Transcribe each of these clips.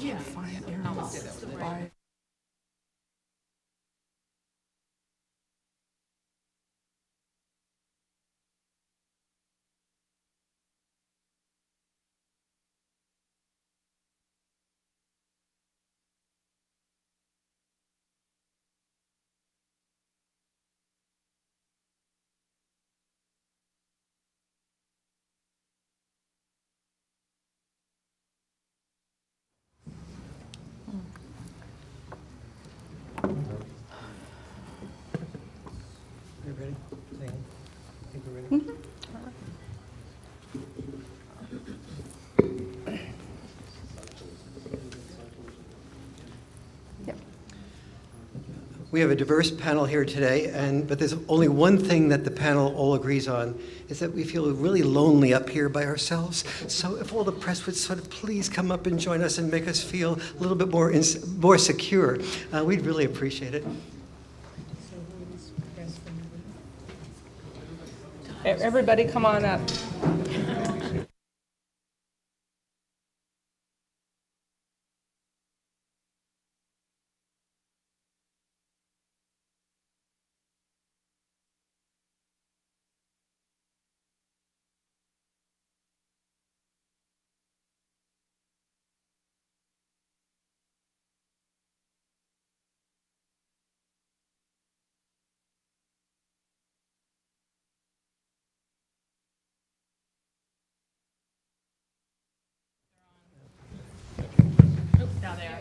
can't find Aaron's bio. Are you ready? I think we're ready. We have a diverse panel here today, but there's only one thing that the panel all agrees on, is that we feel really lonely up here by ourselves. So if all the press would sort of please come up and join us and make us feel a little bit more secure, we'd really appreciate it. Everybody come on up.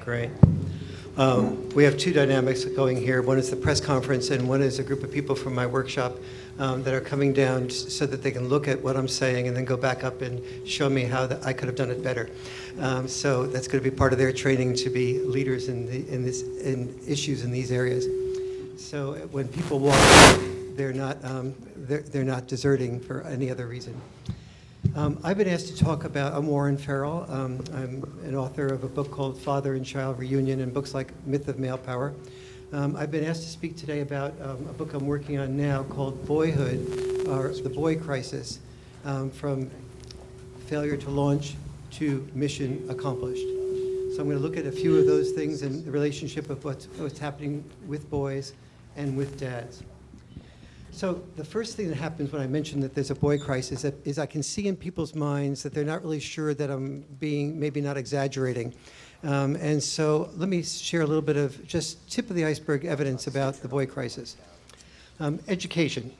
Great. We have two dynamics going here. One is the press conference, and one is a group of people from my workshop that are coming down so that they can look at what I'm saying and then go back up and show me how I could have done it better. So that's going to be part of their training to be leaders in issues in these areas. So when people walk, they're not deserting for any other reason. I've been asked to talk about, I'm Warren Farrell. I'm an author of a book called Father and Child Reunion and books like Myth of Male Power. I've been asked to speak today about a book I'm working on now called Boyhood, or The Boy Crisis, from failure to launch to mission accomplished. So I'm going to look at a few of those things and the relationship of what's happening with boys and with dads. So the first thing that happens when I mention that there's a boy crisis is I can see in people's minds that they're not really sure that I'm being maybe not exaggerating. And so let me share a little bit of just tip of the iceberg evidence about the boy crisis. Education.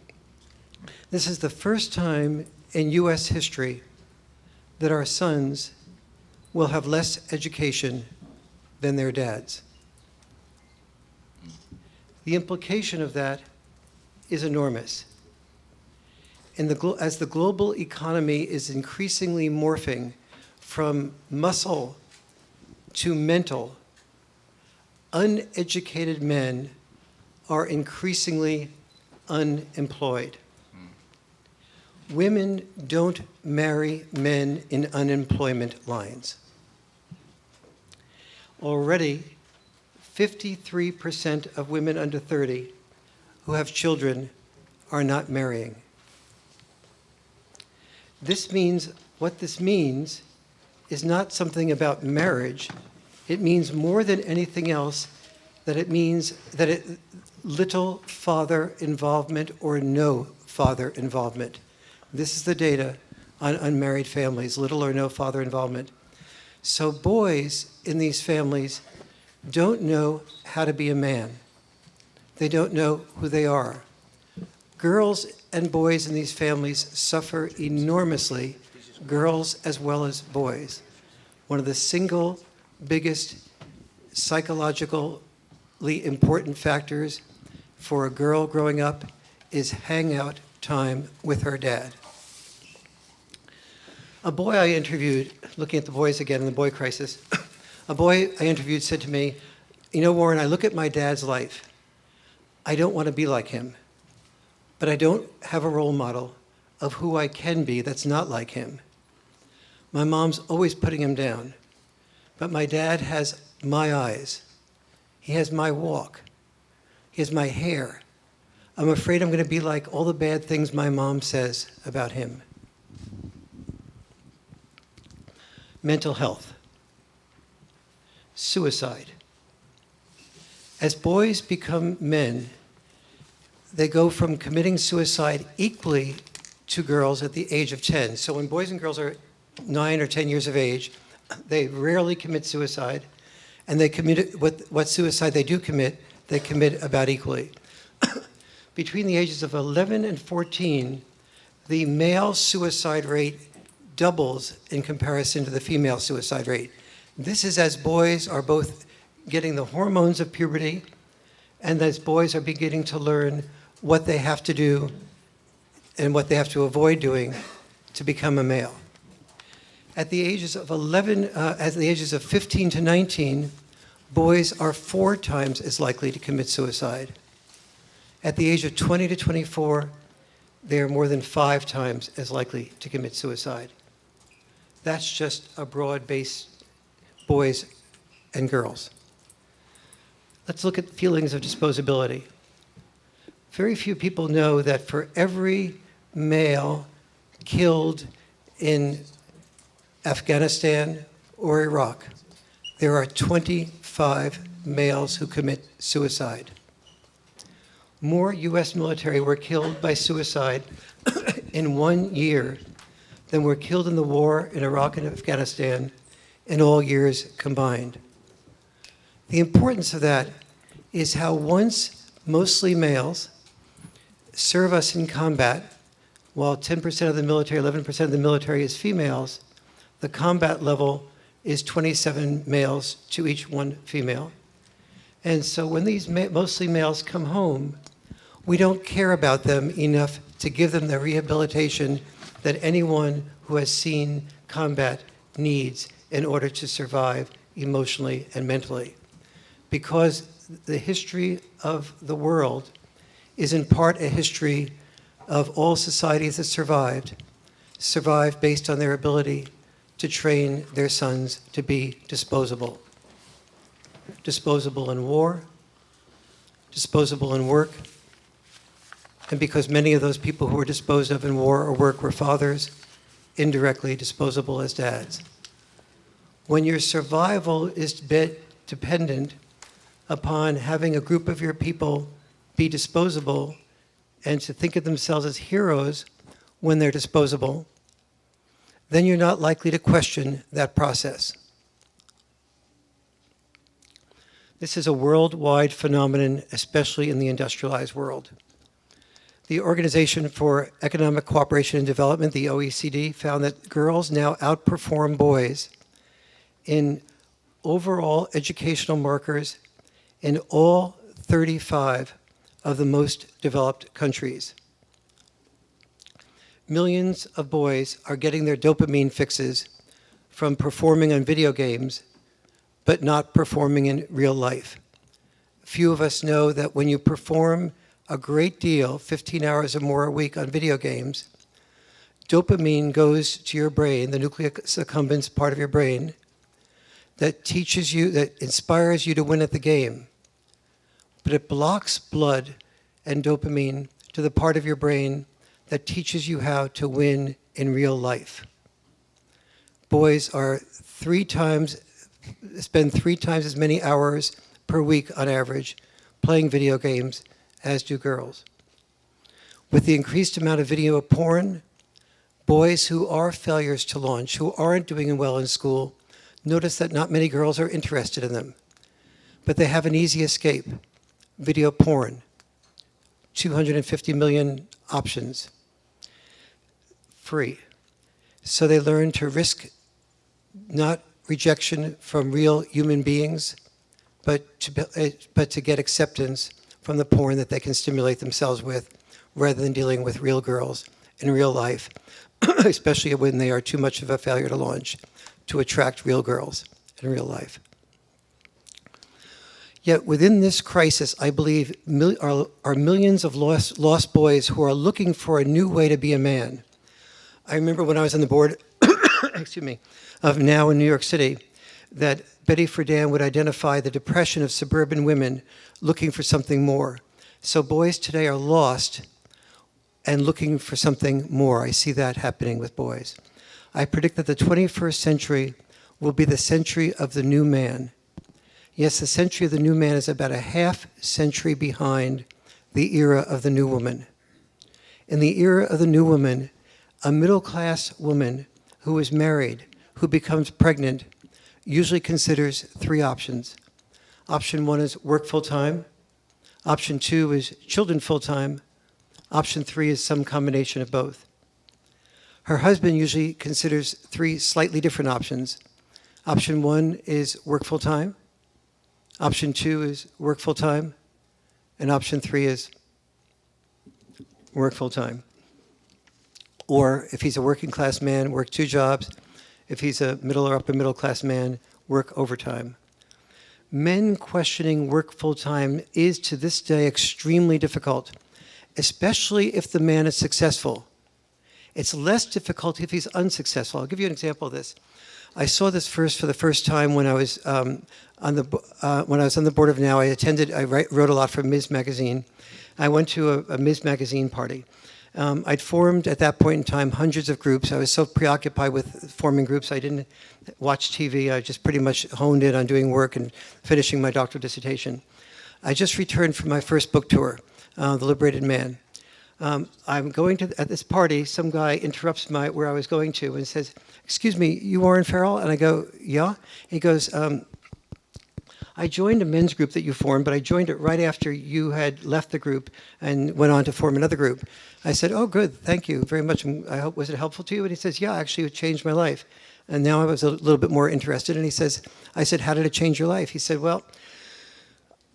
This is the first time in U.S. history that our sons will have less education than their dads. The implication of that is enormous. As the global economy is increasingly morphing from muscle to mental, uneducated men are increasingly unemployed. Women don't marry men in unemployment lines. Already, 53% of women under 30 who have children are not marrying. What this means is not something about marriage. It means more than anything else that it means that little father involvement or no father involvement. This is the data on unmarried families, little or no father involvement. So boys in these families don't know how to be a man. They don't know who they are. Girls and boys in these families suffer enormously, girls as well as boys. One of the single biggest psychologically important factors for a girl growing up is hangout time with her dad. A boy I interviewed, looking at the boys again in the boy crisis, a boy I interviewed said to me, "You know, Warren, I look at my dad's life. I don't want to be like him, but I don't have a role model of who I can be that's not like him. My mom's always putting him down, but my dad has my eyes. He has my walk. He has my hair. I'm afraid I'm going to be like all the bad things my mom says about him." Mental health. suicide. As boys become men, they go from committing suicide equally to girls at the age of 10. So when boys and girls are 9 or 10 years of age, they rarely commit suicide, and they commit what suicide they do commit, they commit about equally. Between the ages of 11 and 14, the male suicide rate doubles in comparison to the female suicide rate. This is as boys are both getting the hormones of puberty, and as boys are beginning to learn what they have to do and what they have to avoid doing to become a male. At the ages of 15 to 19, boys are 4 times as likely to commit suicide. At the age of 20 to 24, they are more than 5 times as likely to commit suicide. That's just a broad-based boys and girls. Let's look at feelings of disposability. Very few people know that for every male killed in Afghanistan or Iraq, there are 25 males who commit suicide. More U.S. military were killed by suicide in 1 year than were killed in the war in Iraq and Afghanistan in all years combined. The importance of that is how once mostly males serve us in combat, while 10% of the military, 11% of the military is females, the combat level is 27 males to each 1 female. And so when these mostly males come home, we don't care about them enough to give them the rehabilitation that anyone who has seen combat needs in order to survive emotionally and mentally. Because the history of the world is in part a history of all societies that survived based on their ability to train their sons to be disposable. Disposable in war, disposable in work, and because many of those people who were disposed of in war or work were fathers, indirectly disposable as dads. When your survival is dependent upon having a group of your people be disposable and to think of themselves as heroes when they're disposable, then you're not likely to question that process. This is a worldwide phenomenon, especially in the industrialized world. The Organization for Economic Cooperation and Development, the OECD, found that girls now outperform boys in overall educational markers in all 35 of the most developed countries. Millions of boys are getting their dopamine fixes from performing on video games, but not performing in real life. Few of us know that when you perform a great deal, 15 hours or more a week on video games, dopamine goes to your brain, the nucleus accumbens part of your brain, that teaches you, that inspires you to win at the game. But it blocks blood and dopamine to the part of your brain that teaches you how to win in real life. Boys spend 3 times as many hours per week on average playing video games as do girls. With the increased amount of video porn, boys who are failures to launch, who aren't doing well in school, notice that not many girls are interested in them. But they have an easy escape. Video porn, 250 million options, free. So they learn to risk not rejection from real human beings, but to get acceptance from the porn that they can stimulate themselves with, rather than dealing with real girls in real life, especially when they are too much of a failure to launch to attract real girls in real life. Yet within this crisis, I believe are millions of lost boys who are looking for a new way to be a man. I remember when I was on the board excuse me, of NOW in New York City, that Betty Friedan would identify the depression of suburban women looking for something more. So boys today are lost and looking for something more. I see that happening with boys. I predict that the 21st century will be the century of the new man. Yes, the century of the new man is about a half century behind the era of the new woman. In the era of the new woman, a middle-class woman who is married, who becomes pregnant, usually considers three options. Option one is work full-time. Option two is children full-time. Option three is some combination of both. Her husband usually considers three slightly different options. Option one is work full-time. Option two is work full-time. And option three is work full-time. Or if he's a working class man, work two jobs. If he's a middle or upper middle class man, work overtime. Men questioning work full-time is to this day extremely difficult, especially if the man is successful. It's less difficult if he's unsuccessful. I'll give you an example of this. I saw this for the first time when I was on the board of Now. I wrote a lot for Ms. Magazine. I went to a Ms. Magazine party. I'd formed, at that point in time, hundreds of groups. I was so preoccupied with forming groups, I didn't watch TV. I just pretty much honed in on doing work and finishing my doctoral dissertation. I just returned from my first book tour, The Liberated Man. I'm going to, at this party, some guy interrupts where I was going to and says, "Excuse me, you Warren Farrell?" And I go, "Yeah." He goes, "I joined a men's group that you formed, but I joined it right after you had left the group and went on to form another group." I said, "Oh, good, thank you very much. I hope, was it helpful to you?" And he says, "Yeah, actually it changed my life." And now I was a little bit more interested. And I said, "How did it change your life?" He said, "Well,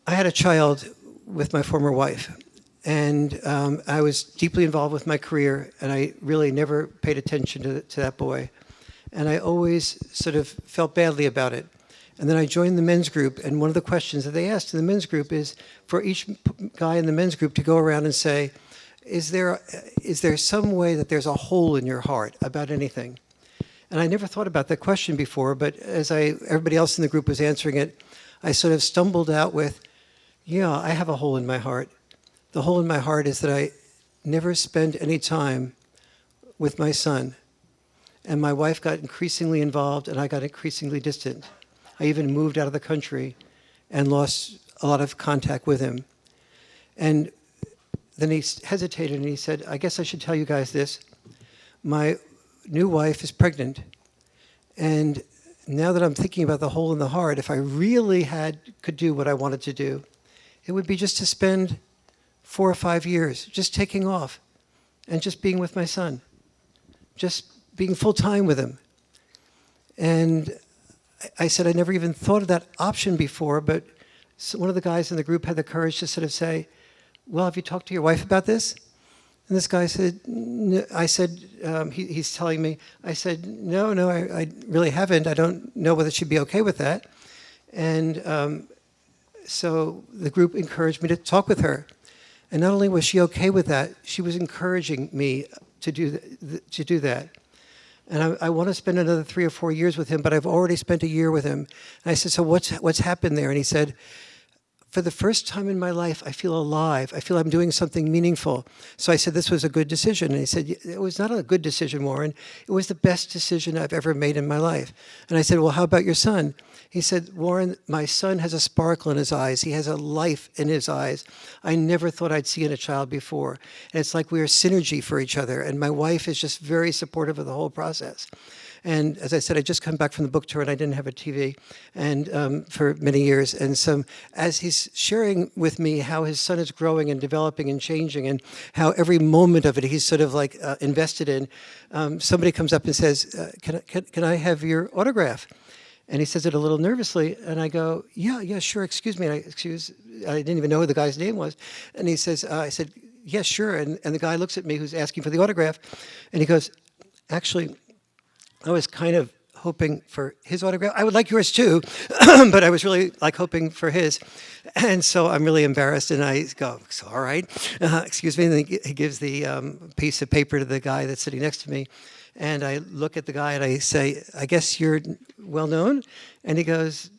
I had a child with my former wife. And I was deeply involved with my career, and I really never paid attention to that boy. And I always sort of felt badly about it. And then I joined the men's group, and one of the questions that they asked in the men's group is for each guy in the men's group to go around and say, is there some way that there's a hole in your heart about anything?" And I never thought about that question before, but as everybody else in the group was answering it, I sort of stumbled out with, "Yeah, I have a hole in my heart. The hole in my heart is that I never spend any time with my son. And my wife got increasingly involved, and I got increasingly distant. I even moved out of the country and lost a lot of contact with him." And then he hesitated, and he said, "I guess I should tell you guys this. My new wife is pregnant. And now that I'm thinking about the hole in the heart, if I really could do what I wanted to do, it would be just to spend 4 or 5 years just taking off and just being with my son, just being full-time with him." And I said, I never even thought of that option before, but one of the guys in the group had the courage to sort of say, "Well, have you talked to your wife about this?" And this guy said, he's telling me, I said, no, I really haven't. I don't know whether she'd be okay with that. And so the group encouraged me to talk with her. And not only was she okay with that, she was encouraging me to do that. And I want to spend another 3 or 4 years with him, but I've already spent a year with him. And I said, "So what's happened there?" And he said, "For the first time in my life, I feel alive. I feel I'm doing something meaningful." So I said, "This was a good decision." And he said, "It was not a good decision, Warren. It was the best decision I've ever made in my life." And I said, "Well, how about your son?" He said, "Warren, my son has a sparkle in his eyes. He has a life in his eyes I never thought I'd see in a child before. And it's like we are synergy for each other. And my wife is just very supportive of the whole process." And as I said, I just come back from the book tour, and I didn't have a TV for many years. And so as he's sharing with me how his son is growing and developing and changing, and how every moment of it he's sort of like invested in, somebody comes up and says, can I have your autograph?" And he says it a little nervously, and I go, yeah, sure, excuse me. I didn't even know who the guy's name was. And he says, I said, "Yeah, sure." And the guy looks at me who's asking for the autograph, and he goes, "Actually, I was kind of hoping for his autograph. I would like yours too, but I was really like hoping for his." And so I'm really embarrassed, and I go, "All right, excuse me." And he gives the piece of paper to the guy that's sitting next to me. And I look at the guy and I say, "I guess you're well known?" And he goes,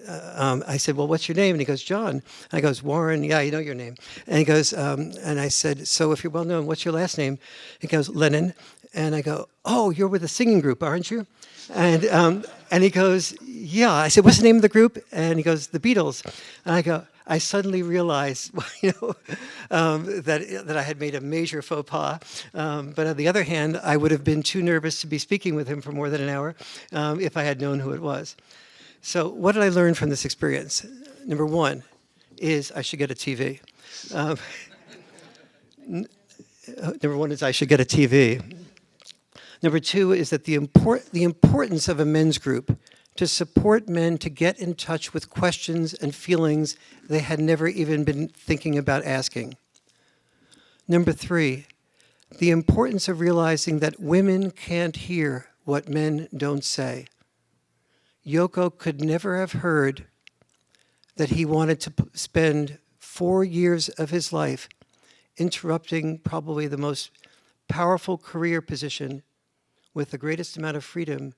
I said, "Well, what's your name?" And he goes, "John." And I goes, "Warren, yeah, you know your name." And he goes, and I said, "So if you're well known, what's your last name?" He goes, "Lennon." And I go, oh, you're with a singing group, aren't you? And he goes, yeah. I said, what's the name of the group? And he goes, the Beatles. And I go, I suddenly realized, that I had made a major faux pas. But on the other hand, I would have been too nervous to be speaking with him for more than an hour if I had known who it was. So what did I learn from this experience? Number one is I should get a TV. Number one is I should get a TV. Number two is that the importance of a men's group to support men to get in touch with questions and feelings they had never even been thinking about asking. Number three, the importance of realizing that women can't hear what men don't say. Yoko could never have heard that he wanted to spend 4 years of his life interrupting probably the most powerful career position with the greatest amount of freedom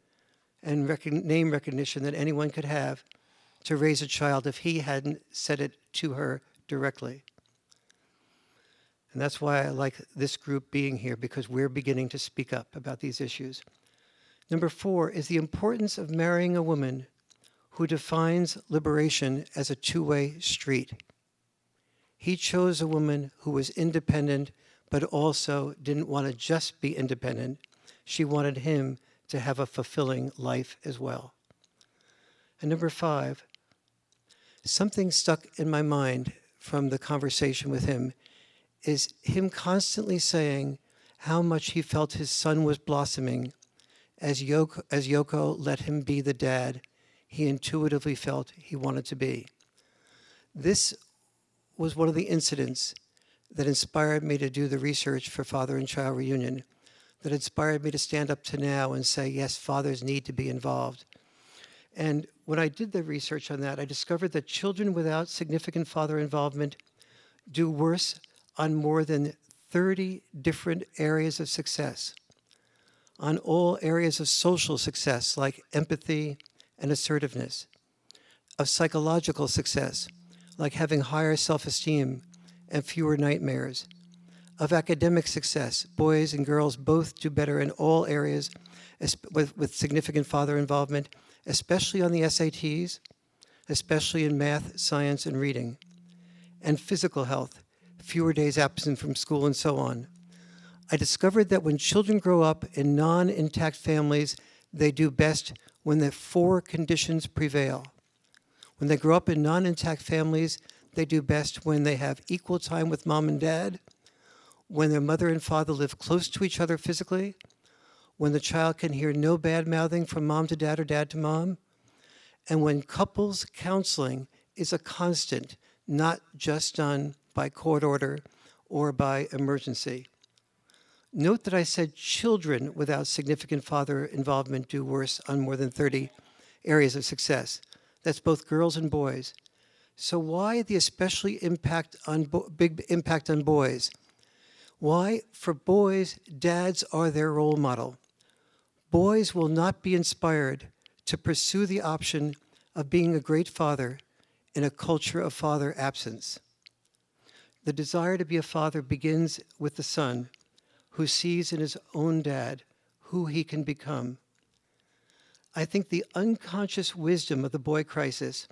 and name recognition that anyone could have to raise a child if he hadn't said it to her directly. And that's why I like this group being here, because we're beginning to speak up about these issues. Number four is the importance of marrying a woman who defines liberation as a two-way street. He chose a woman who was independent, but also didn't want to just be independent. She wanted him to have a fulfilling life as well. And number five, something stuck in my mind from the conversation with him is him constantly saying how much he felt his son was blossoming as Yoko let him be the dad he intuitively felt he wanted to be. This was one of the incidents that inspired me to do the research for Father and Child Reunion, that inspired me to stand up to now and say, yes, fathers need to be involved. And when I did the research on that, I discovered that children without significant father involvement do worse on more than 30 different areas of success, on all areas of social success like empathy and assertiveness, of psychological success like having higher self-esteem and fewer nightmares, of academic success. Boys and girls both do better in all areas with significant father involvement, especially on the SATs, especially in math, science, and reading. And physical health, fewer days absent from school and so on. I discovered that when children grow up in non-intact families, they do best when the four conditions prevail. When they grow up in non-intact families, they do best when they have equal time with mom and dad, when their mother and father live close to each other physically, when the child can hear no bad-mouthing from mom to dad or dad to mom, and when couples counseling is a constant, not just done by court order or by emergency. Note that I said children without significant father involvement do worse on more than 30 areas of success. That's both girls and boys. So why the especially big impact on boys? Why? For boys, dads are their role model. Boys will not be inspired to pursue the option of being a great father in a culture of father absence. The desire to be a father begins with the son, who sees in his own dad who he can become. I think the unconscious wisdom of the boy crisis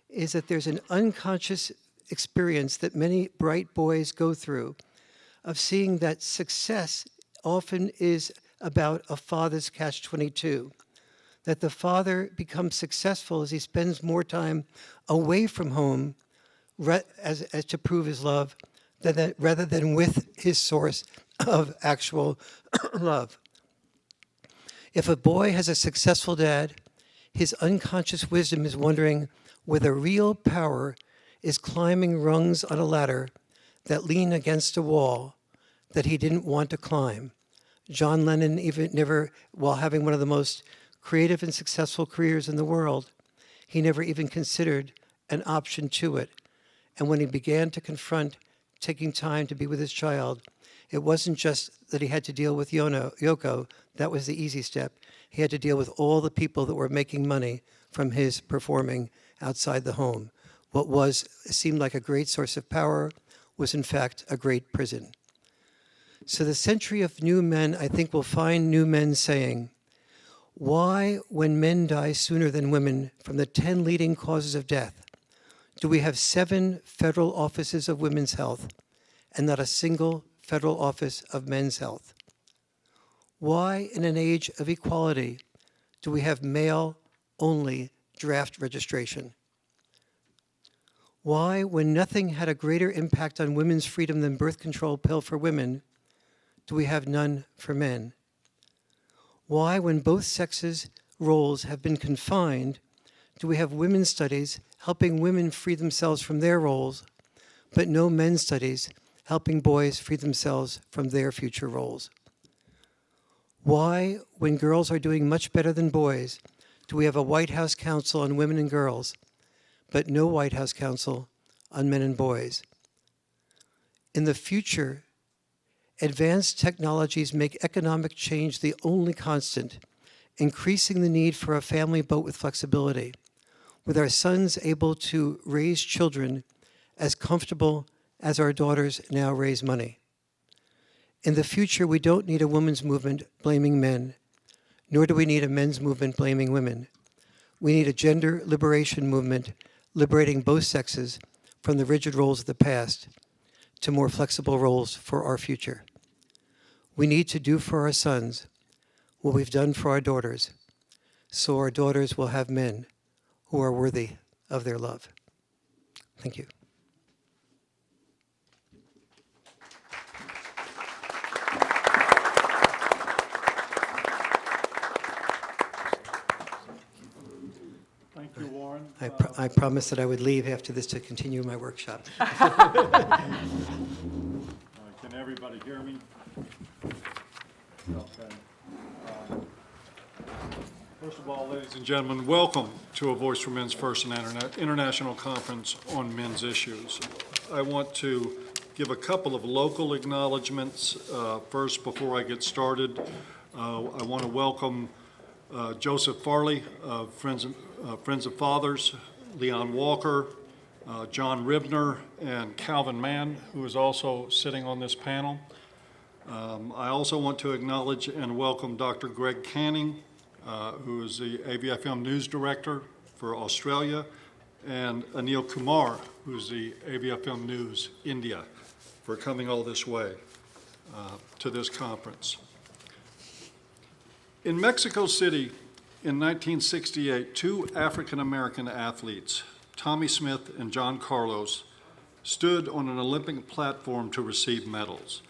is that there's an unconscious experience that many bright boys go through of seeing that success often is about a father's catch-22, that the father becomes successful as he spends more time away from home as to prove his love rather than with his source of actual love. If a boy has a successful dad, his unconscious wisdom is wondering whether real power is climbing rungs on a ladder that lean against a wall that he didn't want to climb. John Lennon even never, while having one of the most creative and successful careers in the world, he never even considered an option to it. And when he began to confront taking time to be with his child, it wasn't just that he had to deal with Yoko, that was the easy step. He had to deal with all the people that were making money from his performing outside the home. What seemed like a great source of power was in fact a great prison. So the century of new men, I think, will find new men saying, why, when men die sooner than women from the 10 leading causes of death, do we have 7 federal offices of women's health and not a single federal office of men's health? Why, in an age of equality, do we have male-only draft registration? Why, when nothing had a greater impact on women's freedom than birth control pill for women, do we have none for men? Why, when both sexes' roles have been confined, do we have women's studies helping women free themselves from their roles, but no men's studies helping boys free themselves from their future roles? Why, when girls are doing much better than boys, do we have a White House Council on Women and Girls, but no White House Council on men and boys? In the future, advanced technologies make economic change the only constant, increasing the need for a family boat with flexibility, with our sons able to raise children as comfortable as our daughters now raise money. In the future, we don't need a women's movement blaming men, nor do we need a men's movement blaming women. We need a gender liberation movement liberating both sexes from the rigid roles of the past to more flexible roles for our future. We need to do for our sons what we've done for our daughters, so our daughters will have men who are worthy of their love. Thank you. Thank you, Warren. I promised that I would leave after this to continue my workshop. Can everybody hear me? Okay. First of all, ladies and gentlemen, welcome to A Voice for Men's First and International Conference on Men's Issues. I want to give a couple of local acknowledgments first before I get started. I want to welcome Joseph Farley of Friends of Fathers, Leon Walker, John Ribner, and Calvin Mann, who is also sitting on this panel. I also want to acknowledge and welcome Dr. Greg Canning, who is the AVFM News Director for Australia, and Anil Kumar, who's the AVFM News India, for coming all this way to this conference. In Mexico City in 1968, 2 African-American athletes, Tommy Smith and John Carlos, stood on an Olympic platform to receive medals.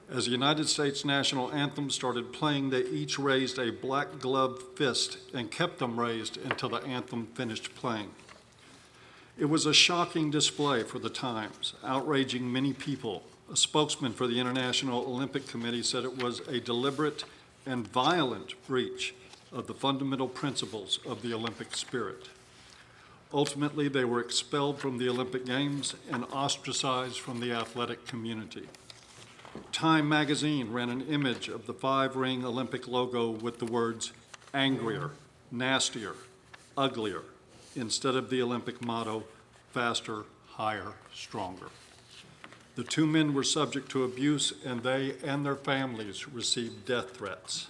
As the United States national anthem started playing, they each raised a black gloved fist and kept them raised until the anthem finished playing. It was a shocking display for the times, outraging many people. A spokesman for the International Olympic Committee said it was a deliberate and violent breach of the fundamental principles of the Olympic spirit. Ultimately, they were expelled from the Olympic Games and ostracized from the athletic community. Time magazine ran an image of the 5-ring Olympic logo with the words angrier, nastier, uglier, instead of the Olympic motto, faster, higher, stronger. The 2 men were subject to abuse, and they and their families received death threats.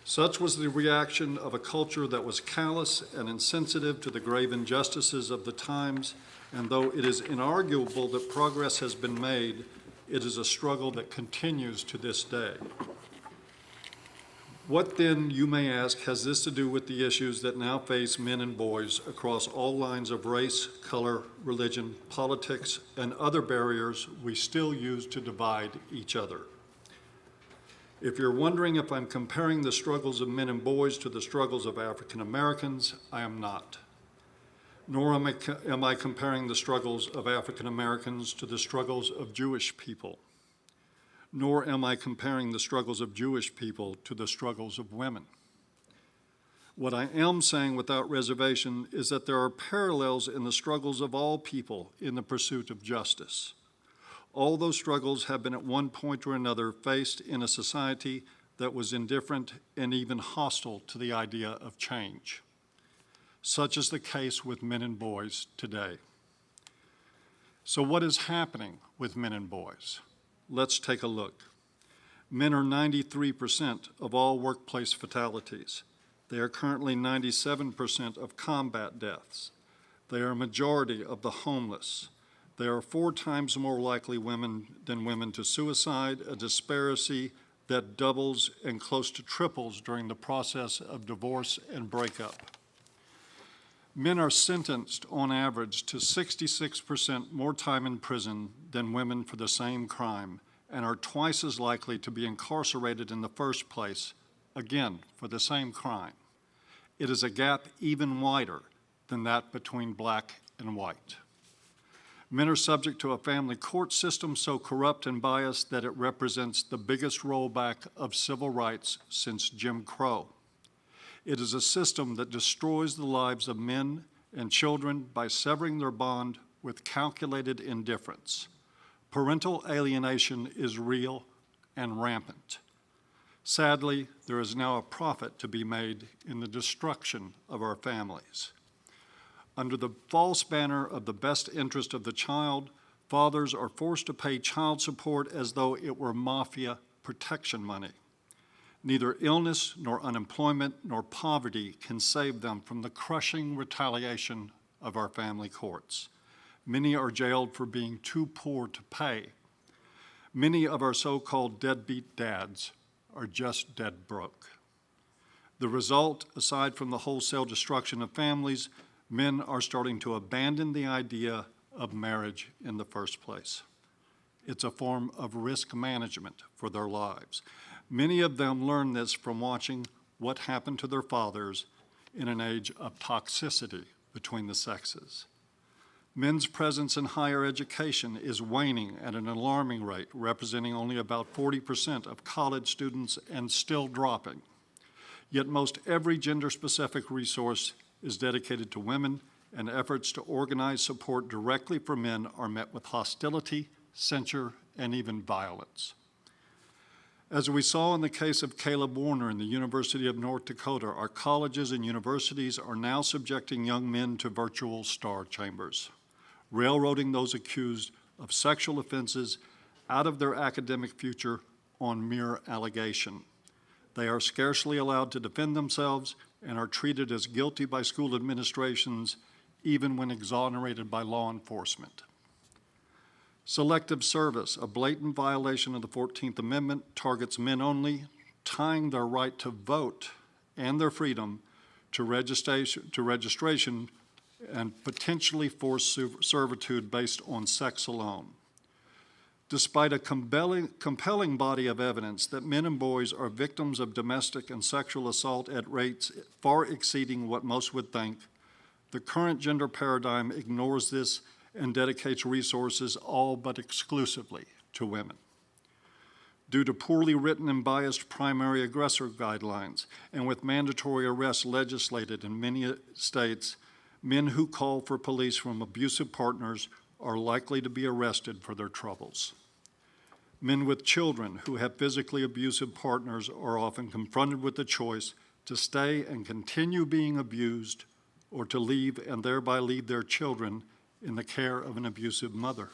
Such was the reaction of a culture that was callous and insensitive to the grave injustices of the times, and though it is inarguable that progress has been made, it is a struggle that continues to this day. What then, you may ask, has this to do with the issues that now face men and boys across all lines of race, color, religion, politics, and other barriers we still use to divide each other? If you're wondering if I'm comparing the struggles of men and boys to the struggles of African Americans, I am not. Nor am I comparing the struggles of African Americans to the struggles of Jewish people. Nor am I comparing the struggles of Jewish people to the struggles of women. What I am saying without reservation is that there are parallels in the struggles of all people in the pursuit of justice. All those struggles have been at one point or another faced in a society that was indifferent and even hostile to the idea of change. Such is the case with men and boys today. So what is happening with men and boys? Let's take a look. Men are 93% of all workplace fatalities. They are currently 97% of combat deaths. They are a majority of the homeless. They are 4 times more likely than women to suicide, a disparity that doubles and close to triples during the process of divorce and breakup. Men are sentenced on average to 66% more time in prison than women for the same crime, and are twice as likely to be incarcerated in the first place, again, for the same crime. It is a gap even wider than that between black and white. Men are subject to a family court system so corrupt and biased that it represents the biggest rollback of civil rights since Jim Crow. It is a system that destroys the lives of men and children by severing their bond with calculated indifference. Parental alienation is real and rampant. Sadly, there is now a profit to be made in the destruction of our families. Under the false banner of the best interest of the child, fathers are forced to pay child support as though it were mafia protection money. Neither illness nor unemployment nor poverty can save them from the crushing retaliation of our family courts. Many are jailed for being too poor to pay. Many of our so-called deadbeat dads are just dead broke. The result, aside from the wholesale destruction of families, men are starting to abandon the idea of marriage in the first place. It's a form of risk management for their lives. Many of them learn this from watching what happened to their fathers in an age of toxicity between the sexes. Men's presence in higher education is waning at an alarming rate, representing only about 40% of college students and still dropping. Yet most every gender-specific resource is dedicated to women, and efforts to organize support directly for men are met with hostility, censure, and even violence. As we saw in the case of Caleb Warner in the University of North Dakota, our colleges and universities are now subjecting young men to virtual star chambers, railroading those accused of sexual offenses out of their academic future on mere allegation. They are scarcely allowed to defend themselves and are treated as guilty by school administrations, even when exonerated by law enforcement. Selective service, a blatant violation of the 14th Amendment, targets men only, tying their right to vote and their freedom to registration and potentially forced servitude based on sex alone. Despite a compelling body of evidence that men and boys are victims of domestic and sexual assault at rates far exceeding what most would think, the current gender paradigm ignores this and dedicates resources all but exclusively to women. Due to poorly written and biased primary aggressor guidelines, and with mandatory arrests legislated in many states, men who call for police from abusive partners are likely to be arrested for their troubles. Men with children who have physically abusive partners are often confronted with the choice to stay and continue being abused or to leave and thereby leave their children in the care of an abusive mother.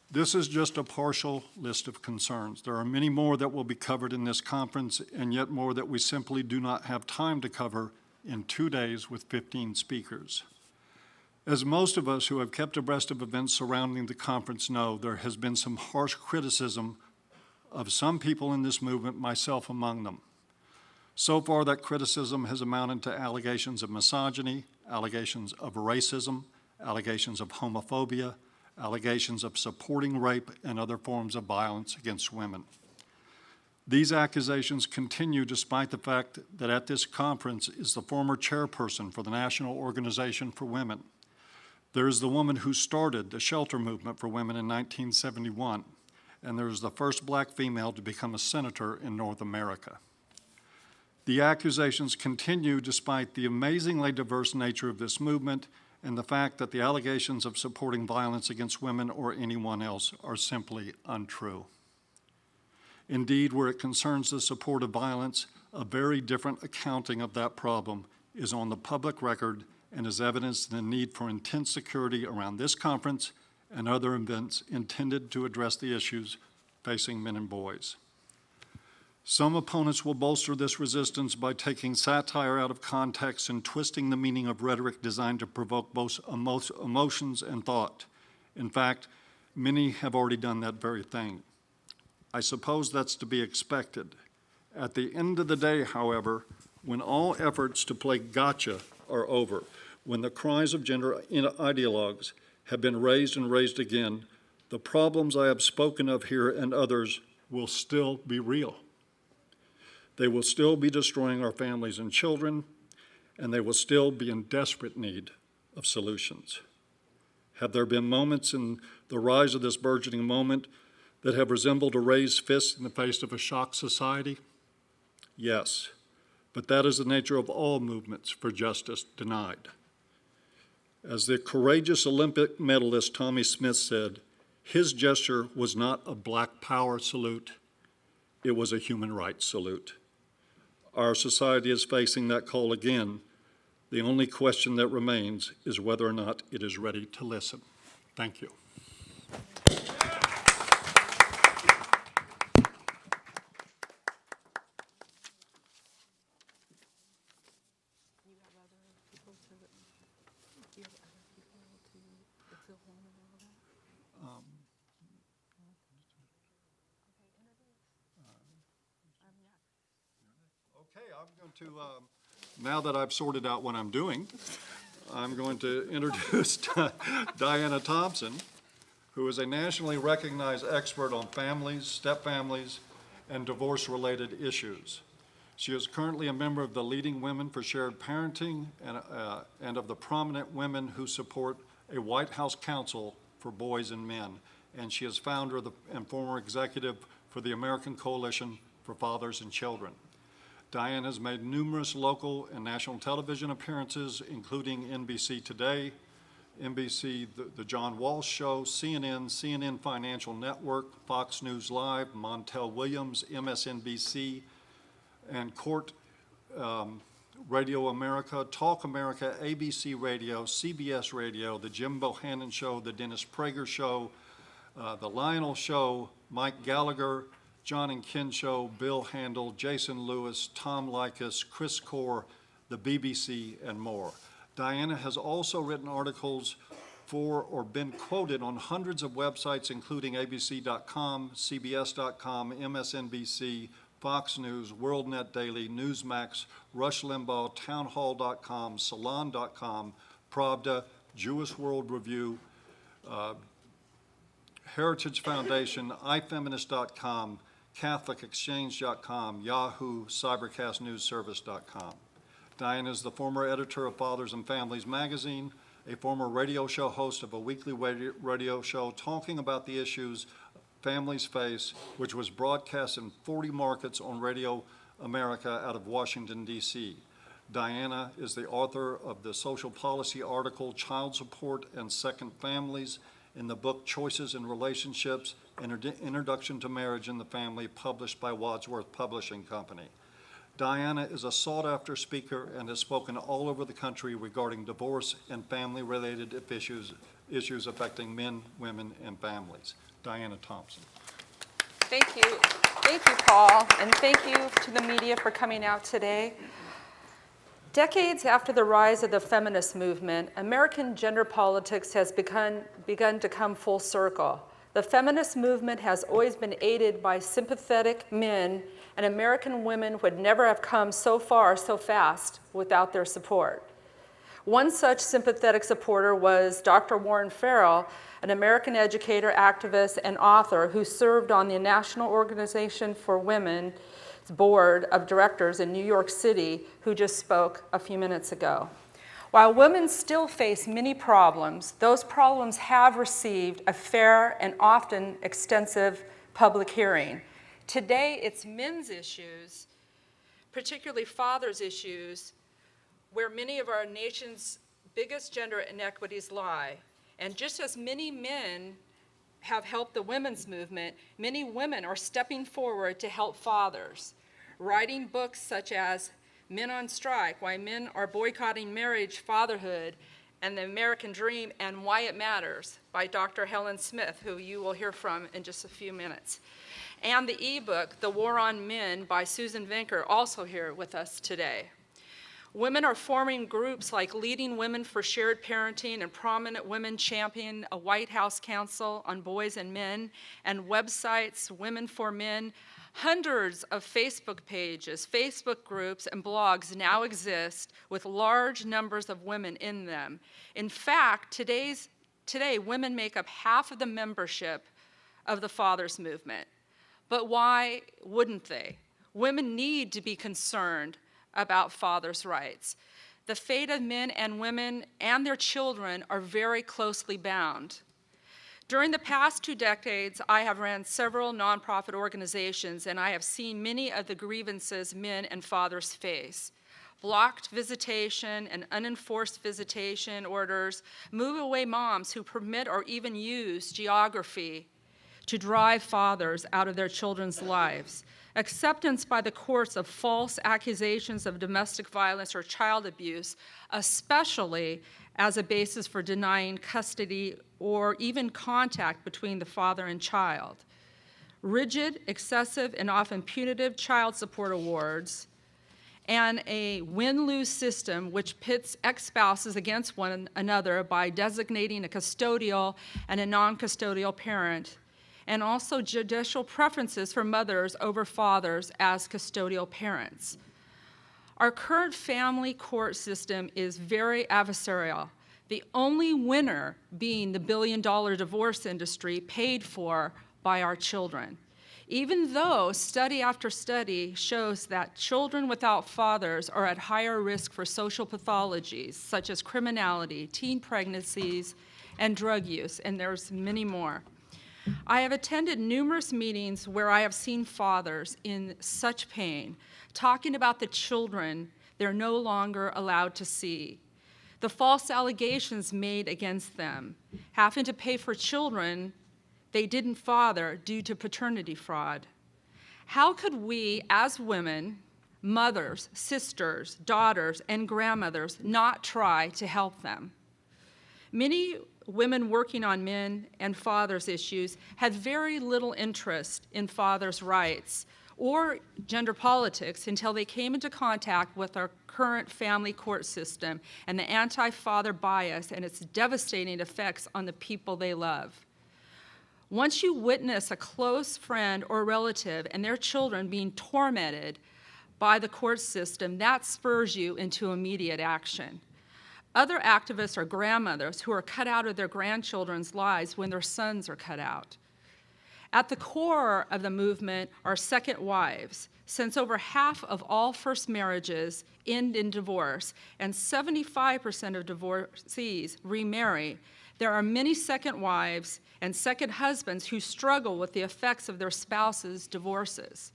This is just a partial list of concerns. There are many more that will be covered in this conference, and yet more that we simply do not have time to cover in 2 days with 15 speakers. As most of us who have kept abreast of events surrounding the conference know, there has been some harsh criticism of some people in this movement, myself among them. So far, that criticism has amounted to allegations of misogyny, allegations of racism, allegations of homophobia, allegations of supporting rape and other forms of violence against women. These accusations continue despite the fact that at this conference is the former chairperson for the National Organization for Women. There is the woman who started the shelter movement for women in 1971, and there is the first black female to become a senator in North America. The accusations continue despite the amazingly diverse nature of this movement and the fact that the allegations of supporting violence against women or anyone else are simply untrue. Indeed, where it concerns the support of violence, a very different accounting of that problem is on the public record and is evidenced in the need for intense security around this conference and other events intended to address the issues facing men and boys. Some opponents will bolster this resistance by taking satire out of context and twisting the meaning of rhetoric designed to provoke both emotions and thought. In fact, many have already done that very thing. I suppose that's to be expected. At the end of the day, however, when all efforts to play gotcha are over, when the cries of gender ideologues have been raised and raised again, the problems I have spoken of here and others will still be real. They will still be destroying our families and children, and they will still be in desperate need of solutions. Have there been moments in the rise of this burgeoning moment that have resembled a raised fist in the face of a shocked society? Yes, but that is the nature of all movements for justice denied. As the courageous Olympic medalist Tommy Smith said, his gesture was not a black power salute, it was a human rights salute. Our society is facing that call again. The only question that remains is whether or not it is ready to listen. Thank you. Okay, I'm going to, now that I've sorted out what I'm doing, I'm going to introduce Diana Thompson, who is a nationally recognized expert on families, step-families, and divorce-related issues. She is currently a member of the Leading Women for Shared Parenting and of the Prominent Women who support a White House Council for Boys and Men, and she is founder of and former executive for the American Coalition for Fathers and Children. Diane has made numerous local and national television appearances, including NBC Today, NBC, the John Walsh Show, CNN, CNN Financial Network, Fox News Live, Montel Williams, MSNBC, and Court Radio America, Talk America, ABC Radio, CBS Radio, The Jim Bohannon Show, The Dennis Prager Show, The Lionel Show, Mike Gallagher, John and Ken Show, Bill Handel, Jason Lewis, Tom Likas, Chris Core, the BBC, and more. Diana has also written articles for or been quoted on hundreds of websites, including abc.com, cbs.com, MSNBC, Fox News, WorldNet Daily, Newsmax, Rush Limbaugh, townhall.com, salon.com, Pravda, Jewish World Review, Heritage Foundation, ifeminist.com, CatholicExchange.com, Yahoo, CybercastNewsService.com. Diane is the former editor of Fathers and Families magazine, a former radio show host of a weekly radio show talking about the issues families face, which was broadcast in 40 markets on Radio America out of Washington, D.C. Diana is the author of the social policy article, Child Support and Second Families, in the book Choices in Relationships, Introduction to Marriage and the Family, published by Wadsworth Publishing Company. Diana is a sought-after speaker and has spoken all over the country regarding divorce and family-related issues affecting men, women, and families. Diana Thompson. Thank you. Thank you, Paul, and thank you to the media for coming out today. Decades after the rise of the feminist movement, American gender politics has begun to come full circle. The feminist movement has always been aided by sympathetic men, and American women would never have come so far so fast without their support. One such sympathetic supporter was Dr. Warren Farrell, an American educator, activist, and author who served on the National Organization for Women's Board of Directors in New York City, who just spoke a few minutes ago. While women still face many problems, those problems have received a fair and often extensive public hearing. Today, it's men's issues, particularly fathers' issues, where many of our nation's biggest gender inequities lie. And just as many men have helped the women's movement, many women are stepping forward to help fathers, writing books such as Men on Strike, Why Men Are Boycotting Marriage, Fatherhood, and the American Dream, and Why It Matters, by Dr. Helen Smith, who you will hear from in just a few minutes. and the ebook, The War on Men by Susan Vinker, also here with us today. Women are forming groups like Leading Women for Shared Parenting, and prominent women champion a White House Council on Boys and Men, and websites, Women for Men. Hundreds of Facebook pages, Facebook groups, and blogs now exist with large numbers of women in them. In fact, today women make up half of the membership of the Fathers Movement. But why wouldn't they? Women need to be concerned about fathers' rights. The fate of men and women and their children are very closely bound. During the past 2 decades, I have ran several nonprofit organizations, and I have seen many of the grievances men and fathers face. Blocked visitation and unenforced visitation orders, move-away moms who permit or even use geography to drive fathers out of their children's lives, acceptance by the courts of false accusations of domestic violence or child abuse, especially as a basis for denying custody or even contact between the father and child. Rigid, excessive, and often punitive child support awards, and a win-lose system which pits ex-spouses against one another by designating a custodial and a non-custodial parent, and also judicial preferences for mothers over fathers as custodial parents. Our current family court system is very adversarial, the only winner being the billion-dollar divorce industry paid for by our children. Even though study after study shows that children without fathers are at higher risk for social pathologies such as criminality, teen pregnancies, and drug use, and there's many more. I have attended numerous meetings where I have seen fathers in such pain, talking about the children they're no longer allowed to see, the false allegations made against them, having to pay for children they didn't father due to paternity fraud. How could we, as women, mothers, sisters, daughters, and grandmothers, not try to help them? Many women working on men and fathers issues had very little interest in fathers' rights or gender politics until they came into contact with our current family court system and the anti-father bias and its devastating effects on the people they love. Once you witness a close friend or relative and their children being tormented by the court system, that spurs you into immediate action. Other activists are grandmothers who are cut out of their grandchildren's lives when their sons are cut out. At the core of the movement are second wives, since over half of all first marriages end in divorce and 75% of divorcees remarry. There are many second wives and second husbands who struggle with the effects of their spouses' divorces.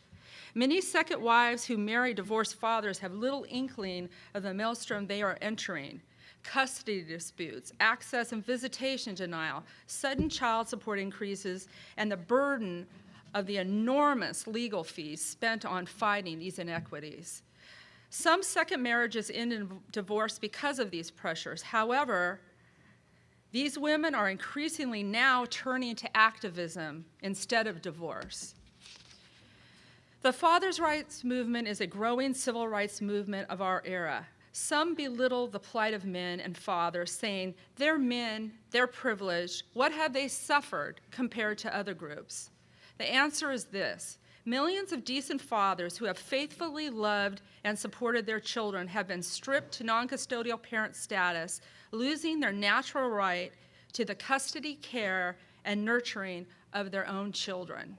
Many second wives who marry divorced fathers have little inkling of the maelstrom they are entering. Custody disputes, access and visitation denial, sudden child support increases, and the burden of the enormous legal fees spent on fighting these inequities. Some second marriages end in divorce because of these pressures. However, these women are increasingly now turning to activism instead of divorce. The fathers' rights movement is a growing civil rights movement of our era. Some belittle the plight of men and fathers, saying they're men, they're privileged, what have they suffered compared to other groups? The answer is this: millions of decent fathers who have faithfully loved and supported their children have been stripped to non-custodial parent status, losing their natural right to the custody, care, and nurturing of their own children.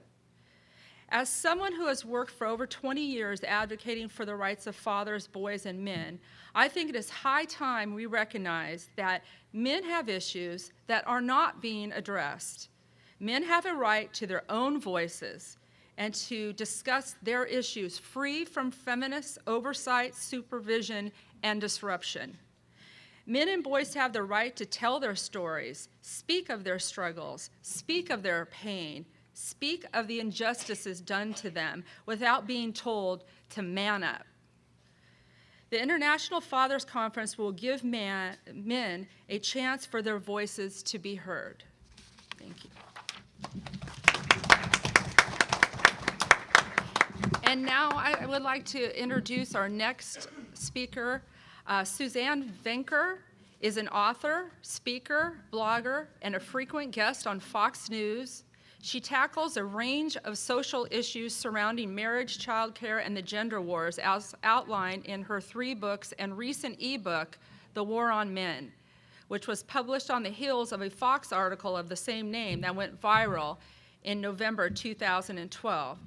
As someone who has worked for over 20 years advocating for the rights of fathers, boys, and men, I think it is high time we recognize that men have issues that are not being addressed. Men have a right to their own voices and to discuss their issues free from feminist oversight, supervision, and disruption. Men and boys have the right to tell their stories, speak of their struggles, speak of their pain, speak of the injustices done to them without being told to man up. The International Fathers Conference will give men a chance for their voices to be heard. Thank you. And now I would like to introduce our next speaker. Suzanne Venker is an author, speaker, blogger, and a frequent guest on Fox News. She tackles a range of social issues surrounding marriage, childcare, and the gender wars as outlined in her 3 books and recent ebook, The War on Men, which was published on the heels of a Fox article of the same name that went viral in November 2012.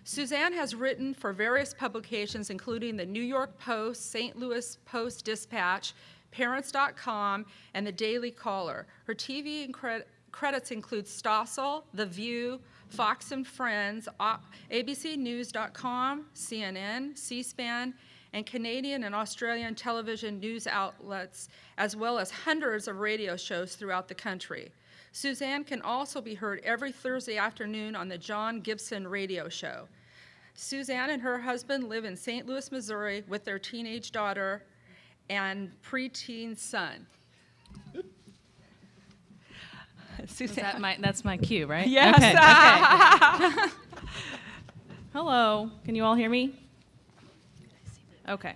Suzanne has written for various publications, including the New York Post, St. Louis Post-Dispatch, Parents.com, and the Daily Caller. Her TV credits include Stossel, The View, Fox and Friends, ABCnews.com, CNN, C-SPAN, and Canadian and Australian television news outlets, as well as hundreds of radio shows throughout the country. Suzanne can also be heard every Thursday afternoon on the John Gibson radio show. Suzanne and her husband live in St. Louis, Missouri with their teenage daughter and preteen son. Suzanne. That's my cue, right? Yes. Okay. Hello. Can you all hear me? Okay.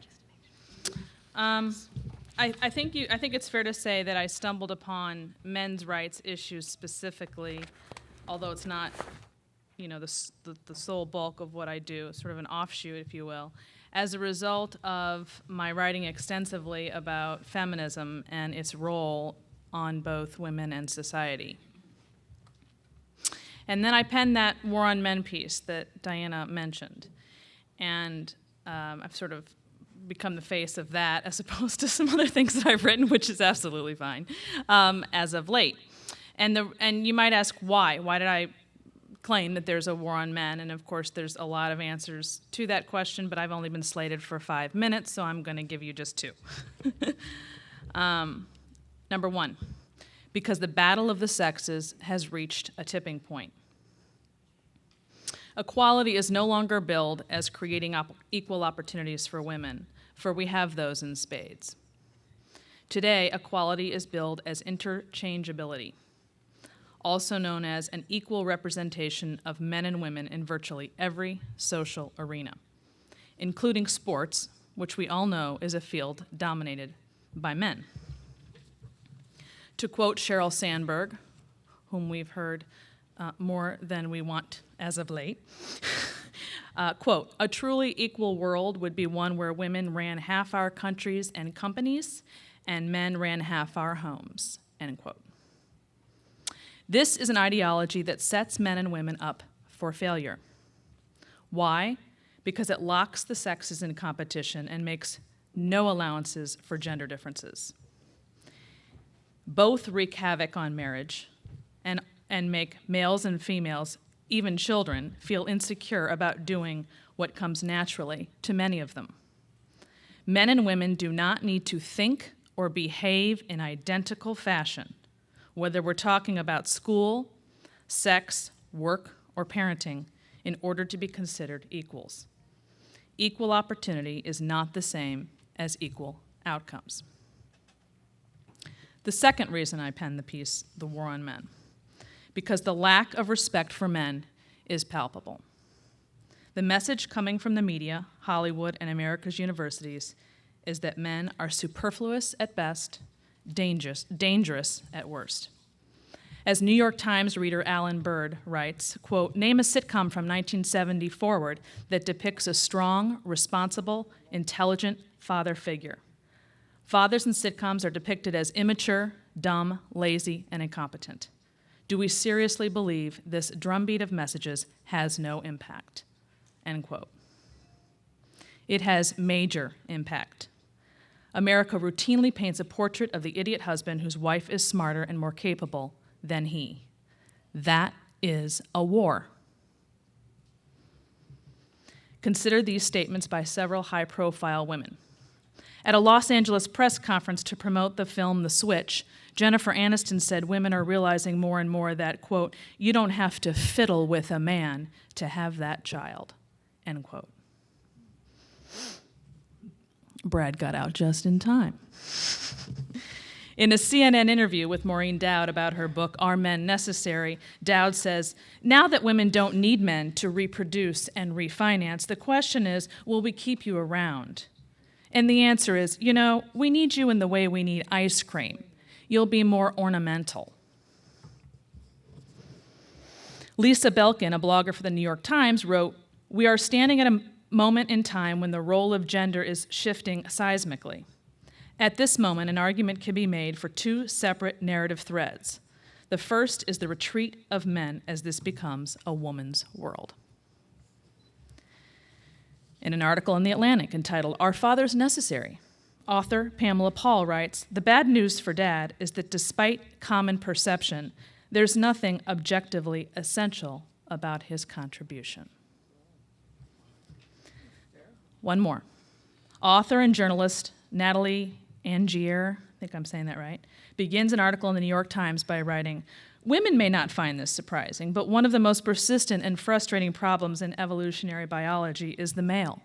I think it's fair to say that I stumbled upon men's rights issues specifically, although it's not, the sole bulk of what I do. It's sort of an offshoot, if you will, as a result of my writing extensively about feminism and its role on both women and society. And then I penned that War on Men piece that Diana mentioned, and I've sort of become the face of that as opposed to some other things that I've written, which is absolutely fine, as of late. And you might ask why? Why did I claim that there's a war on men? And of course, there's a lot of answers to that question, but I've only been slated for 5 minutes, so I'm going to give you just 2. Number 1, because the battle of the sexes has reached a tipping point. Equality is no longer billed as creating equal opportunities for women, for we have those in spades. Today, equality is billed as interchangeability, also known as an equal representation of men and women in virtually every social arena, including sports, which we all know is a field dominated by men. To quote Sheryl Sandberg, whom we've heard more than we want as of late, quote, "A truly equal world would be one where women ran half our countries and companies and men ran half our homes," end quote. This is an ideology that sets men and women up for failure. Why? Because it locks the sexes in competition and makes no allowances for gender differences. Both wreak havoc on marriage and make males and females, even children, feel insecure about doing what comes naturally to many of them. Men and women do not need to think or behave in identical fashion, whether we're talking about school, sex, work, or parenting, in order to be considered equals. Equal opportunity is not the same as equal outcomes. The second reason I penned the piece, The War on Men, because the lack of respect for men is palpable. The message coming from the media, Hollywood, and America's universities is that men are superfluous at best, dangerous at worst. As New York Times reader Alan Bird writes, quote, "Name a sitcom from 1970 forward that depicts a strong, responsible, intelligent father figure. Fathers in sitcoms are depicted as immature, dumb, lazy, and incompetent. Do we seriously believe this drumbeat of messages has no impact?" End quote. It has major impact. America routinely paints a portrait of the idiot husband whose wife is smarter and more capable than he. That is a war. Consider these statements by several high-profile women. At a Los Angeles press conference to promote the film The Switch, Jennifer Aniston said women are realizing more and more that, quote, "you don't have to fiddle with a man to have that child," end quote. Brad got out just in time. In a CNN interview with Maureen Dowd about her book, Are Men Necessary?, Dowd says, now that women don't need men to reproduce and refinance, the question is, will we keep you around? And the answer is, you know, we need you in the way we need ice cream. You'll be more ornamental. Lisa Belkin, a blogger for the New York Times, wrote, we are standing at a moment in time when the role of gender is shifting seismically. At this moment, an argument can be made for two separate narrative threads. The first is the retreat of men as this becomes a woman's world. In an article in The Atlantic entitled, Are Fathers Necessary?, author Pamela Paul writes, the bad news for Dad is that despite common perception, there's nothing objectively essential about his contribution. One more. Author and journalist Natalie Angier, I think I'm saying that right, begins an article in the New York Times by writing, women may not find this surprising, but one of the most persistent and frustrating problems in evolutionary biology is the male.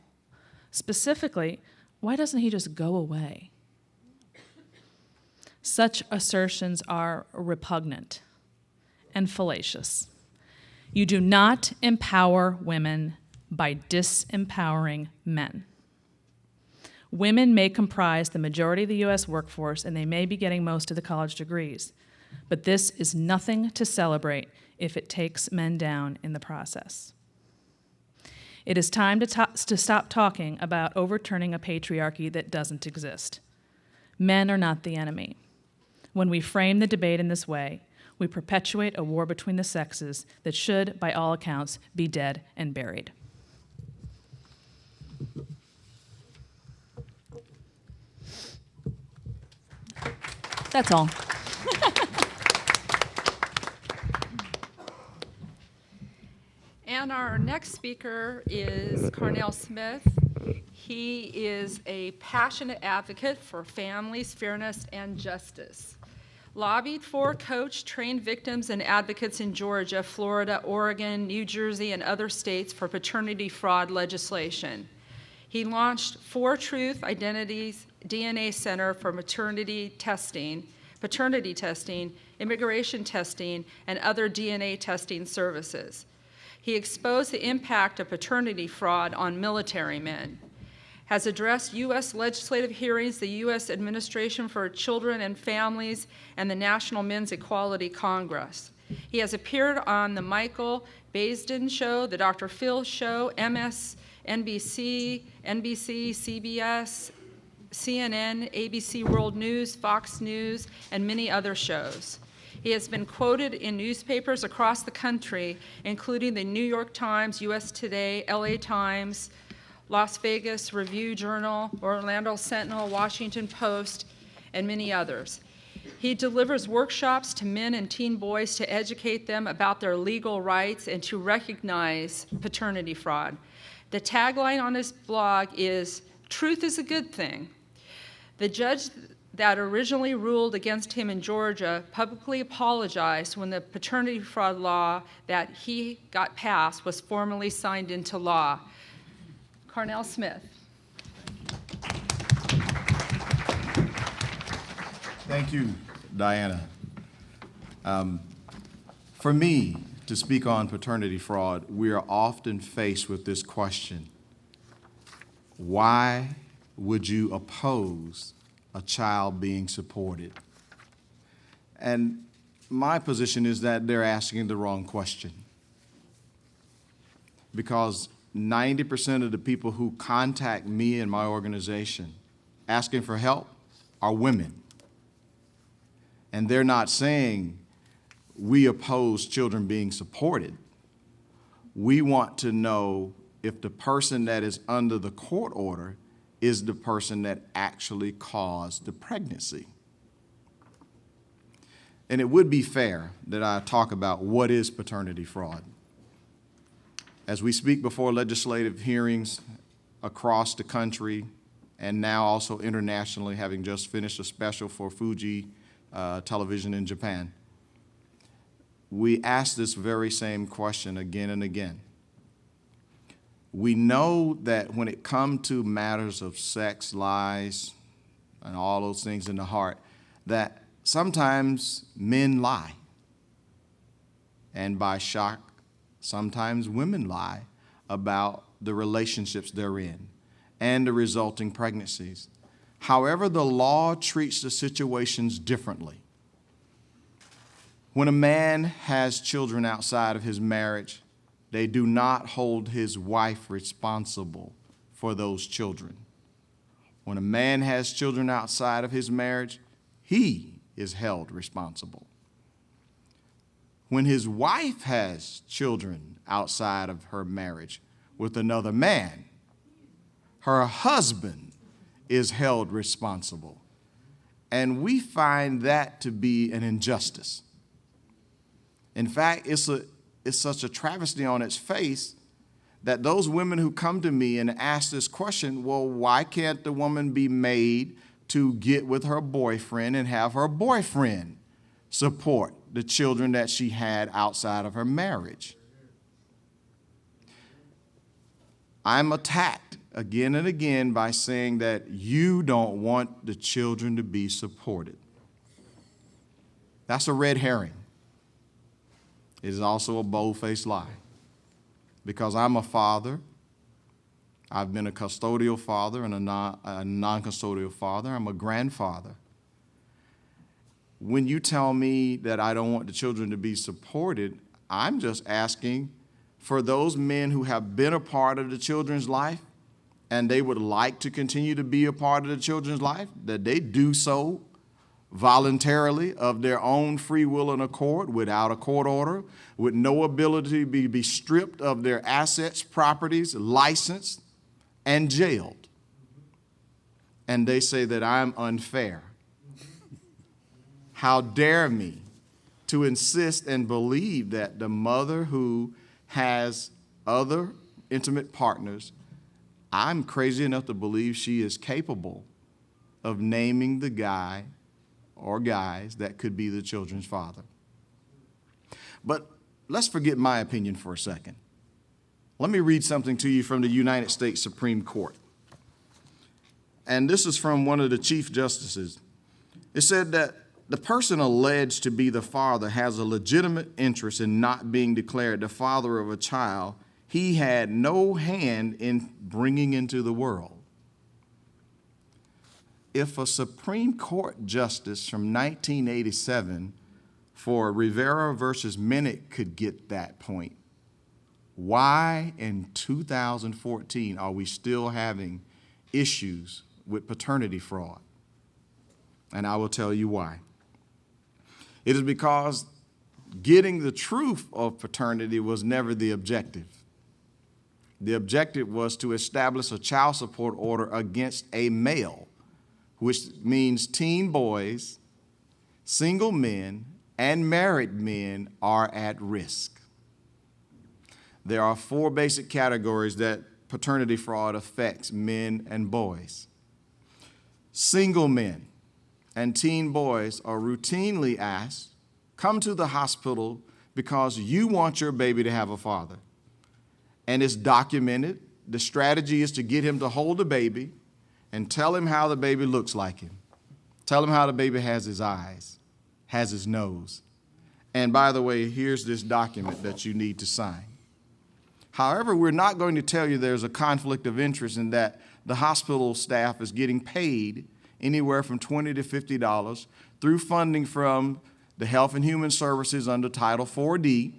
Specifically, why doesn't he just go away? Such assertions are repugnant and fallacious. You do not empower women by disempowering men. Women may comprise the majority of the U.S. workforce, and they may be getting most of the college degrees, but this is nothing to celebrate if it takes men down in the process. It is time to stop talking about overturning a patriarchy that doesn't exist. Men are not the enemy. When we frame the debate in this way, we perpetuate a war between the sexes that should, by all accounts, be dead and buried. That's all. And our next speaker is Carnell Smith. He is a passionate advocate for families, fairness, and justice. Lobbied for, coached, trained victims and advocates in Georgia, Florida, Oregon, New Jersey, and other states for paternity fraud legislation. He launched For Truth Identities DNA Center for paternity testing, immigration testing, and other DNA testing services. He exposed the impact of paternity fraud on military men, has addressed U.S. legislative hearings, the U.S. Administration for Children and Families, and the National Men's Equality Congress. He has appeared on The Michael Baisden Show, The Dr. Phil Show, MSNBC, NBC, CBS, CNN, ABC World News, Fox News, and many other shows. He has been quoted in newspapers across the country, including the New York Times, US Today, LA Times, Las Vegas Review-Journal, Orlando Sentinel, Washington Post, and many others. He delivers workshops to men and teen boys to educate them about their legal rights and to recognize paternity fraud. The tagline on his blog is, "Truth is a good thing." The judge that originally ruled against him in Georgia publicly apologized when the paternity fraud law that he got passed was formally signed into law. Carnell Smith. Thank you, Diana. For me, to speak on paternity fraud, we are often faced with this question: why would you oppose a child being supported? And my position is that they're asking the wrong question, because 90% of the people who contact me and my organization asking for help are women. And they're not saying we oppose children being supported. We want to know if the person that is under the court order is the person that actually caused the pregnancy. And it would be fair that I talk about what is paternity fraud. As we speak before legislative hearings across the country and now also internationally, having just finished a special for Fuji television in Japan, we ask this very same question again and again. We know that when it comes to matters of sex, lies, and all those things in the heart, that sometimes men lie. And by shock, sometimes women lie about the relationships they're in and the resulting pregnancies. However, the law treats the situations differently. When a man has children outside of his marriage, they do not hold his wife responsible for those children. When a man has children outside of his marriage, he is held responsible. When his wife has children outside of her marriage with another man, her husband is held responsible. And we find that to be an injustice. In fact, it's such a travesty on its face that those women who come to me and ask this question, well, why can't the woman be made to get with her boyfriend and have her boyfriend support the children that she had outside of her marriage? I'm attacked again and again by saying that you don't want the children to be supported. That's a red herring. It is also a bold-faced lie. Because I'm a father, I've been a custodial father and a non-custodial father. I'm a grandfather. When you tell me that I don't want the children to be supported, I'm just asking for those men who have been a part of the children's life and they would like to continue to be a part of the children's life, that they do so voluntarily of their own free will and accord without a court order, with no ability to be stripped of their assets, properties, licensed, and jailed. And they say that I'm unfair. How dare me to insist and believe that the mother who has other intimate partners, I'm crazy enough to believe she is capable of naming the guy or guys that could be the children's father. But let's forget my opinion for a second. Let me read something to you from the United States Supreme Court. And this is from one of the Chief Justices. It said that the person alleged to be the father has a legitimate interest in not being declared the father of a child he had no hand in bringing into the world. If a Supreme Court justice from 1987 for Rivera versus Minnick could get that point, why in 2014 are we still having issues with paternity fraud? And I will tell you why. It is because getting the truth of paternity was never the objective. The objective was to establish a child support order against a male, which means teen boys, single men, and married men are at risk. There are 4 basic categories that paternity fraud affects men and boys. Single men and teen boys are routinely asked, come to the hospital because you want your baby to have a father. And it's documented. The strategy is to get him to hold the baby and tell him how the baby looks like him. Tell him how the baby has his eyes, has his nose. And by the way, here's this document that you need to sign. However, we're not going to tell you there's a conflict of interest in that the hospital staff is getting paid anywhere from $20 to $50 through funding from the Health and Human Services under Title 4D.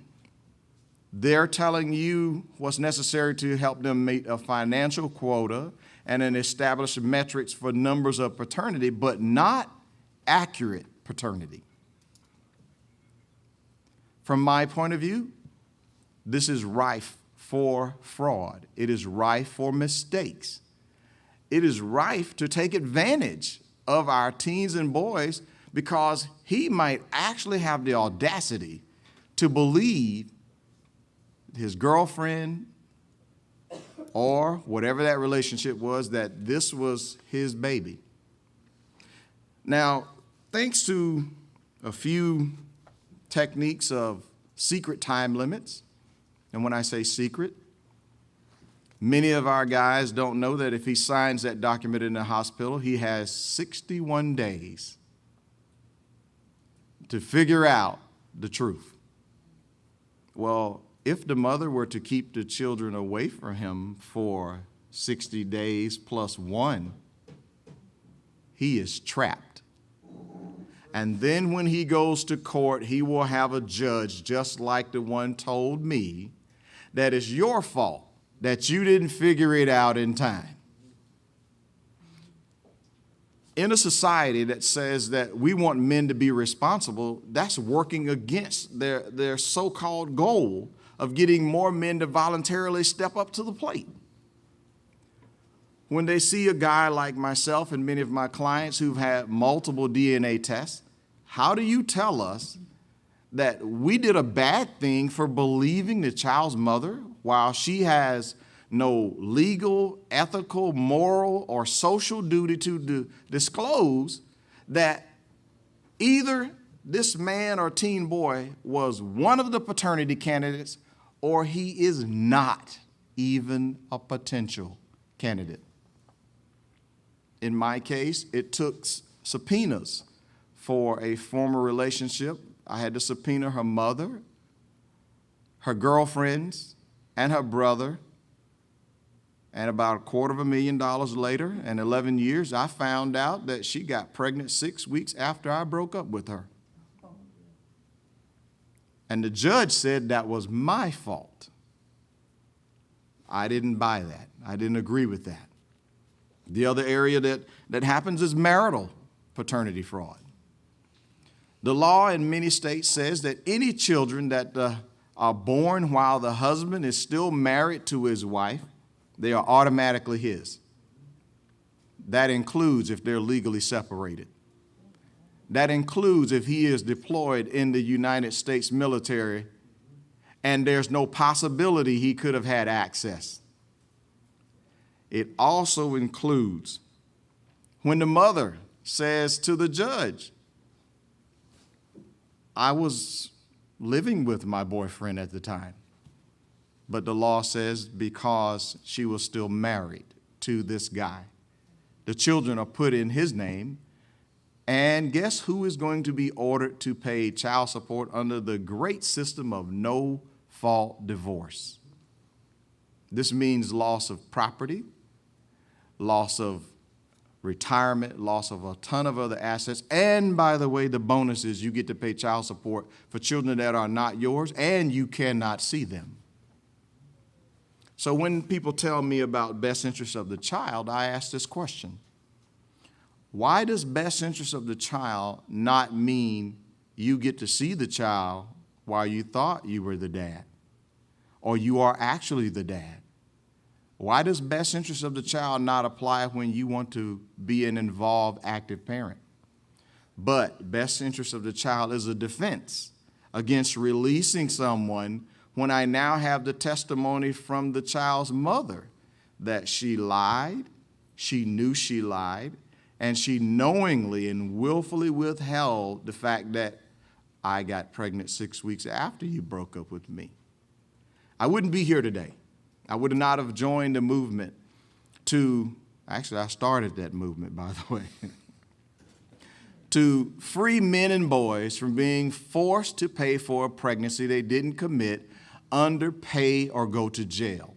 They're telling you what's necessary to help them meet a financial quota and an established metrics for numbers of paternity, but not accurate paternity. From my point of view, this is rife for fraud. It is rife for mistakes. It is rife to take advantage of our teens and boys because he might actually have the audacity to believe his girlfriend or whatever that relationship was, that this was his baby. Now, thanks to a few techniques of secret time limits, and when I say secret, many of our guys don't know that if he signs that document in the hospital, he has 61 days to figure out the truth. Well, if the mother were to keep the children away from him for 60 days plus 1, he is trapped. And then when he goes to court, he will have a judge just like the one told me that it's your fault that you didn't figure it out in time. In a society that says that we want men to be responsible, that's working against their so-called goal of getting more men to voluntarily step up to the plate. When they see a guy like myself and many of my clients who've had multiple DNA tests, how do you tell us that we did a bad thing for believing the child's mother while she has no legal, ethical, moral, or social duty to disclose that either this man or teen boy was one of the paternity candidates or he is not even a potential candidate? In my case, it took subpoenas for a former relationship. I had to subpoena her mother, her girlfriends, and her brother. And about $250,000 later, and 11 years, I found out that she got pregnant 6 weeks after I broke up with her. And the judge said that was my fault. I didn't buy that. I didn't agree with that. The other area that happens is marital paternity fraud. The law in many states says that any children that are born while the husband is still married to his wife, they are automatically his. That includes if they're legally separated. That includes if he is deployed in the United States military and there's no possibility he could have had access. It also includes when the mother says to the judge, I was living with my boyfriend at the time. But the law says because she was still married to this guy, the children are put in his name. And guess who is going to be ordered to pay child support under the great system of no-fault divorce? This means loss of property, loss of retirement, loss of a ton of other assets. And by the way, the bonus is you get to pay child support for children that are not yours and you cannot see them. So when people tell me about best interest of the child, I ask this question. Why does best interest of the child not mean you get to see the child while you thought you were the dad, or you are actually the dad? Why does best interest of the child not apply when you want to be an involved, active parent? But best interest of the child is a defense against releasing someone when I now have the testimony from the child's mother that she lied, she knew she lied, and she knowingly and willfully withheld the fact that I got pregnant 6 weeks after you broke up with me. I wouldn't be here today. I would not have joined the movement actually I started that movement, by the way, to free men and boys from being forced to pay for a pregnancy they didn't commit, underpay, or go to jail.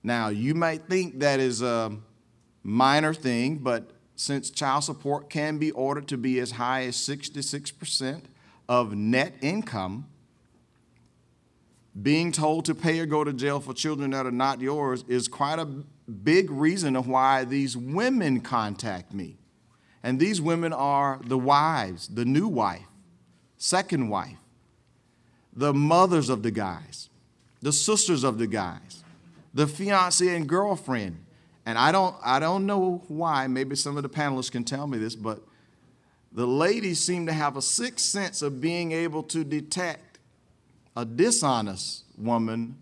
Now, you might think that is a minor thing, but since child support can be ordered to be as high as 66% of net income, being told to pay or go to jail for children that are not yours is quite a big reason of why these women contact me. And these women are the wives, the new wife, second wife, the mothers of the guys, the sisters of the guys, the fiance and girlfriend. And I don't know why, maybe some of the panelists can tell me this, but the ladies seem to have a sixth sense of being able to detect a dishonest woman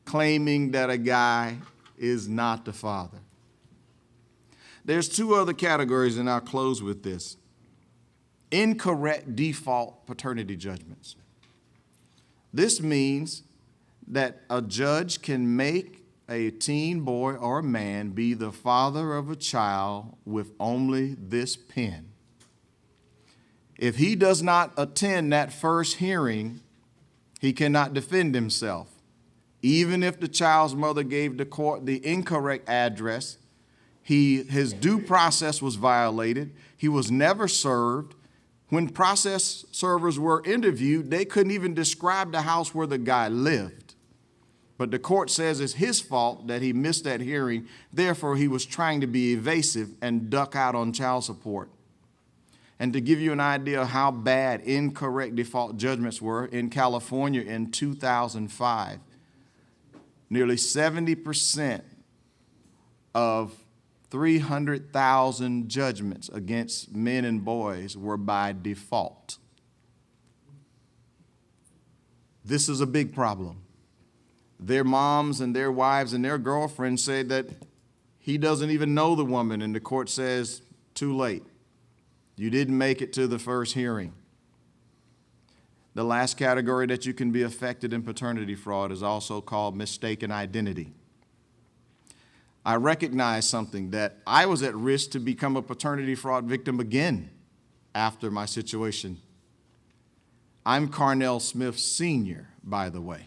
claiming that a guy is not the father. There's two other categories, and I'll close with this. Incorrect default paternity judgments. This means that a judge can make a teen boy or a man be the father of a child with only this pen. If he does not attend that first hearing, he cannot defend himself. Even if the child's mother gave the court the incorrect address, his due process was violated. He was never served. When process servers were interviewed, they couldn't even describe the house where the guy lived. But the court says it's his fault that he missed that hearing. Therefore, he was trying to be evasive and duck out on child support. And to give you an idea of how bad incorrect default judgments were, in California in 2005, nearly 70% of 300,000 judgments against men and boys were by default. This is a big problem. Their moms and their wives and their girlfriends say that he doesn't even know the woman, and the court says, too late. You didn't make it to the first hearing. The last category that you can be affected in paternity fraud is also called mistaken identity. I recognize something, that I was at risk to become a paternity fraud victim again after my situation. I'm Carnell Smith Sr., by the way,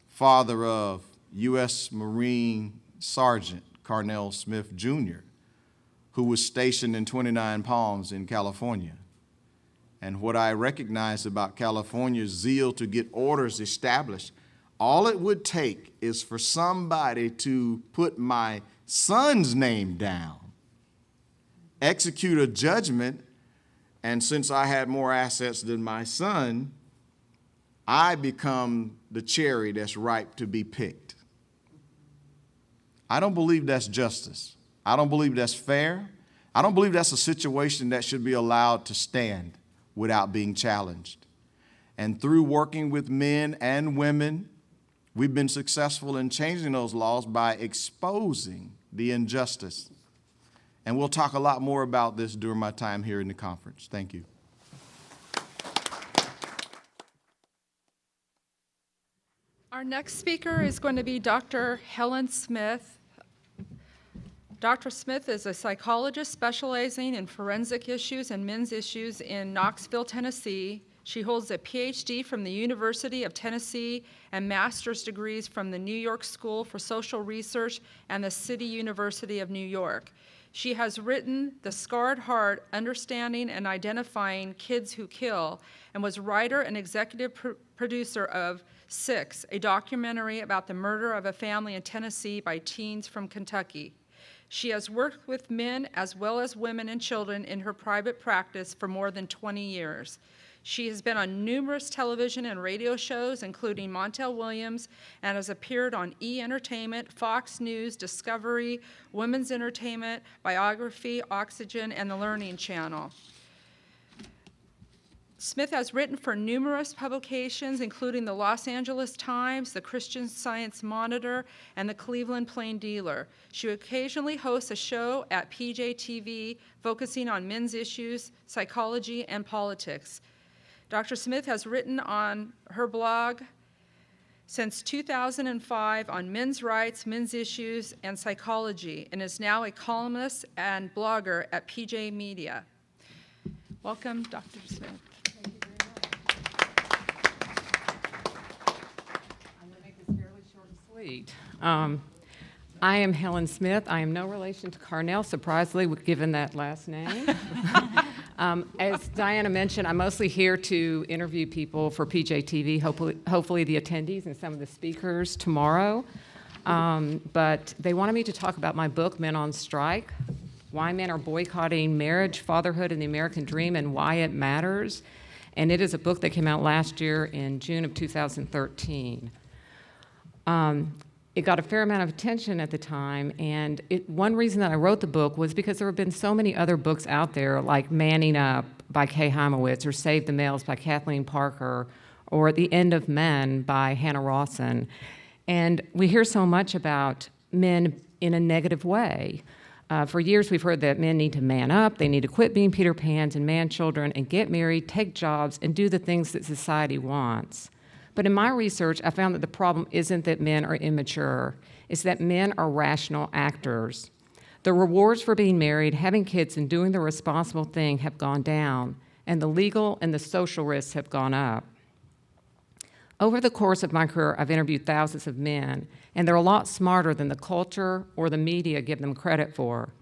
father of U.S. Marine Sergeant Carnell Smith Jr., who was stationed in 29 Palms in California. And what I recognize about California's zeal to get orders established, all it would take is for somebody to put my son's name down, execute a judgment, and since I had more assets than my son, I become the cherry that's ripe to be picked. I don't believe that's justice. I don't believe that's fair. I don't believe that's a situation that should be allowed to stand without being challenged. And through working with men and women, we've been successful in changing those laws by exposing the injustice. And we'll talk a lot more about this during my time here in the conference. Thank you. Our next speaker is going to be Dr. Helen Smith. Dr. Smith is a psychologist specializing in forensic issues and men's issues in Knoxville, Tennessee. She holds a PhD from the University of Tennessee and master's degrees from the New York School for Social Research and the City University of New York. She has written The Scarred Heart, Understanding and Identifying Kids Who Kill, and was writer and executive producer of Six, a documentary about the murder of a family in Tennessee by teens from Kentucky. She has worked with men as well as women and children in her private practice for more than 20 years. She has been on numerous television and radio shows, including Montel Williams, and has appeared on E! Entertainment, Fox News, Discovery, Women's Entertainment, Biography, Oxygen, and The Learning Channel. Smith has written for numerous publications, including the Los Angeles Times, the Christian Science Monitor, and the Cleveland Plain Dealer. She occasionally hosts a show at PJTV focusing on men's issues, psychology, and politics. Dr. Smith has written on her blog since 2005 on men's rights, men's issues, and psychology, and is now a columnist and blogger at PJ Media. Welcome, Dr. Smith. I'm going to make this fairly short and sweet. I am Helen Smith. I am no relation to Carnell, surprisingly, given that last name. As Diana mentioned, I'm mostly here to interview people for PJTV, hopefully the attendees and some of the speakers tomorrow. But they wanted me to talk about my book, Men on Strike, Why Men Are Boycotting Marriage, Fatherhood, and the American Dream, and Why It Matters. And it is a book that came out last year in June of 2013. It got a fair amount of attention at the time, and one reason that I wrote the book was because there have been so many other books out there, like Manning Up by Kay Heimowitz, or Save the Males by Kathleen Parker, or The End of Men by Hannah Rawson. And we hear so much about men in a negative way. For years, we've heard that men need to man up, they need to quit being Peter Pans and man children, and get married, take jobs, and do the things that society wants. But in my research, I found that the problem isn't that men are immature. It's that men are rational actors. The rewards for being married, having kids, and doing the responsible thing have gone down, and the legal and the social risks have gone up. Over the course of my career, I've interviewed thousands of men, and they're a lot smarter than the culture or the media give them credit for.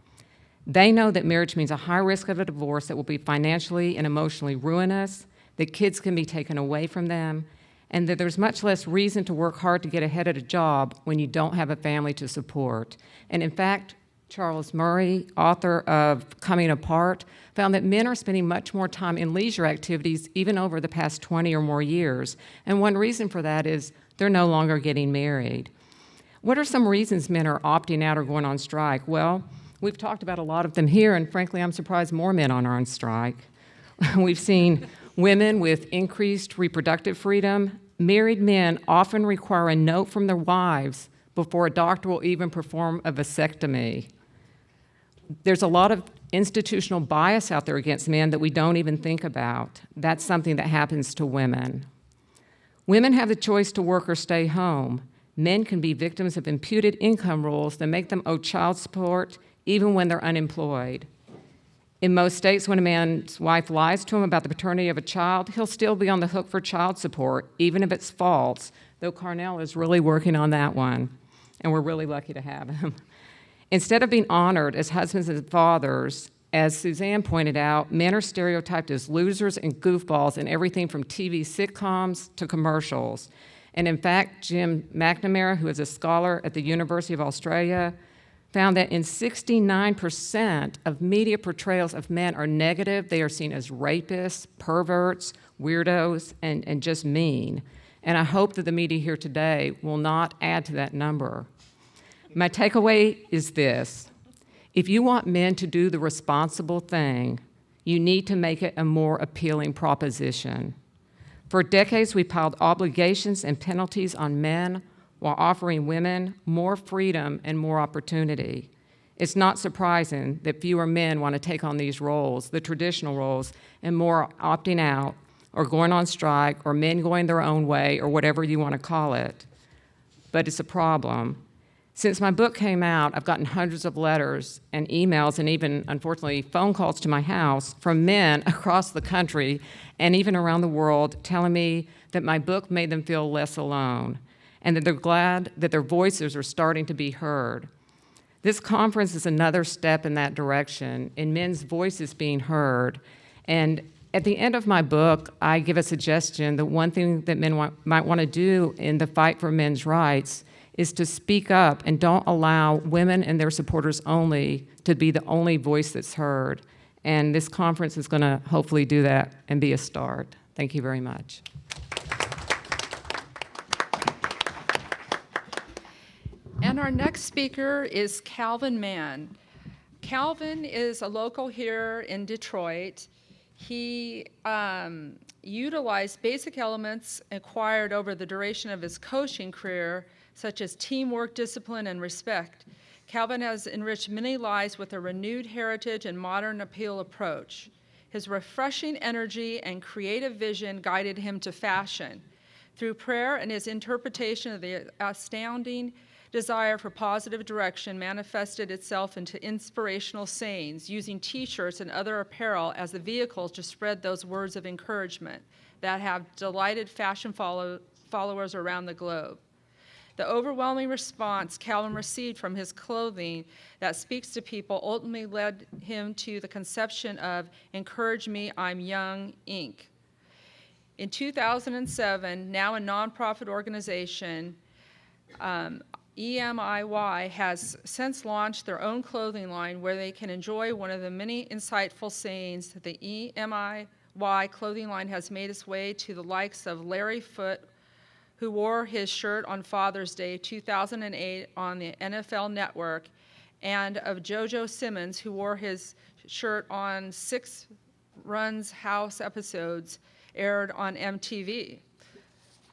They know that marriage means a high risk of a divorce that will be financially and emotionally ruinous, that kids can be taken away from them, and that there's much less reason to work hard to get ahead at a job when you don't have a family to support. And in fact, Charles Murray, author of Coming Apart, found that men are spending much more time in leisure activities even over the past 20 or more years. And one reason for that is they're no longer getting married. What are some reasons men are opting out or going on strike? Well, we've talked about a lot of them here, and frankly, I'm surprised more men are on strike. We've seen women with increased reproductive freedom. Married men often require a note from their wives before a doctor will even perform a vasectomy. There's a lot of institutional bias out there against men that we don't even think about. That's something that happens to women. Women have the choice to work or stay home. Men can be victims of imputed income rules that make them owe child support even when they're unemployed. In most states, when a man's wife lies to him about the paternity of a child, he'll still be on the hook for child support, even if it's false, though Carnell is really working on that one, and we're really lucky to have him. Instead of being honored as husbands and fathers, as Suzanne pointed out, men are stereotyped as losers and goofballs in everything from TV sitcoms to commercials. And in fact, Jim McNamara, who is a scholar at the University of Australia, found that in 69% of media portrayals of men are negative. They are seen as rapists, perverts, weirdos, and just mean. And I hope that the media here today will not add to that number. My takeaway is this: if you want men to do the responsible thing, you need to make it a more appealing proposition. For decades, we piled obligations and penalties on men while offering women more freedom and more opportunity. It's not surprising that fewer men want to take on these roles, the traditional roles, and more opting out or going on strike or men going their own way or whatever you want to call it. But it's a problem. Since my book came out, I've gotten hundreds of letters and emails and even, unfortunately, phone calls to my house from men across the country and even around the world telling me that my book made them feel less alone and that they're glad that their voices are starting to be heard. This conference is another step in that direction, in men's voices being heard. And at the end of my book, I give a suggestion that one thing that men might want to do in the fight for men's rights is to speak up and don't allow women and their supporters only to be the only voice that's heard. And this conference is going to hopefully do that and be a start. Thank you very much. And our next speaker is Calvin Mann. Calvin is a local here in Detroit. He utilized basic elements acquired over the duration of his coaching career, such as teamwork, discipline, and respect. Calvin has enriched many lives with a renewed heritage and modern appeal approach. His refreshing energy and creative vision guided him to fashion. Through prayer and his interpretation of the astounding desire for positive direction manifested itself into inspirational sayings, using t-shirts and other apparel as the vehicles to spread those words of encouragement that have delighted fashion followers around the globe. The overwhelming response Calvin received from his clothing that speaks to people ultimately led him to the conception of Encourage Me, I'm Young, Inc. In 2007, now a nonprofit organization, EMIY has since launched their own clothing line where they can enjoy one of the many insightful sayings that the EMIY clothing line has made its way to the likes of Larry Foote, who wore his shirt on Father's Day 2008 on the NFL Network, and of JoJo Simmons, who wore his shirt on 6 Runs House episodes aired on MTV.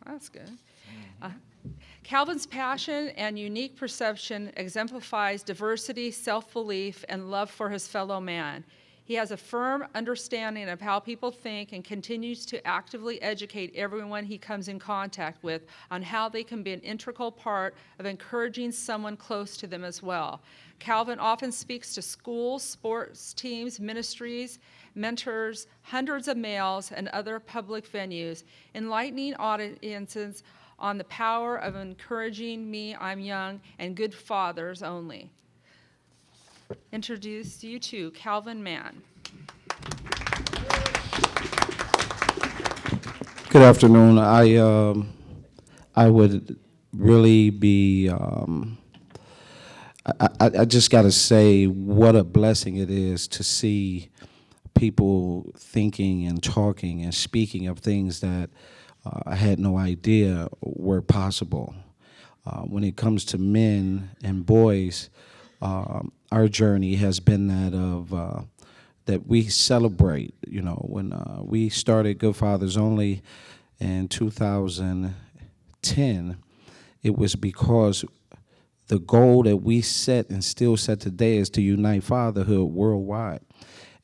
That's good. Calvin's passion and unique perception exemplifies diversity, self-belief, and love for his fellow man. He has a firm understanding of how people think and continues to actively educate everyone he comes in contact with on how they can be an integral part of encouraging someone close to them as well. Calvin often speaks to schools, sports teams, ministries, mentors, hundreds of males, and other public venues, enlightening audiences on the power of encouraging me, I'm young, and good fathers only. Introduce you to Calvin Mann. Good afternoon. I would really be. I just got to say what a blessing it is to see people thinking and talking and speaking of things that I had no idea were possible. When it comes to men and boys, our journey has been that of that we celebrate. You know, when we started Good Fathers Only in 2010, it was because the goal that we set and still set today is to unite fatherhood worldwide.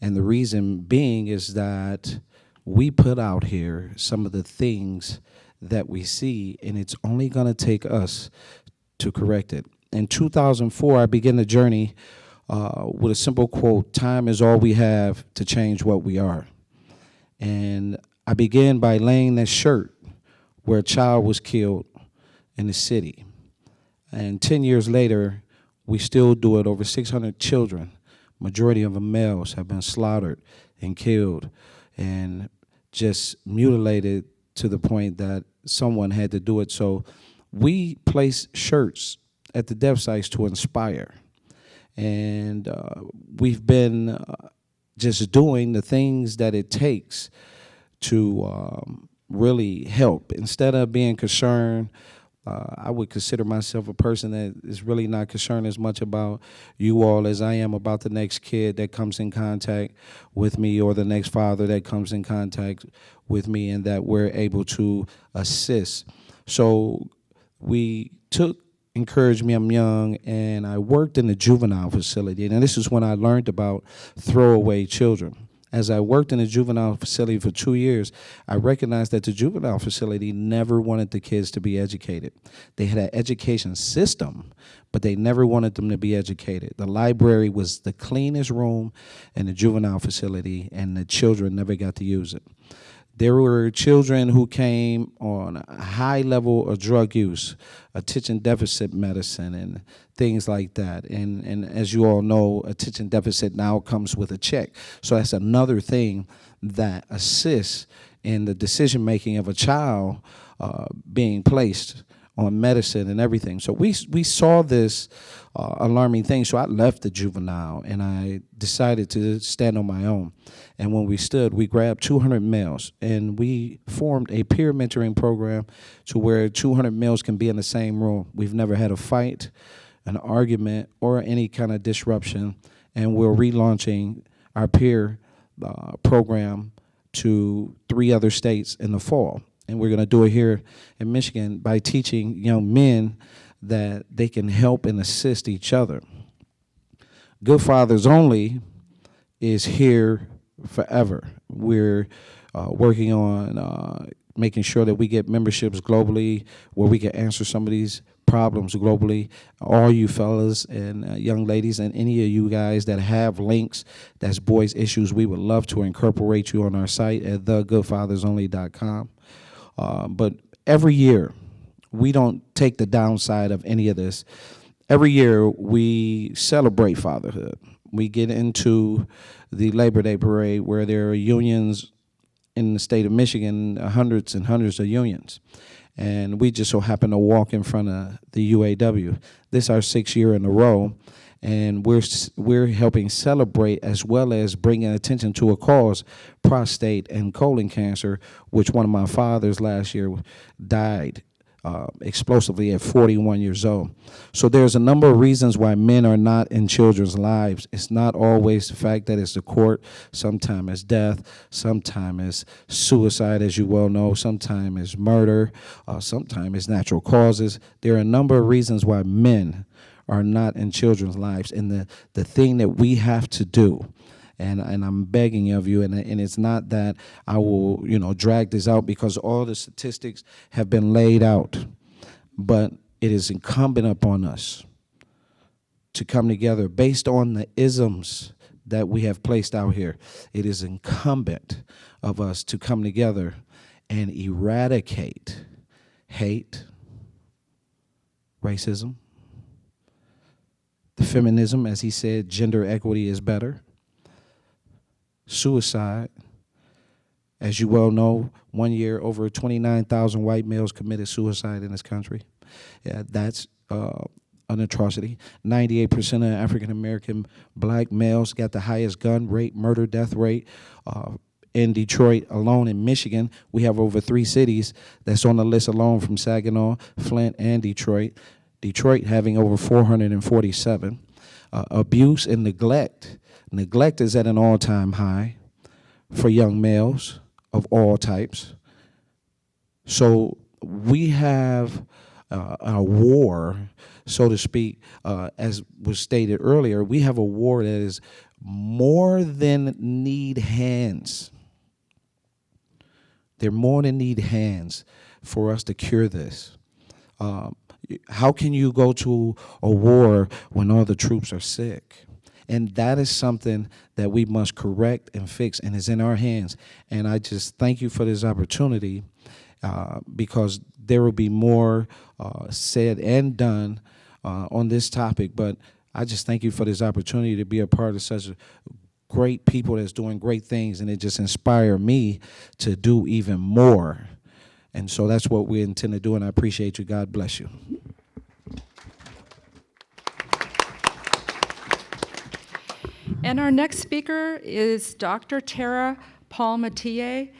And the reason being is that we put out here some of the things that we see, and it's only going to take us to correct it. In 2004, I began the journey with a simple quote: time is all we have to change what we are. And I began by laying that shirt where a child was killed in the city. And 10 years later, we still do it. Over 600 children, majority of them males, have been slaughtered and killed and just mutilated to the point that someone had to do it. So we place shirts at the death sites to inspire. And we've been just doing the things that it takes to really help. Instead of being concerned, I would consider myself a person that is really not concerned as much about you all as I am about the next kid that comes in contact with me, or the next father that comes in contact with me, and that we're able to assist. So we took Encourage Me, I'm Young, and I worked in the juvenile facility. And this is when I learned about throwaway children. As I worked in the juvenile facility for 2 years, I recognized that the juvenile facility never wanted the kids to be educated. They had an education system, but they never wanted them to be educated. The library was the cleanest room in the juvenile facility, and the children never got to use it. There were children who came on a high level of drug use, attention deficit medicine, and things like that. And as you all know, attention deficit now comes with a check. So that's another thing that assists in the decision making of a child being placed on medicine and everything. So we saw this alarming thing. So I left the juvenile and I decided to stand on my own. And when we stood, we grabbed 200 males and we formed a peer mentoring program to where 200 males can be in the same room. We've never had a fight, an argument, or any kind of disruption. And we're relaunching our peer program to 3 other states in the fall. And we're going to do it here in Michigan by teaching young men that they can help and assist each other. Good Fathers Only is here forever. We're working on making sure that we get memberships globally where we can answer some of these problems globally. All you fellas and young ladies and any of you guys that have links that's boys issues, we would love to incorporate you on our site at thegoodfathersonly.com. But every year, we don't take the downside of any of this. Every year, we celebrate fatherhood. We get into the Labor Day parade where there are unions in the state of Michigan, hundreds and hundreds of unions. And we just so happen to walk in front of the UAW. This is our 6th year in a row. And we're helping celebrate as well as bringing attention to a cause, prostate and colon cancer, which one of my fathers last year died explosively at 41 years old. So there's a number of reasons why men are not in children's lives. It's not always the fact that it's the court. Sometimes it's death. Sometimes it's suicide, as you well know. Sometimes it's murder. Sometimes it's natural causes. There are a number of reasons why men are not in children's lives. And the thing that we have to do And I'm begging of you, and it's not that I will, drag this out because all the statistics have been laid out, but it is incumbent upon us to come together based on the isms that we have placed out here. It is incumbent of us to come together and eradicate hate, racism, the feminism, as he said, gender equity is better, suicide. As you well know, 1 year, over 29,000 white males committed suicide in this country. Yeah, that's an atrocity. 98% of African-American black males got the highest gun rate, murder, death rate. In Detroit alone, in Michigan, we have over 3 cities that's on the list alone, from Saginaw, Flint, and Detroit. Detroit having over 447. Abuse and neglect. Neglect is at an all-time high for young males of all types. So we have a war, so to speak, as was stated earlier. We have a war that is more than need hands. They're more than need hands for us to cure this. How can you go to a war when all the troops are sick? And that is something that we must correct and fix, and is in our hands. And I just thank you for this opportunity, because there will be more said and done on this topic. But I just thank you for this opportunity to be a part of such a great people that's doing great things, and it just inspired me to do even more. And so that's what we intend to do, and I appreciate you. God bless you. And our next speaker is Dr. Tara Palmatier.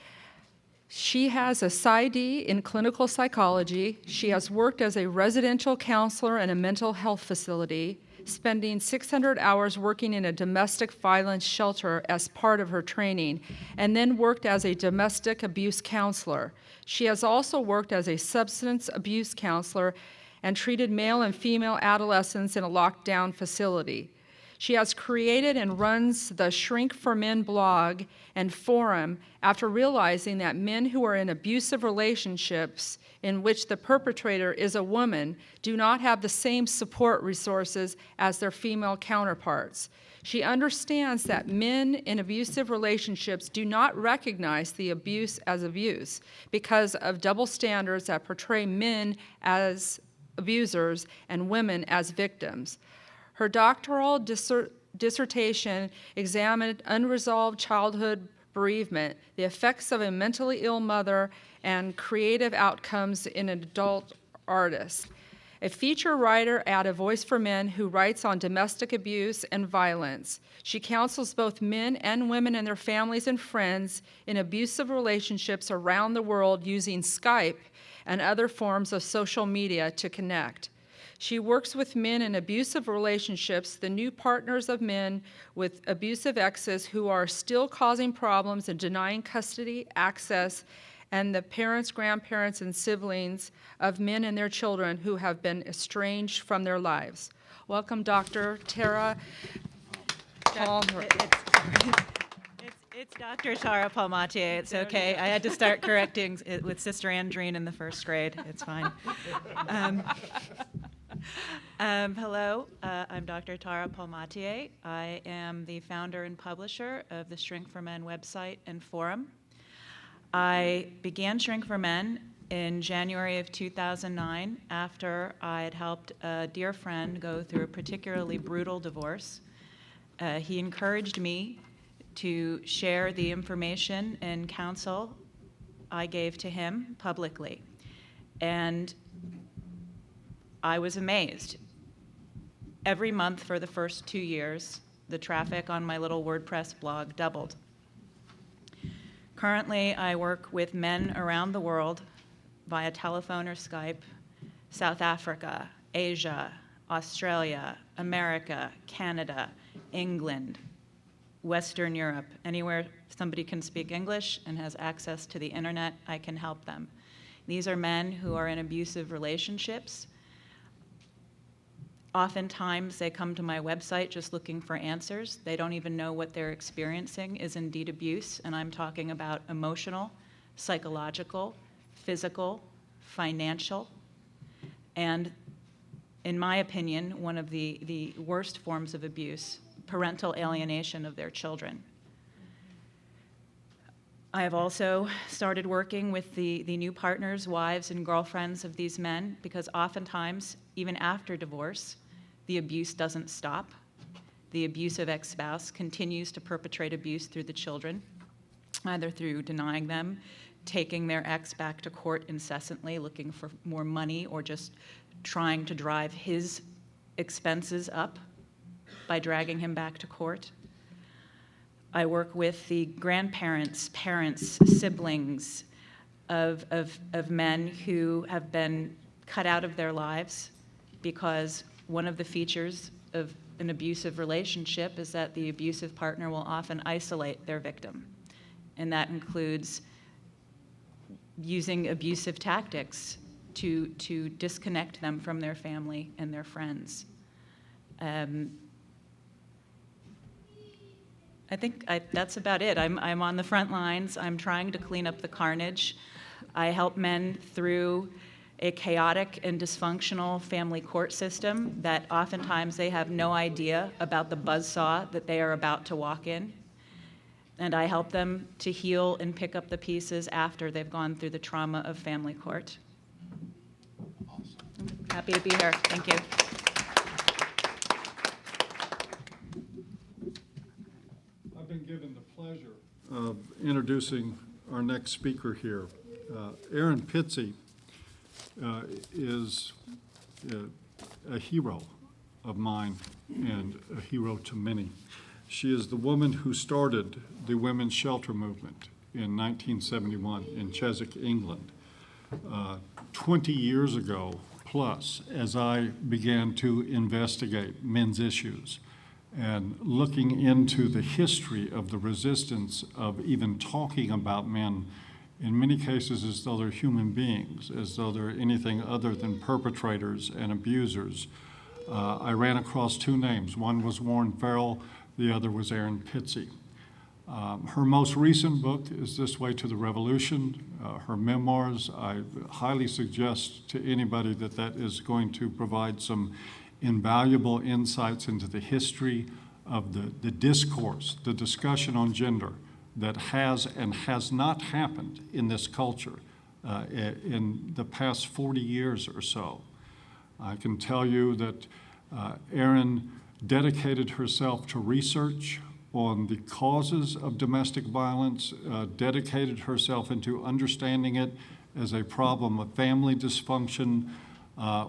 She has a PsyD in clinical psychology. She has worked as a residential counselor in a mental health facility, spending 600 hours working in a domestic violence shelter as part of her training, and then worked as a domestic abuse counselor. She has also worked as a substance abuse counselor and treated male and female adolescents in a lockdown facility. She has created and runs the Shrink for Men blog and forum after realizing that men who are in abusive relationships in which the perpetrator is a woman do not have the same support resources as their female counterparts. She understands that men in abusive relationships do not recognize the abuse as abuse because of double standards that portray men as abusers and women as victims. Her doctoral dissertation examined unresolved childhood bereavement, the effects of a mentally ill mother, and creative outcomes in an adult artist. A feature writer at A Voice for Men who writes on domestic abuse and violence. She counsels both men and women and their families and friends in abusive relationships around the world using Skype and other forms of social media to connect. She works with men in abusive relationships, the new partners of men with abusive exes who are still causing problems and denying custody, access, and the parents, grandparents, and siblings of men and their children who have been estranged from their lives. Welcome, Dr. Tara Palmer. It's Dr. Tara Palmatier. It's okay. I had to start correcting it with Sister Andreen in the first grade. It's fine. Hello, I'm Dr. Tara Palmatier. I am the founder and publisher of the Shrink for Men website and forum. I began Shrink for Men in January of 2009 after I had helped a dear friend go through a particularly brutal divorce. He encouraged me to share the information and counsel I gave to him publicly. And I was amazed. Every month for the first 2 years, the traffic on my little WordPress blog doubled. Currently, I work with men around the world via telephone or Skype, South Africa, Asia, Australia, America, Canada, England, Western Europe. Anywhere somebody can speak English and has access to the internet, I can help them. These are men who are in abusive relationships. Oftentimes, they come to my website just looking for answers. They don't even know what they're experiencing is indeed abuse, and I'm talking about emotional, psychological, physical, financial, and in my opinion, one of the worst forms of abuse, parental alienation of their children. I have also started working with the new partners, wives, and girlfriends of these men, because oftentimes, even after divorce, the abuse doesn't stop. The abusive ex-spouse continues to perpetrate abuse through the children, either through denying them, taking their ex back to court incessantly, looking for more money, or just trying to drive his expenses up by dragging him back to court. I work with the grandparents, parents, siblings of men who have been cut out of their lives because one of the features of an abusive relationship is that the abusive partner will often isolate their victim. And that includes using abusive tactics to disconnect them from their family and their friends. I think that's about it. I'm on the front lines. I'm trying to clean up the carnage. I help men through a chaotic and dysfunctional family court system that oftentimes they have no idea about the buzzsaw that they are about to walk in. And I help them to heal and pick up the pieces after they've gone through the trauma of family court. I'm happy to be here. Thank you. I've been given the pleasure of introducing our next speaker here. Erin Pitsey is a hero of mine and a hero to many. She is the woman who started the women's shelter movement in 1971 in Chiswick, England. 20 years ago plus, as I began to investigate men's issues and looking into the history of the resistance of even talking about men, in many cases as though they're human beings, as though they're anything other than perpetrators and abusers, I ran across two names. One was Warren Farrell, the other was Erin Pitsey. Her most recent book is This Way to the Revolution. Her memoirs, I highly suggest to anybody that that is going to provide some invaluable insights into the history of the discourse, the discussion on gender that has and has not happened in this culture in the past 40 years or so. I can tell you that Erin dedicated herself to research on the causes of domestic violence, dedicated herself into understanding it as a problem of family dysfunction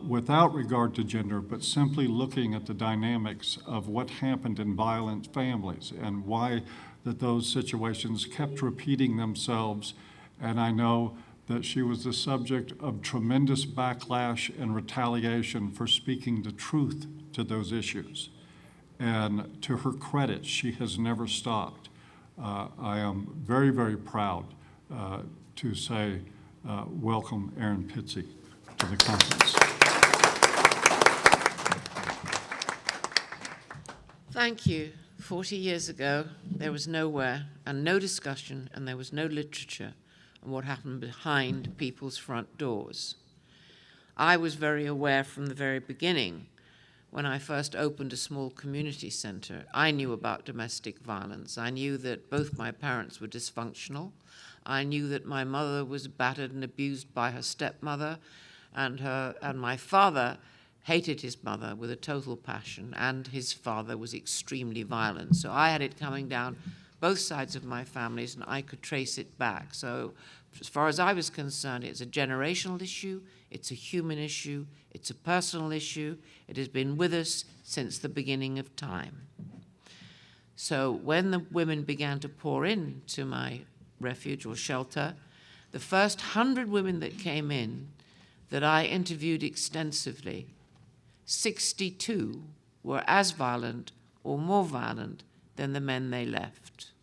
without regard to gender, but simply looking at the dynamics of what happened in violent families and why that those situations kept repeating themselves. And I know that she was the subject of tremendous backlash and retaliation for speaking the truth to those issues. And to her credit, she has never stopped. I am very, very proud to say welcome Erin Pitsey to the conference. Thank you. 40 years ago, there was nowhere and no discussion, and there was no literature on what happened behind people's front doors. I was very aware from the very beginning. When I first opened a small community center, I knew about domestic violence. I knew that both my parents were dysfunctional. I knew that my mother was battered and abused by her stepmother, and my father hated his mother with a total passion, and his father was extremely violent. So I had it coming down both sides of my families, and I could trace it back. So as far as I was concerned, it's a generational issue, it's a human issue, it's a personal issue. It has been with us since the beginning of time. So when the women began to pour into my refuge or shelter, the first 100 women that came in that I interviewed extensively, 62 were as violent or more violent than the men they left.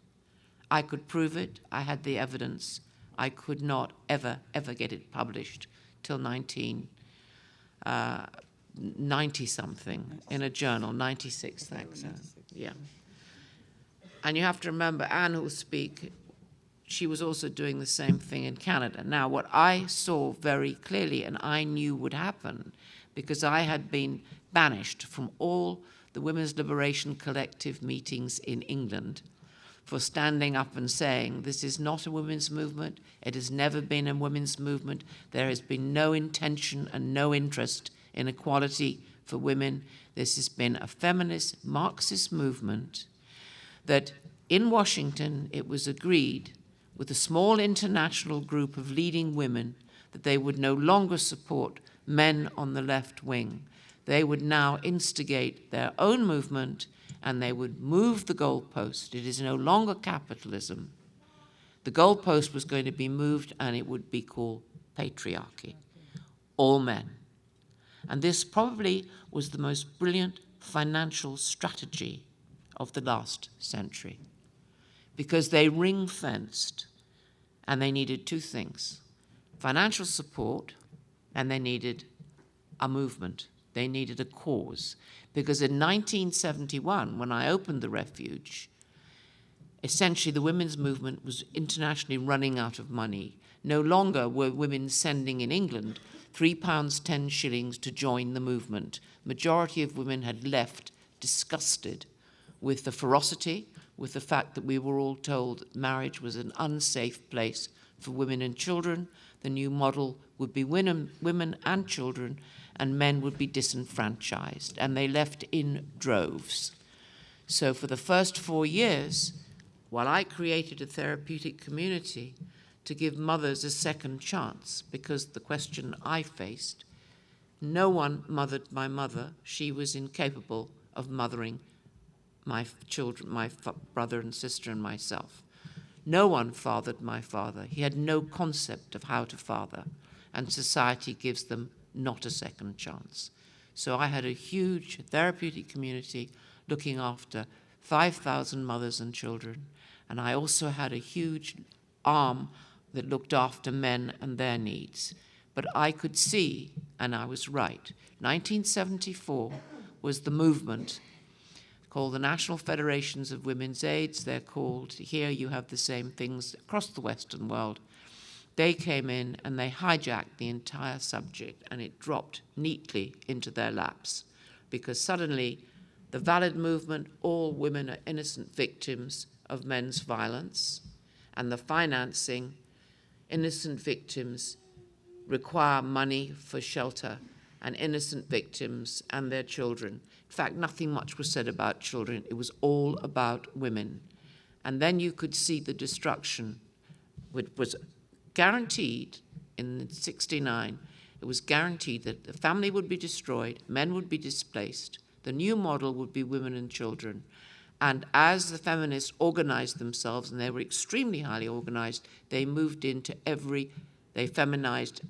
I could prove it. I had the evidence. I could not ever get it published till 90-something in a journal, 96, thanks. Yeah. And you have to remember, Anne who'll speak, she was also doing the same thing in Canada. Now, what I saw very clearly, and I knew would happen, because I had been banished from all the Women's Liberation Collective meetings in England for standing up and saying, this is not a women's movement, it has never been a women's movement, there has been no intention and no interest in equality for women. This has been a feminist Marxist movement that in Washington it was agreed with a small international group of leading women that they would no longer support men on the left wing. They would now instigate their own movement and they would move the goalpost. It is no longer capitalism. The goalpost was going to be moved and it would be called patriarchy. All men. And this probably was the most brilliant financial strategy of the last century, because they ring-fenced and they needed two things: financial support, and they needed a movement. They needed a cause. Because in 1971, when I opened the refuge, essentially the women's movement was internationally running out of money. No longer were women sending in England £3.10 to join the movement. Majority of women had left disgusted with the ferocity, with the fact that we were all told that marriage was an unsafe place for women and children. The new model would be women and children, and men would be disenfranchised, and they left in droves. So for the first 4 years, while I created a therapeutic community to give mothers a second chance, because the question I faced, no one mothered my mother. She was incapable of mothering my children, my brother and sister and myself. No one fathered my father. He had no concept of how to father, and society gives them not a second chance. So I had a huge therapeutic community looking after 5,000 mothers and children, and I also had a huge arm that looked after men and their needs. But I could see, and I was right, 1974 was the movement called the National Federations of Women's Aids. They're called, here you have the same things across the Western world. They came in and they hijacked the entire subject, and it dropped neatly into their laps, because suddenly the valid movement, all women are innocent victims of men's violence, and the financing, innocent victims require money for shelter, and innocent victims and their children. In fact, nothing much was said about children. It was all about women. And then you could see the destruction, which was guaranteed in '69. It was guaranteed that the family would be destroyed, men would be displaced, the new model would be women and children. And as the feminists organized themselves, and they were extremely highly organized, they moved into they feminized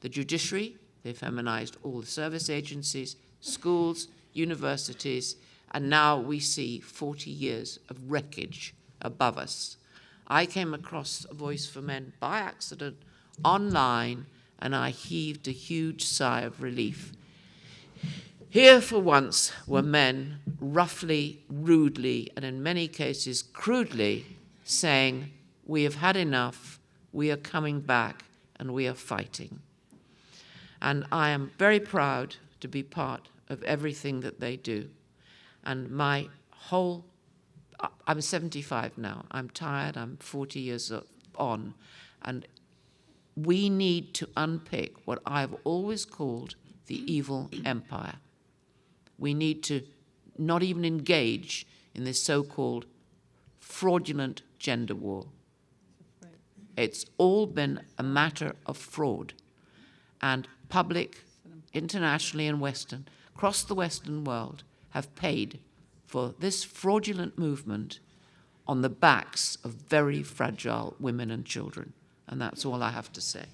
the judiciary, they feminized all the service agencies, schools, universities, and now we see 40 years of wreckage above us. I came across A Voice for Men by accident online, and I heaved a huge sigh of relief. Here for once were men roughly, rudely, and in many cases crudely saying, we have had enough, we are coming back, and we are fighting. And I am very proud to be part of everything that they do. And I'm 75 now, I'm tired, I'm 40 years on, and we need to unpick what I've always called the evil empire. We need to not even engage in this so-called fraudulent gender war. It's all been a matter of fraud, and public, internationally and Western, across the Western world, have paid for this fraudulent movement on the backs of very fragile women and children. And that's all I have to say.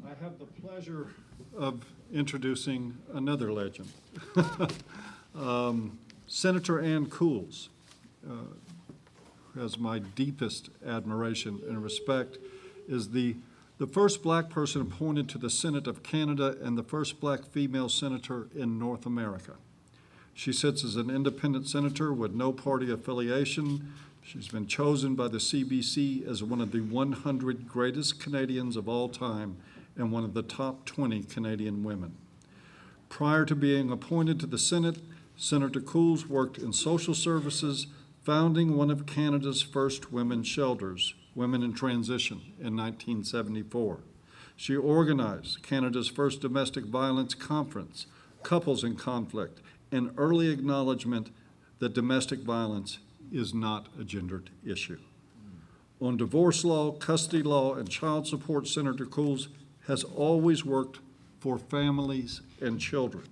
I have the pleasure of introducing another legend, Senator Ann Cools, has my deepest admiration and respect, is the first black person appointed to the Senate of Canada and the first black female senator in North America. She sits as an independent senator with no party affiliation. She's been chosen by the CBC as one of the 100 greatest Canadians of all time and one of the top 20 Canadian women. Prior to being appointed to the Senate, Senator Coles worked in social services, founding one of Canada's first women's shelters, Women in Transition, in 1974. She organized Canada's first domestic violence conference, Couples in Conflict, an early acknowledgement that domestic violence is not a gendered issue. On divorce law, custody law, and child support, Senator Coles has always worked for families and children.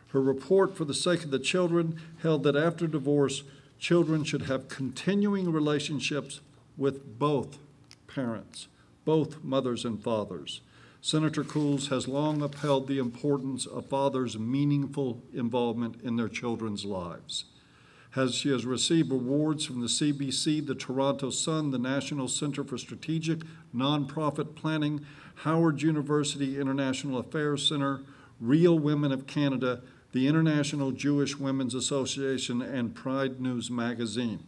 Her report for the sake of the children held that after divorce, children should have continuing relationships with both parents, both mothers and fathers. Senator Coles has long upheld the importance of fathers' meaningful involvement in their children's lives. She has received awards from the CBC, the Toronto Sun, the National Center for Strategic Nonprofit Planning, Howard University International Affairs Center, Real Women of Canada, the International Jewish Women's Association, and Pride News Magazine.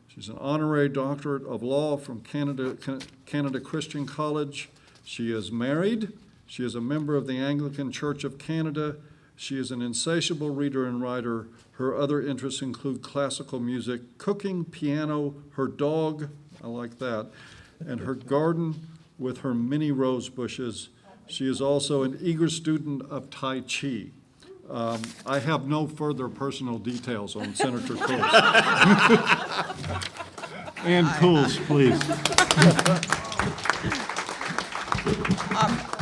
She's an honorary doctorate of law from Canada Christian College. She is married. She is a member of the Anglican Church of Canada. She is an insatiable reader and writer. Her other interests include classical music, cooking, piano, her dog, I like that, and her garden with her many rose bushes. She is also an eager student of Tai Chi. I have no further personal details on Senator Coles. Ann Coles, please.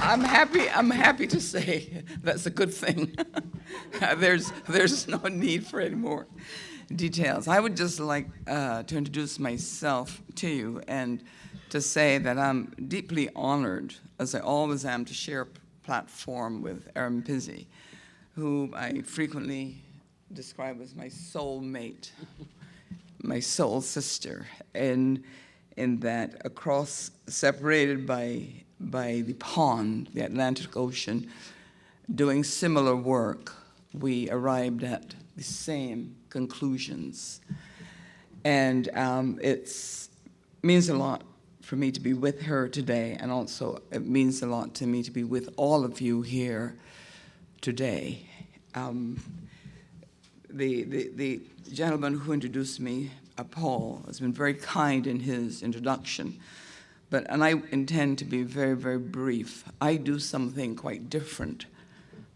I'm happy to say that's a good thing. There's no need for any more details. I would just like to introduce myself to you and to say that I'm deeply honored, as I always am, to share a platform with Erin Pizzey, who I frequently describe as my soul mate, my soul sister, in that across, separated by the pond, the Atlantic Ocean, doing similar work, we arrived at the same conclusions. And it means a lot for me to be with her today, and also it means a lot to me to be with all of you here today. The gentleman who introduced me, Paul, has been very kind in his introduction, and I intend to be very, very brief. I do something quite different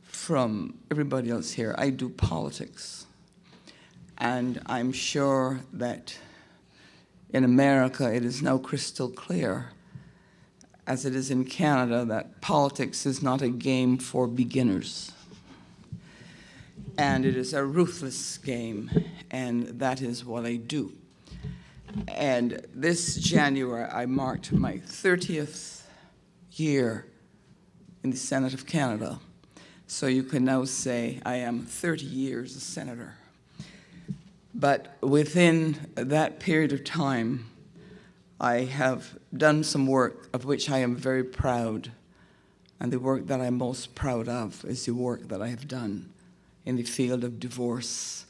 from everybody else here. I do politics, and I'm sure that in America it is now crystal clear, as it is in Canada, that politics is not a game for beginners. And it is a ruthless game, and that is what I do. And this January, I marked my 30th year in the Senate of Canada. So you can now say I am 30 years a senator. But within that period of time, I have done some work of which I am very proud. And the work that I'm most proud of is the work that I have done in the field of divorce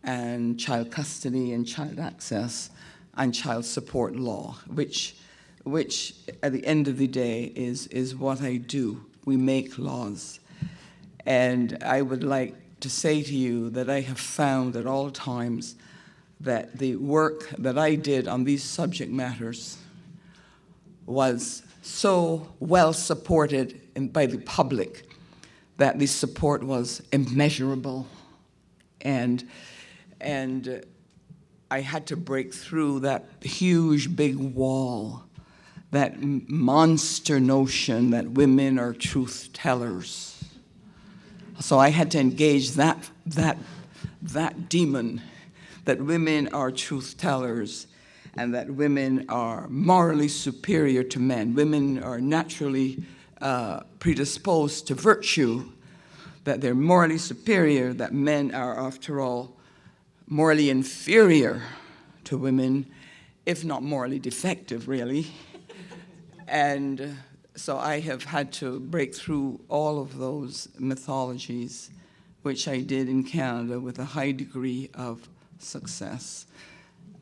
and child custody and child access and child support law, which at the end of the day is what I do. We make laws. And I would like to say to you that I have found at all times that the work that I did on these subject matters was so well supported by the public that the support was immeasurable. And I had to break through that huge big wall, that monster notion that women are truth tellers. So I had to engage that demon, that women are truth tellers and that women are morally superior to men. Women are naturally predisposed to virtue, that they're morally superior, that men are, after all, morally inferior to women, if not morally defective, really. And so I have had to break through all of those mythologies, which I did in Canada with a high degree of success.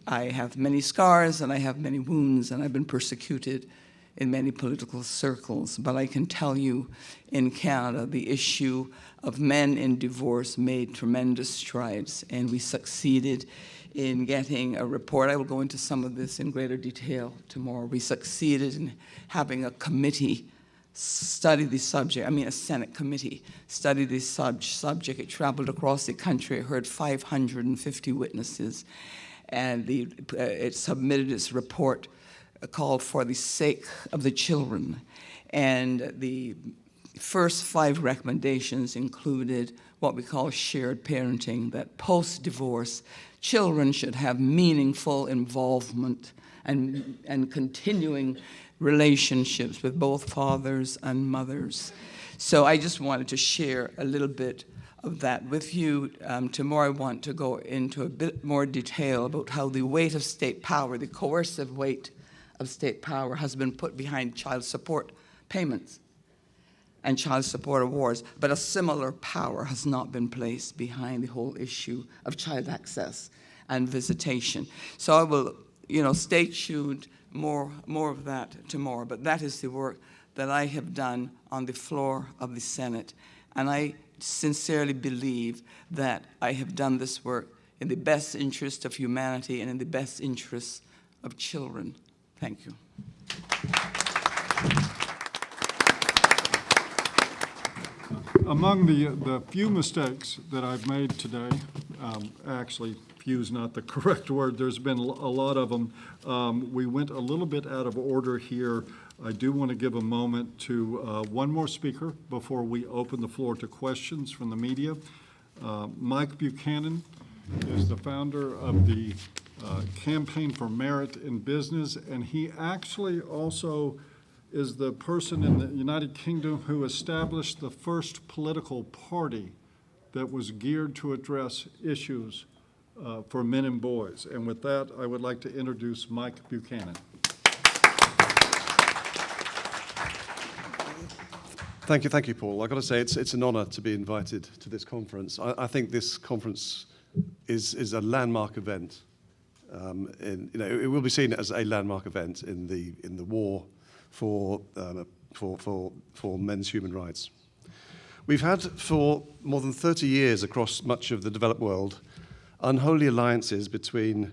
I have many scars and I have many wounds, and I've been persecuted in many political circles, but I can tell you in Canada, the issue of men in divorce made tremendous strides, and we succeeded in getting a report. I will go into some of this in greater detail tomorrow. We succeeded in having a committee study the subject, a Senate committee study this subject. It traveled across the country. It heard 550 witnesses, and it submitted its report called For the Sake of the Children. And the first 5 recommendations included what we call shared parenting, that post-divorce, children should have meaningful involvement and continuing relationships with both fathers and mothers. So I just wanted to share a little bit of that with you. Tomorrow I want to go into a bit more detail about how the weight of state power, the coercive weight of state power, has been put behind child support payments and child support awards, but a similar power has not been placed behind the whole issue of child access and visitation. So I will, stay tuned, more of that tomorrow, but that is the work that I have done on the floor of the Senate, and I sincerely believe that I have done this work in the best interest of humanity and in the best interest of children. Thank you. Among the few mistakes that I've made today, actually, few is not the correct word, there's been a lot of them. We went a little bit out of order here. I do want to give a moment to one more speaker before we open the floor to questions from the media. Mike Buchanan is the founder of the Campaign for Merit in Business, and he actually also is the person in the United Kingdom who established the first political party that was geared to address issues for men and boys. And with that, I would like to introduce Mike Buchanan. Thank you, Paul. I've got to say it's an honor to be invited to this conference. I think this conference is a landmark event. It will be seen as a landmark event in the war for men's human rights. We've had for more than 30 years across much of the developed world unholy alliances between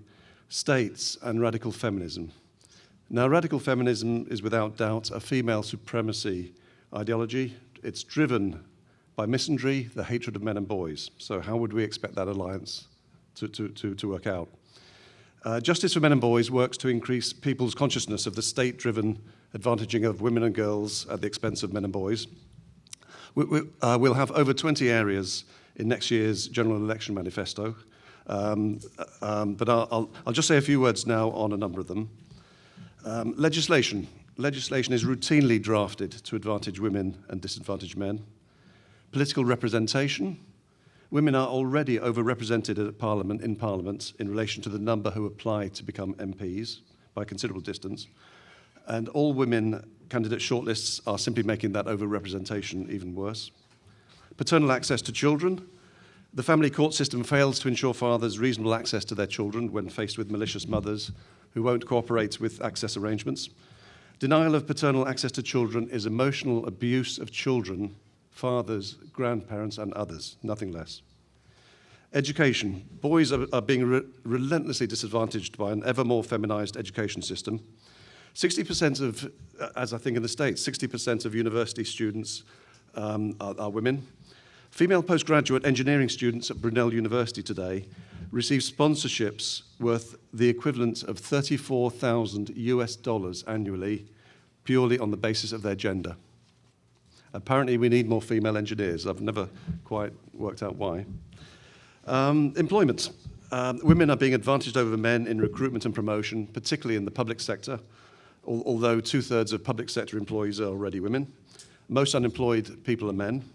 states and radical feminism. Now, radical feminism is without doubt a female supremacy ideology. It's driven by misandry, the hatred of men and boys. So how would we expect that alliance to work out? Justice for Men and Boys works to increase people's consciousness of the state-driven advantaging of women and girls at the expense of men and boys. We'll have over 20 areas in next year's general election manifesto, but I'll just say a few words now on a number of them. Legislation is routinely drafted to advantage women and disadvantage men. Political representation. Women are already overrepresented in Parliament in relation to the number who apply to become MPs by a considerable distance. And all women candidate shortlists are simply making that overrepresentation even worse. Paternal access to children. The family court system fails to ensure fathers reasonable access to their children when faced with malicious mothers who won't cooperate with access arrangements. Denial of paternal access to children is emotional abuse of children, fathers, grandparents, and others, nothing less. Education. Boys are being relentlessly disadvantaged by an ever more feminized education system. 60% of, as I think in the States, 60% of university students are women. Female postgraduate engineering students at Brunel University today receive sponsorships worth the equivalent of $34,000 annually, purely on the basis of their gender. Apparently, we need more female engineers. I've never quite worked out why. Employment. Women are being advantaged over men in recruitment and promotion, particularly in the public sector, although 2/3 of public sector employees are already women. Most unemployed people are men.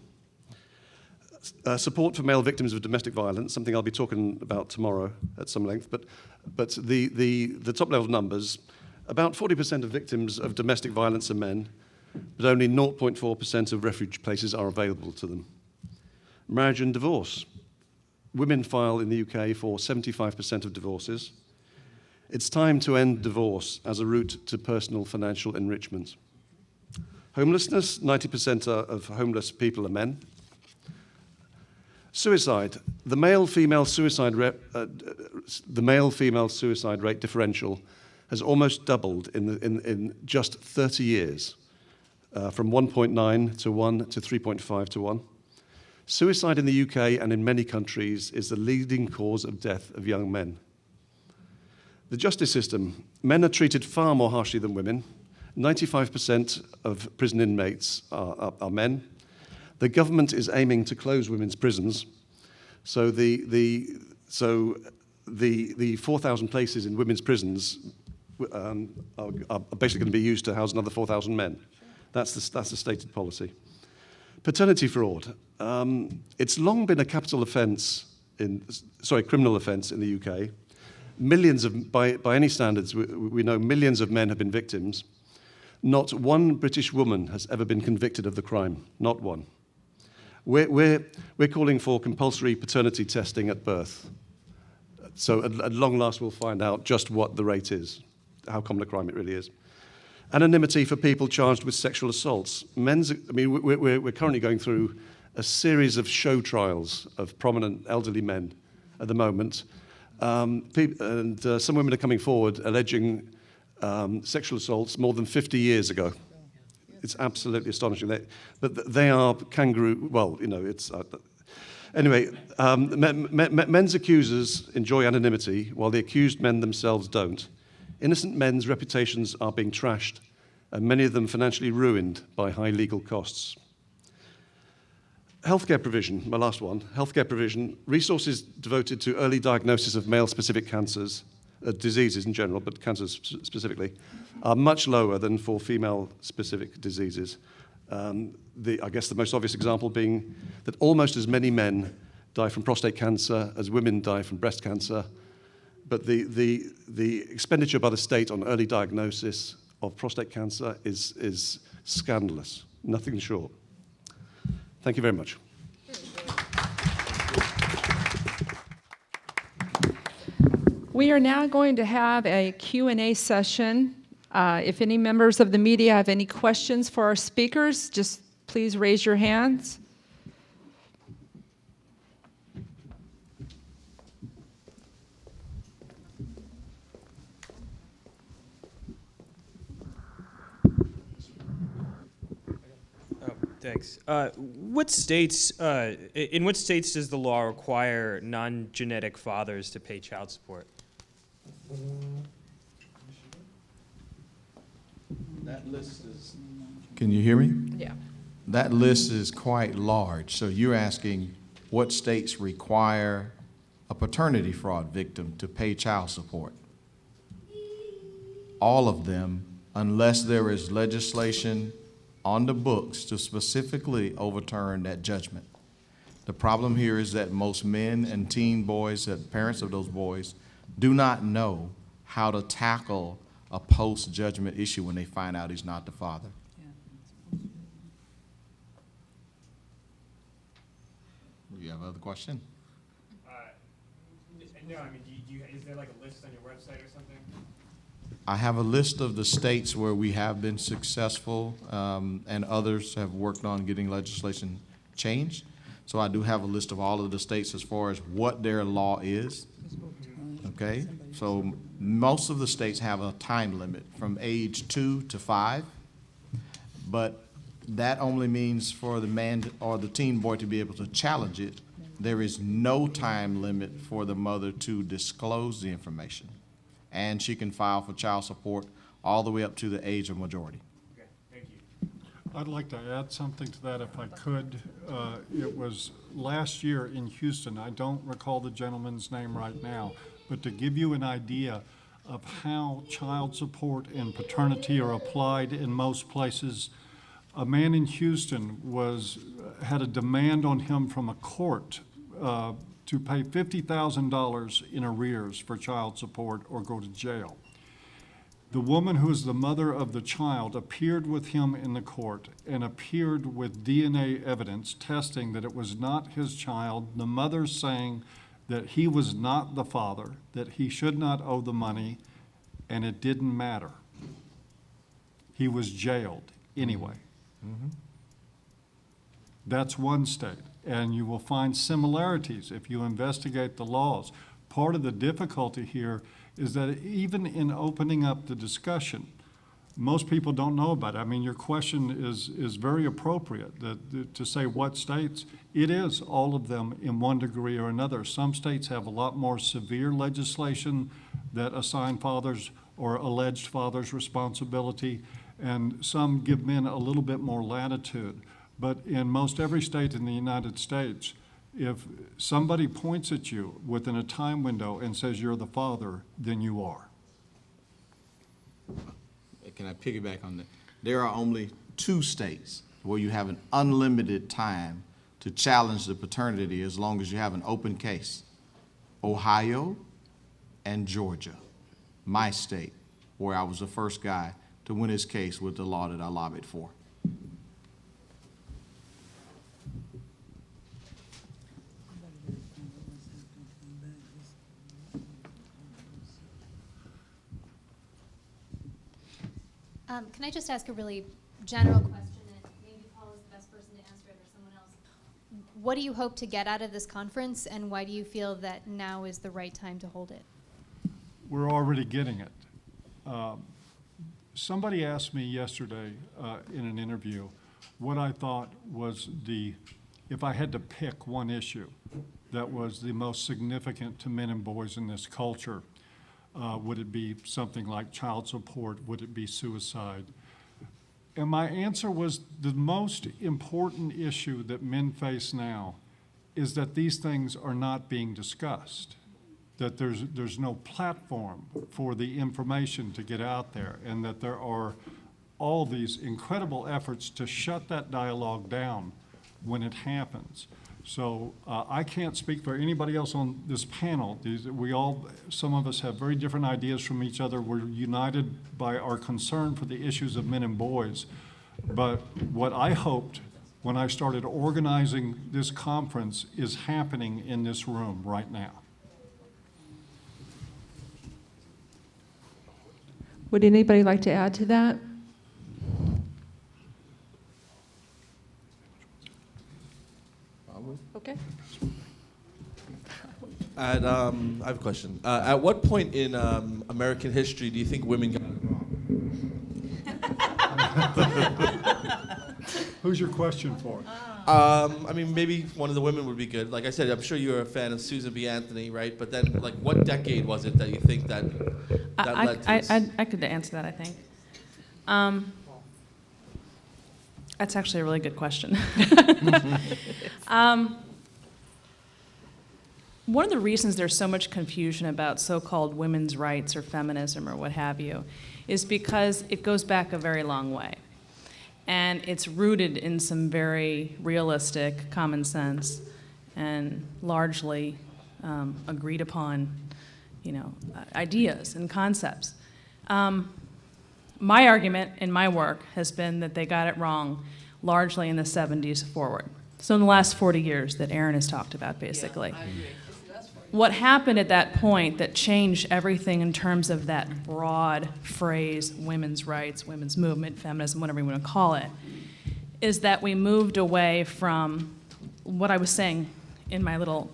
Support for male victims of domestic violence, something I'll be talking about tomorrow at some length, but the top-level numbers, about 40% of victims of domestic violence are men, but only 0.4% of refuge places are available to them. Marriage and divorce. Women file in the UK for 75% of divorces. It's time to end divorce as a route to personal financial enrichment. Homelessness, 90% of homeless people are men. Suicide, the male-female suicide rate differential has almost doubled in just 30 years, from 1.9 to 1 to 3.5 to 1. Suicide in the UK and in many countries is the leading cause of death of young men. The justice system, men are treated far more harshly than women. 95% of prison inmates are men. The government is aiming to close women's prisons, so the 4,000 places in women's prisons are basically going to be used to house another 4,000 men. That's the stated policy. Paternity fraud. It's long been a criminal offence in the UK. Millions of, by any standards, we know millions of men have been victims. Not one British woman has ever been convicted of the crime, not one. We're calling for compulsory paternity testing at birth. So at long last we'll find out just what the rate is, how common a crime it really is. Anonymity for people charged with sexual assaults. We're currently going through a series of show trials of prominent elderly men at the moment. Some women are coming forward alleging sexual assaults more than 50 years ago. It's absolutely astonishing. But they are kangaroo, well, you know, it's... Anyway, men's accusers enjoy anonymity, while the accused men themselves don't. Innocent men's reputations are being trashed, and many of them financially ruined by high legal costs. Healthcare provision, my last one. Healthcare provision, resources devoted to early diagnosis of male-specific cancers, diseases in general, but cancers specifically, are much lower than for female-specific diseases. I guess the most obvious example being that almost as many men die from prostate cancer as women die from breast cancer, but the expenditure by the state on early diagnosis of prostate cancer is scandalous, nothing short. Thank you very much. We are now going to have a Q&A session. If any members of the media have any questions for our speakers, just please raise your hands. Thanks. In what states does the law require non-genetic fathers to pay child support? That list is... Can you hear me? Yeah. That list is quite large. So you're asking what states require a paternity fraud victim to pay child support? All of them, unless there is legislation on the books to specifically overturn that judgment. The problem here is that most men and teen boys, and parents of those boys, do not know how to tackle a post-judgment issue when they find out he's not the father. Do you have another question? No, I mean, is there like a list on your website or something? I have a list of the states where we have been successful and others have worked on getting legislation changed. So I do have a list of all of the states as far as what their law is. Okay, so most of the states have a time limit from age 2 to 5, but that only means for the man or the teen boy to be able to challenge it. There is no time limit for the mother to disclose the information, and she can file for child support all the way up to the age of majority. Okay, thank you. I'd like to add something to that if I could. It was last year in Houston. I don't recall the gentleman's name right now, but to give you an idea of how child support and paternity are applied in most places, A man in Houston had a demand on him from a court to pay $50,000 in arrears for child support or go to jail. The woman who is the mother of the child appeared with him in the court and appeared with DNA evidence testing that it was not his child, the mother saying that he was not the father, that he should not owe the money, and it didn't matter. He was jailed anyway. Mm-hmm. That's one state, and you will find similarities if you investigate the laws. Part of the difficulty here is that even in opening up the discussion, most people don't know about it. I mean, your question is very appropriate, to say what states. It is all of them in one degree or another. Some states have a lot more severe legislation that assign fathers or alleged fathers responsibility, and some give men a little bit more latitude. But in most every state in the United States, if somebody points at you within a time window and says you're the father, then you are. Can I piggyback on that? There are only 2 states where you have an unlimited time to challenge the paternity as long as you have an open case. Ohio and Georgia, my state, where I was the first guy to win his case with the law that I lobbied for. Can I just ask a really general question, and maybe Paul is the best person to answer it, or someone else? What do you hope to get out of this conference, and why do you feel that now is the right time to hold it? We're already getting it. Somebody asked me yesterday in an interview what I thought was if I had to pick one issue that was the most significant to men and boys in this culture. Would it be something like child support? Would it be suicide? And my answer was the most important issue that men face now is that these things are not being discussed, that there's no platform for the information to get out there, and that there are all these incredible efforts to shut that dialogue down when it happens. So I can't speak for anybody else on this panel. Some of us have very different ideas from each other. We're united by our concern for the issues of men and boys. But what I hoped when I started organizing this conference is happening in this room right now. Would anybody like to add to that? Okay. I have a question. At what point in American history do you think women got it wrong? Who's your question for? I mean, maybe one of the women would be good. Like I said, I'm sure you're a fan of Susan B. Anthony, right? But then, like, what decade was it that you think that led to this? I could answer that, I think. That's actually a really good question. One of the reasons there's so much confusion about so-called women's rights or feminism or what have you is because it goes back a very long way. And it's rooted in some very realistic common sense and largely agreed upon, ideas and concepts. My argument in my work has been that they got it wrong largely in the 70s forward. So in the last 40 years that Aaron has talked about, basically. Yeah, I agree. What happened at that point that changed everything in terms of that broad phrase, women's rights, women's movement, feminism, whatever you want to call it, is that we moved away from what I was saying in my little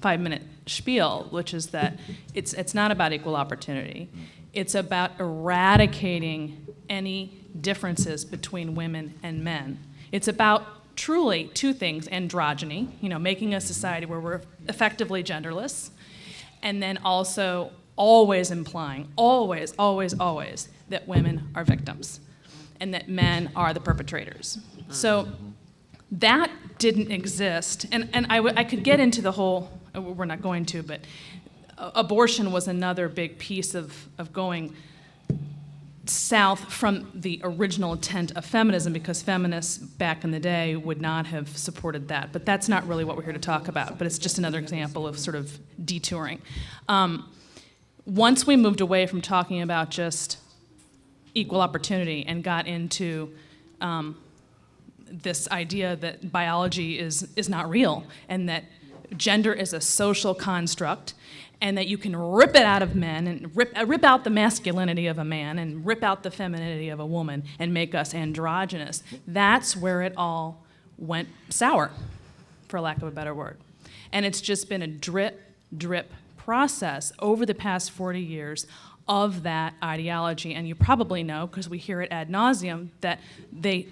5-minute spiel, which is that it's not about equal opportunity. It's about eradicating any differences between women and men. It's about truly 2 things: androgyny, making a society where we're effectively genderless, and then also always implying, always, that women are victims and that men are the perpetrators. So that didn't exist, and I could get into the whole, we're not going to, but abortion was another big piece of going, south from the original intent of feminism, because feminists back in the day would not have supported that. But that's not really what we're here to talk about, but it's just another example of sort of detouring. Once we moved away from talking about just equal opportunity and got into this idea that biology is not real, and that gender is a social construct, and that you can rip it out of men and rip out the masculinity of a man and rip out the femininity of a woman and make us androgynous. That's where it all went sour, for lack of a better word. And it's just been a drip process over the past 40 years of that ideology. And you probably know, because we hear it ad nauseum, that they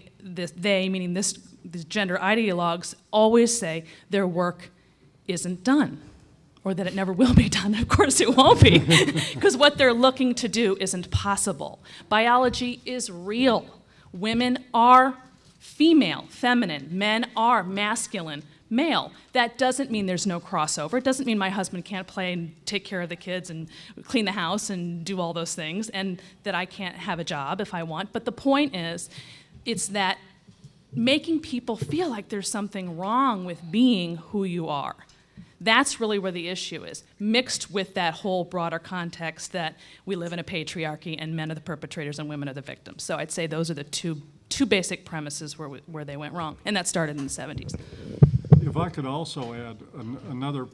meaning these gender ideologues, always say their work isn't done, or that it never will be done. Of course it won't be, because what they're looking to do isn't possible. Biology is real. Women are female, feminine. Men are masculine, male. That doesn't mean there's no crossover. It doesn't mean my husband can't play and take care of the kids and clean the house and do all those things, and that I can't have a job if I want. But the point is, it's that making people feel like there's something wrong with being who you are. That's really where the issue is, mixed with that whole broader context that we live in a patriarchy and men are the perpetrators and women are the victims. So I'd say those are the two basic premises where they went wrong, and that started in the 70s. If I could also add another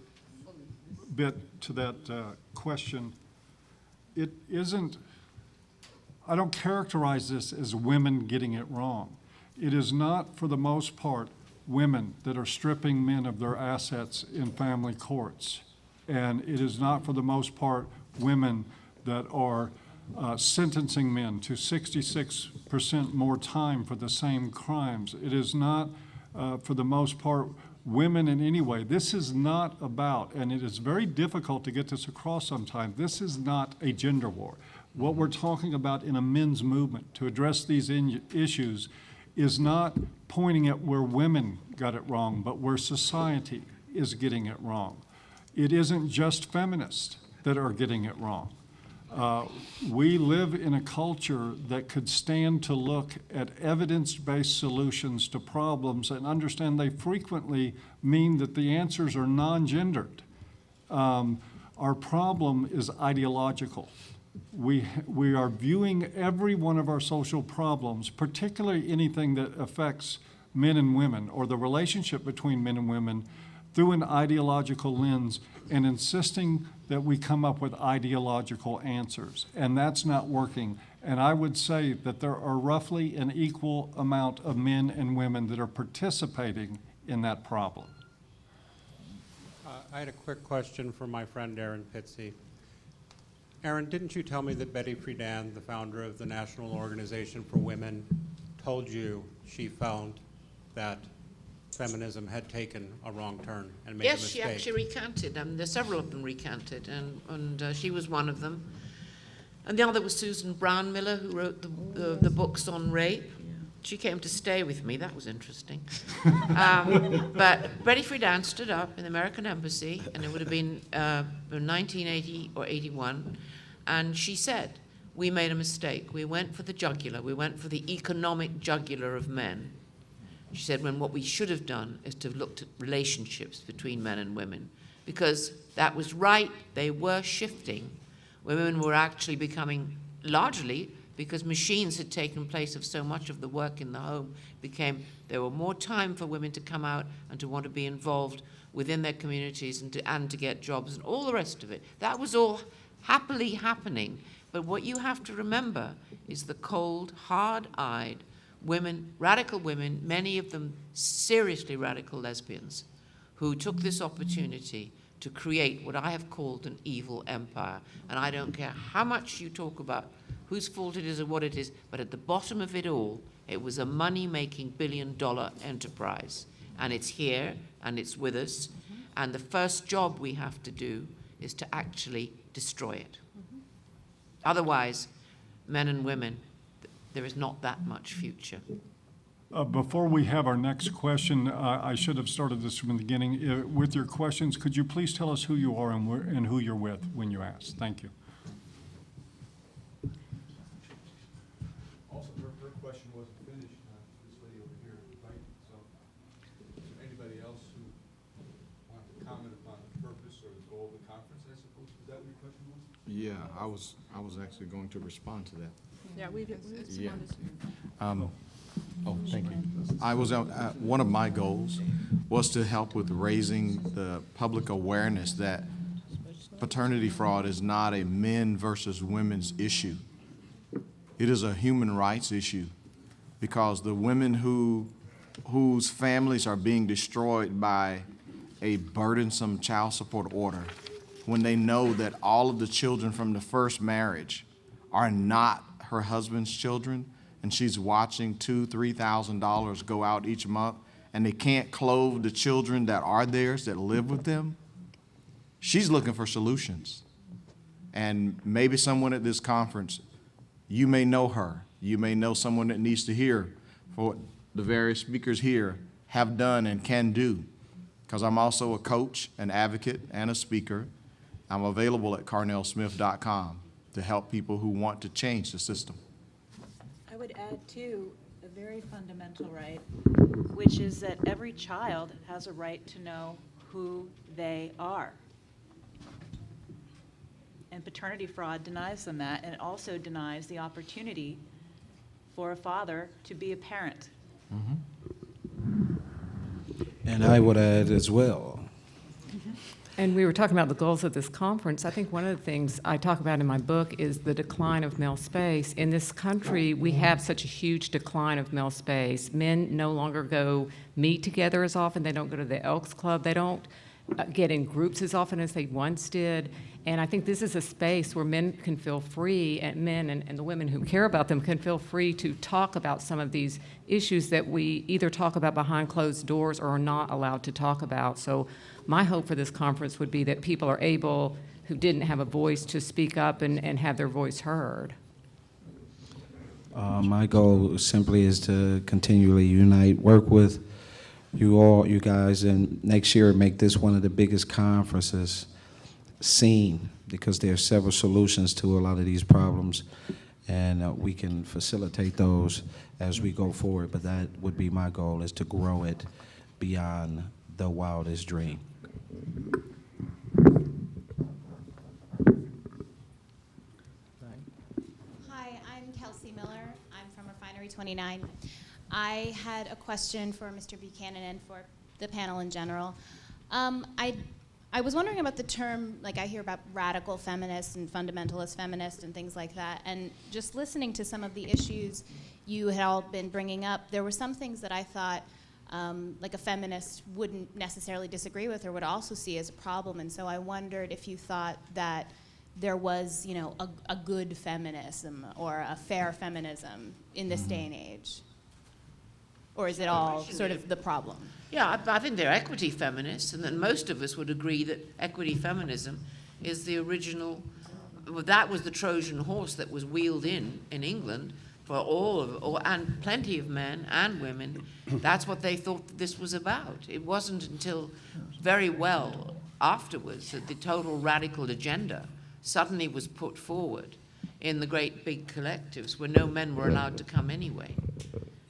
bit to that question, it isn't, I don't characterize this as women getting it wrong. It is not, for the most part, women that are stripping men of their assets in family courts. And it is not, for the most part, women that are sentencing men to 66% more time for the same crimes. It is not, for the most part, women in any way. This is not about, and it is very difficult to get this across sometimes, this is not a gender war. What we're talking about in a men's movement to address these issues is not pointing at where women got it wrong, but where society is getting it wrong. It isn't just feminists that are getting it wrong. We live in a culture that could stand to look at evidence-based solutions to problems and understand they frequently mean that the answers are non-gendered. Our problem is ideological. We are viewing every one of our social problems, particularly anything that affects men and women or the relationship between men and women, through an ideological lens and insisting that we come up with ideological answers. And that's not working. And I would say that there are roughly an equal amount of men and women that are participating in that problem. I had a quick question for my friend Aaron Pitsey. Aaron, didn't you tell me that Betty Friedan, the founder of the National Organization for Women, told you she found that feminism had taken a wrong turn and made a mistake? Yes, she actually recanted. There's several of them recanted, and she was one of them. And the other was Susan Brown Miller, who wrote the books on rape. She came to stay with me. That was interesting. But Betty Friedan stood up in the American Embassy, and it would have been 1980 or 81, and she said, we made a mistake. We went for the jugular. We went for the economic jugular of men. She said, when what we should have done is to have looked at relationships between men and women, because that was right. They were shifting. Women were actually becoming, largely because machines had taken place of so much of the work in the home, there were more time for women to come out and to want to be involved within their communities and to get jobs and all the rest of it. That was all happily happening. But what you have to remember is the cold, hard-eyed women, radical women, many of them seriously radical lesbians, who took this opportunity to create what I have called an evil empire. And I don't care how much you talk about whose fault it is or what it is, but at the bottom of it all, it was a money-making billion-dollar enterprise. And it's here, and it's with us. And the first job we have to do is to actually destroy it. Otherwise, men and women, there is not that much future. Before we have our next question, I should have started this from the beginning. With your questions, could you please tell us who you are and who you're with when you ask? Thank you. Yeah, I was actually going to respond to that. Yeah, we did. Yeah. Oh, thank you. I was one of my goals was to help with raising the public awareness that paternity fraud is not a men versus women's issue. It is a human rights issue because the women whose families are being destroyed by a burdensome child support order, when they know that all of the children from the first marriage are not her husband's children, and she's watching $2,000, $3,000 go out each month, and they can't clothe the children that are theirs, that live with them, she's looking for solutions. And maybe someone at this conference, you may know her. You may know someone that needs to hear for what the various speakers here have done and can do. Because I'm also a coach, an advocate, and a speaker. I'm available at carnellsmith.com to help people who want to change the system. I would add, too, a very fundamental right, which is that every child has a right to know who they are. And paternity fraud denies them that, and it also denies the opportunity for a father to be a parent. And I would add as well. And we were talking about the goals of this conference. I think one of the things I talk about in my book is the decline of male space. In this country, we have such a huge decline of male space. Men no longer go meet together as often. They don't go to the Elks Club. They don't get in groups as often as they once did. And I think this is a space where men can feel free, and men and the women who care about them can feel free to talk about some of these issues that we either talk about behind closed doors or are not allowed to talk about. So my hope for this conference would be that people are able, who didn't have a voice, to speak up and have their voice heard. My goal simply is to continually unite, work with you guys, and next year make this one of the biggest conferences seen, because there are several solutions to a lot of these problems, and we can facilitate those as we go forward. But that would be my goal, is to grow it beyond the wildest dream. Hi, I'm Kelsey Miller. I'm from Refinery 29. I had a question for Mr. Buchanan and for the panel in general. I was wondering about the term, like I hear about radical feminists and fundamentalist feminists and things like that, and just listening to some of the issues you had all been bringing up, there were some things that I thought like a feminist wouldn't necessarily disagree with or would also see as a problem, and so I wondered if you thought that there was, you know, a good feminism or a fair feminism in this day and age. Or is it all sort of the problem? Yeah, I think they're equity feminists, and then most of us would agree that equity feminism is the original, well, that was the Trojan horse that was wheeled in England for and plenty of men and women. That's what they thought that this was about. It wasn't until very well afterwards that the total radical agenda suddenly was put forward in the great big collectives where no men were allowed to come anyway.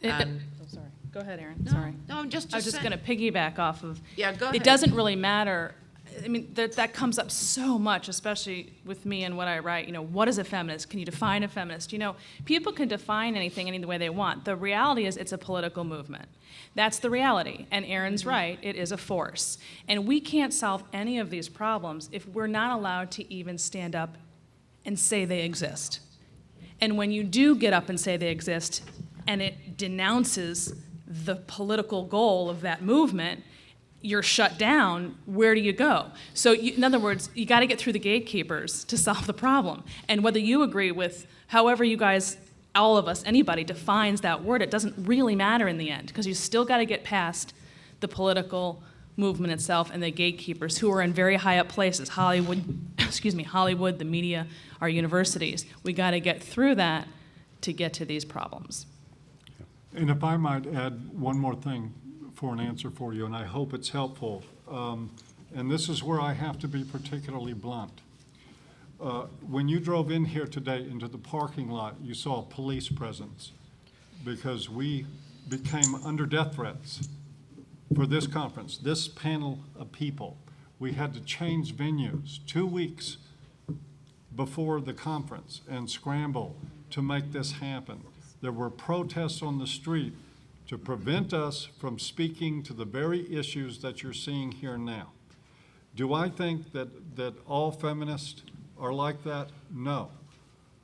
Sorry. Go ahead, Erin. No, Sorry. No, I'm just I was just saying. going to piggyback off of. Yeah, go ahead. It doesn't really matter. I mean, that comes up so much, especially with me and what I write. You know, what is a feminist? Can you define a feminist? You know, people can define anything any way they want. The reality is it's a political movement. That's the reality. And Erin's right. It is a force. And we can't solve any of these problems if we're not allowed to even stand up and say they exist. And when you do get up and say they exist, and it denounces the political goal of that movement, you're shut down. Where do you go? So in other words, you got to get through the gatekeepers to solve the problem. And whether you agree with however you guys, all of us, anybody defines that word, it doesn't really matter in the end, because you still got to get past the political movement itself and the gatekeepers who are in very high up places, Hollywood, Hollywood, the media, our universities. We got to get through that to get to these problems. And if I might add one more thing for an answer for you, and I hope it's helpful, and this is where I have to be particularly blunt. When you drove in here today into the parking lot, you saw a police presence because we became under death threats for this conference, this panel of people. We had to change venues 2 weeks before the conference and scramble to make this happen. There were protests on the street to prevent us from speaking to the very issues that you're seeing here now. Do I think that all feminists are like that? No.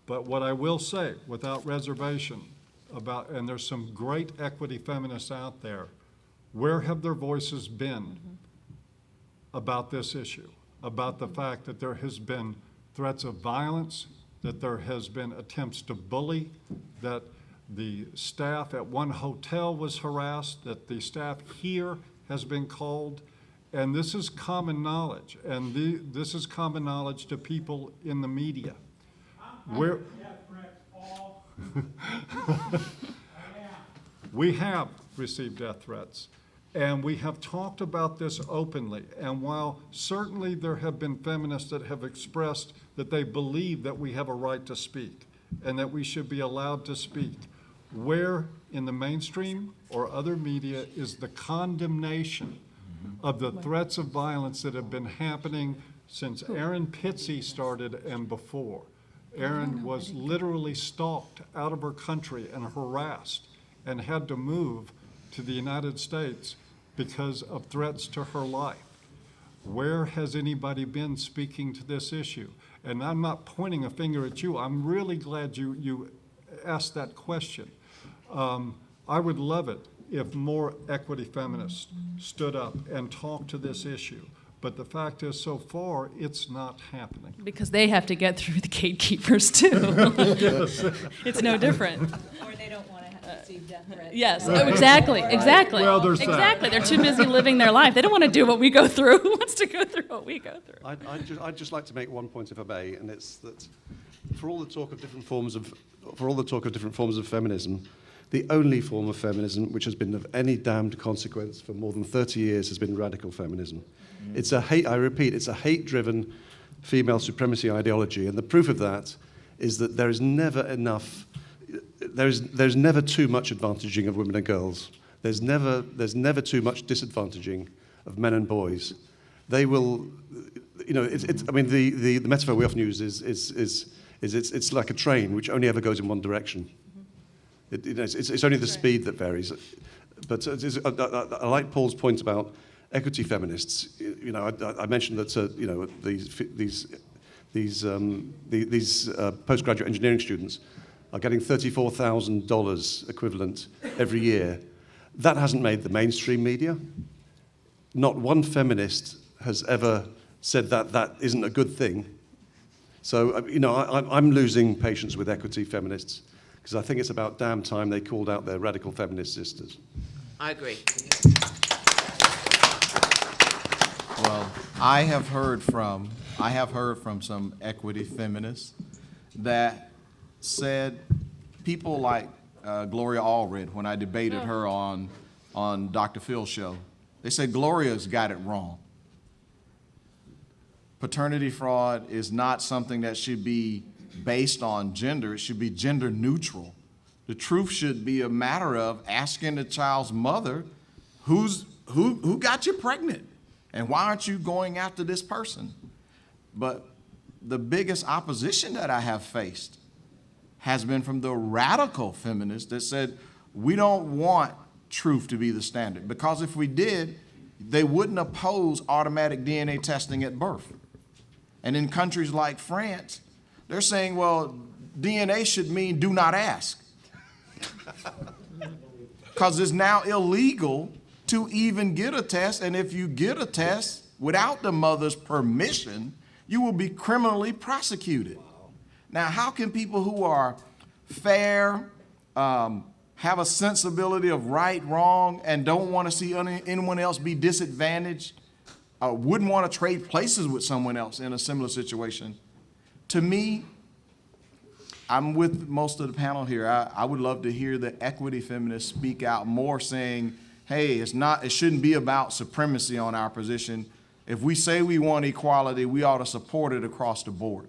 But what I will say, without reservation, and there's some great equity feminists out there, where have their voices been about this issue, about the fact that there has been threats of violence, that there has been attempts to bully, that the staff at one hotel was harassed, that the staff here has been called, and this is common knowledge, and this is common knowledge to people in the media. Where we have received death threats, and we have talked about this openly, and while certainly there have been feminists that have expressed that they believe that we have a right to speak and that we should be allowed to speak, where in the mainstream or other media is the condemnation of the threats of violence that have been happening since Erin Pitsey started and before? Erin was literally stalked out of her country and harassed and had to move to the United States because of threats to her life. Where has anybody been speaking to this issue? And I'm not pointing a finger at you. I'm really glad you asked that question. I would love it if more equity feminists stood up and talked to this issue. But the fact is, so far, it's not happening. Because they have to get through the gatekeepers, too. Yes. It's no different. Or they don't want to receive death threats. Yes, Right. exactly, Right. exactly. Well, there's that. Exactly. They're too busy living their life. They don't want to do what we go through. Who wants to go through what we go through? I'd just like to make one point, if I may, and it's that for all the talk of different forms of feminism, the only form of feminism which has been of any damned consequence for more than 30 years has been radical feminism. It's a hate, I repeat, it's a hate-driven female supremacy ideology, and the proof of that is that there is never enough, there's never too much advantaging of women and girls. There's never too much disadvantaging of men and boys. They will, you know, I mean, the metaphor we often use is it's like a train which only ever goes in one direction. It's only the speed that varies. But I like Paul's point about equity feminists. You know, I mentioned that you know these postgraduate engineering students are getting $34,000 equivalent every year. That hasn't made the mainstream media. Not one feminist has ever said that that isn't a good thing. So you know, I'm losing patience with equity feminists, because I think it's about damn time they called out their radical feminist sisters. I agree. Well, I have heard from some equity feminists that said people like Gloria Allred, when I debated her on Dr. Phil's show, they said Gloria's got it wrong. Paternity fraud is not something that should be based on gender. It should be gender neutral. The truth should be a matter of asking the child's mother, who got you pregnant? And why aren't you going after this person? But the biggest opposition that I have faced has been from the radical feminists that said, we don't want truth to be the standard, because if we did, they wouldn't oppose automatic DNA testing at birth. And in countries like France, they're saying, well, DNA should mean do not ask. Because it's now illegal to even get a test, and if you get a test without the mother's permission, you will be criminally prosecuted. Now, how can people who are fair, have a sensibility of right, wrong, and don't want to see anyone else be disadvantaged, wouldn't want to trade places with someone else in a similar situation? To me, I'm with most of the panel here. I would love to hear the equity feminists speak out more, saying, hey, it shouldn't be about supremacy on our position. If we say we want equality, we ought to support it across the board.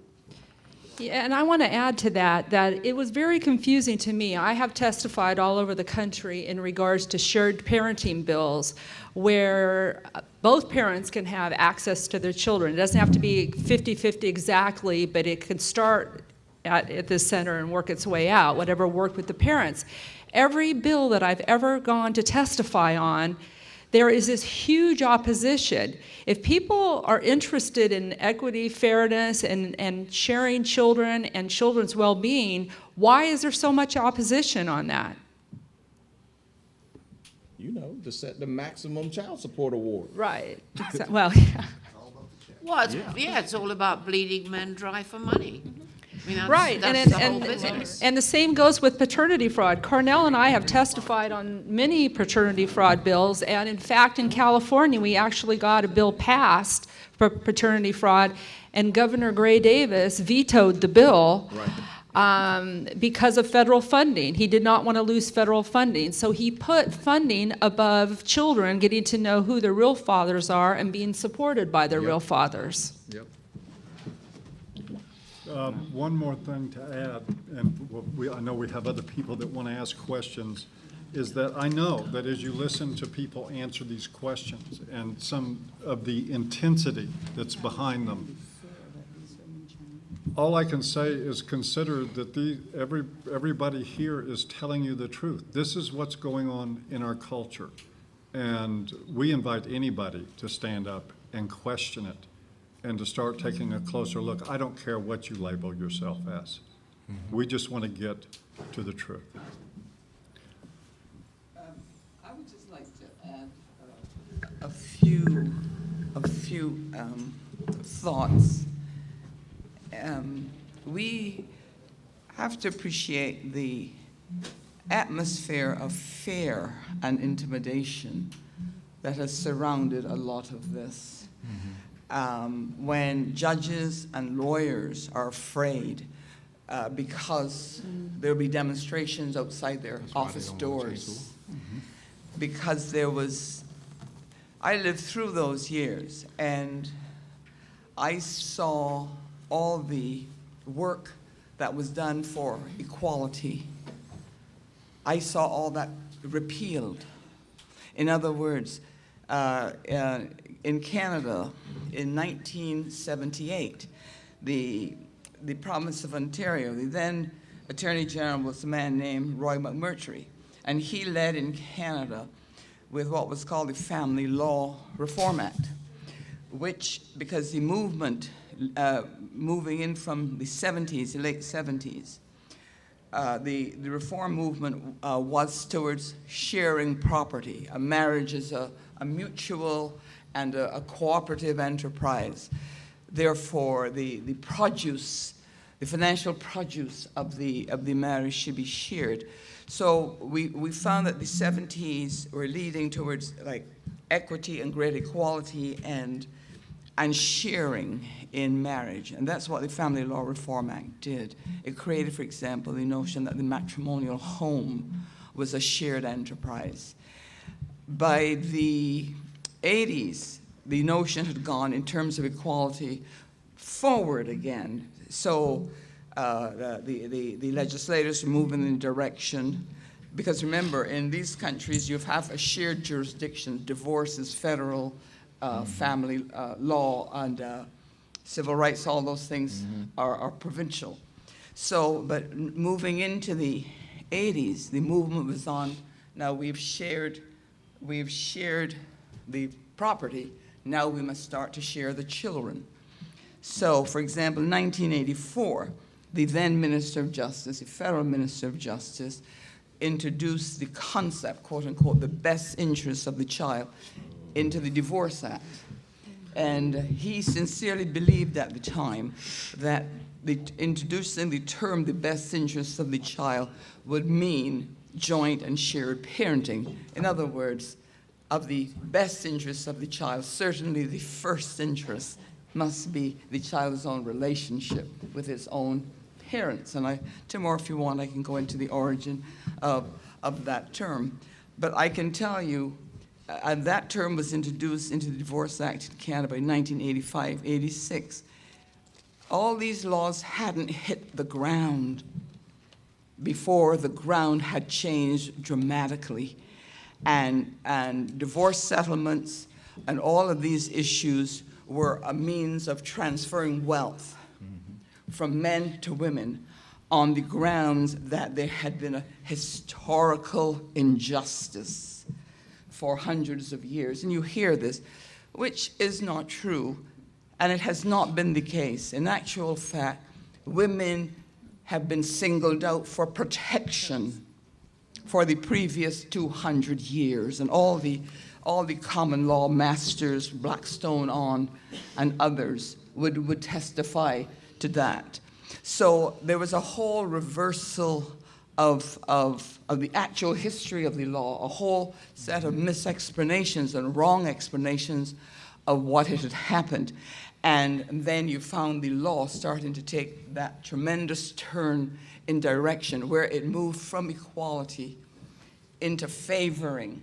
Yeah, and I want to add to that it was very confusing to me. I have testified all over the country in regards to shared parenting bills where both parents can have access to their children. It doesn't have to be 50-50 exactly, but it can start at this center and work its way out, whatever worked with the parents. Every bill that I've ever gone to testify on, there is this huge opposition. If people are interested in equity, fairness, and sharing children and children's well-being, why is there so much opposition on that? You know, to set the maximum child support award. Right. Well, yeah. Well, it's all about bleeding men dry for money. I mean, Right, that's the whole business. and the same goes with paternity fraud. Carnell and I have testified on many paternity fraud bills, and in fact, in California, we actually got a bill passed for paternity fraud, and Governor Gray Davis vetoed the bill because of federal funding. He did not want to lose federal funding, so he put funding above children getting to know who their real fathers are and being supported by their real fathers. Yep. One more thing to add, and I know we have other people that want to ask questions, is that I know that as you listen to people answer these questions and some of the intensity that's behind them, all I can say is consider that everybody here is telling you the truth. This is what's going on in our culture, and we invite anybody to stand up and question it, and to start taking a closer look. I don't care what you label yourself as. We just want to get to the truth. I would just like to add a few thoughts. We have to appreciate the atmosphere of fear and intimidation that has surrounded a lot of this. When judges and lawyers are afraid because there'll be demonstrations outside their office doors. Because I lived through those years, and I saw all the work that was done for equality. I saw all that repealed. In other words, in Canada, in 1978, the province of Ontario, the then Attorney General was a man named Roy McMurtry, and he led in Canada with what was called the Family Law Reform Act, which, because the movement moving in from the 70s, the late 70s, the reform movement was towards sharing property. A marriage is a mutual and a cooperative enterprise. Therefore, the produce, the financial produce of the marriage should be shared. So we found that the 70s were leading towards like equity and great equality and sharing in marriage. And that's what the Family Law Reform Act did. It created, for example, the notion that the matrimonial home was a shared enterprise. By the 80s, the notion had gone in terms of equality forward again. So the legislators were moving in the direction, because remember, in these countries, you have a shared jurisdiction. Divorce is federal, family law and civil rights, all those things are provincial. So, but moving into the 80s, the movement was on, now we've shared the property, now we must start to share the children. So, for example, in 1984, the then Minister of Justice, the federal Minister of Justice, introduced the concept, quote unquote, the best interests of the child into the Divorce Act. And he sincerely believed at the time that introducing the term the best interests of the child would mean joint and shared parenting. In other words, of the best interests of the child, certainly the first interest must be the child's own relationship with his own parents. And tomorrow, if you want, I can go into the origin of that term. But I can tell you, that term was introduced into the Divorce Act in Canada in 1985, 86. All these laws hadn't hit the ground before the ground had changed dramatically. And divorce settlements and all of these issues were a means of transferring wealth from men to women on the grounds that there had been a historical injustice for hundreds of years. And you hear this, which is not true, and it has not been the case. In actual fact, women have been singled out for protection for the previous 200 years, and all the common law masters, Blackstone on, and others would testify to that. So there was a whole reversal of the actual history of the law, a whole set of misexplanations and wrong explanations of what had happened. And then you found the law starting to take that tremendous turn in direction where it moved from equality into favoring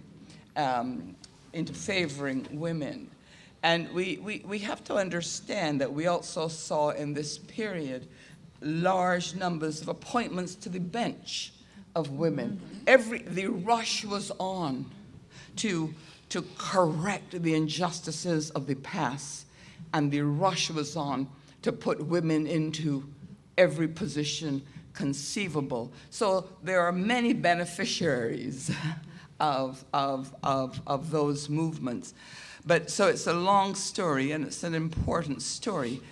women. And we have to understand that we also saw in this period large numbers of appointments to the bench of women. The rush was on to correct the injustices of the past, and the rush was on to put women into every position conceivable. So there are many beneficiaries of those movements. But so it's a long story, and it's an important story,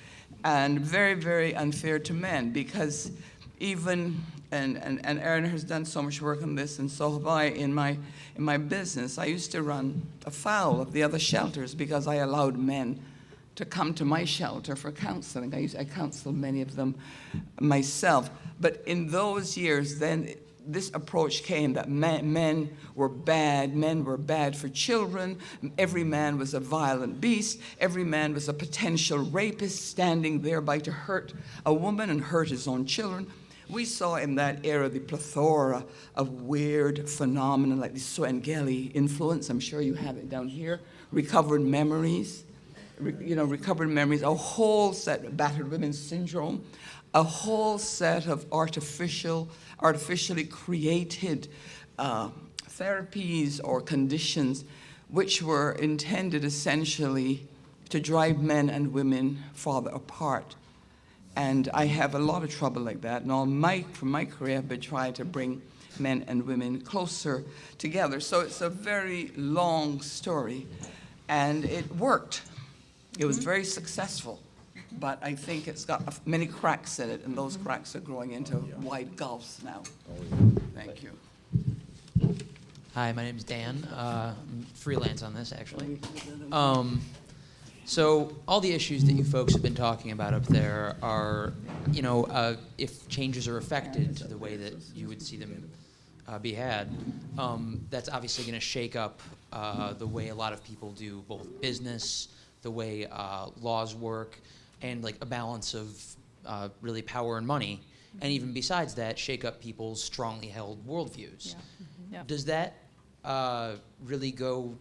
and very, very unfair to men, because even, and Aaron has done so much work on this, and so have I in my business. I used to run afoul of the other shelters because I allowed men to come to my shelter for counseling. I counseled many of them myself. But in those years, then this approach came that men were bad for children, every man was a violent beast, every man was a potential rapist standing thereby to hurt a woman and hurt his own children. We saw in that era the plethora of weird phenomena like the Swengeli influence, I'm sure you have it down here, recovered memories, a whole set of battered women syndrome, a whole set of artificially created therapies or conditions which were intended essentially to drive men and women farther apart. And I have a lot of trouble like that. And from my career, I've been trying to bring men and women closer together. So it's a very long story, and it worked. It was very successful. But I think it's got many cracks in it, and those cracks are growing into wide gulfs now. Thank you. Hi, my name's Dan. I'm freelance on this, actually. So all the issues that you folks have been talking about up there are, if changes are affected to the way that you would see them be had, that's obviously going to shake up the way a lot of people do both business, the way laws work, and like a balance of really power and money, and even besides that, shake up people's strongly held worldviews. Yeah. Does that really go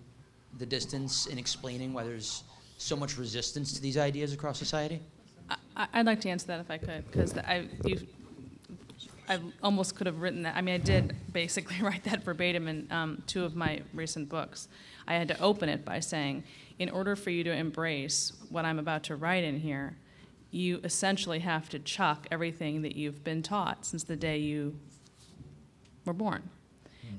the distance in explaining why there's so much resistance to these ideas across society? I'd like to answer that if I could, because I almost could have written that. I mean, I did basically write that verbatim in 2 of my recent books. I had to open it by saying, in order for you to embrace what I'm about to write in here, you essentially have to chuck everything that you've been taught since the day you were born.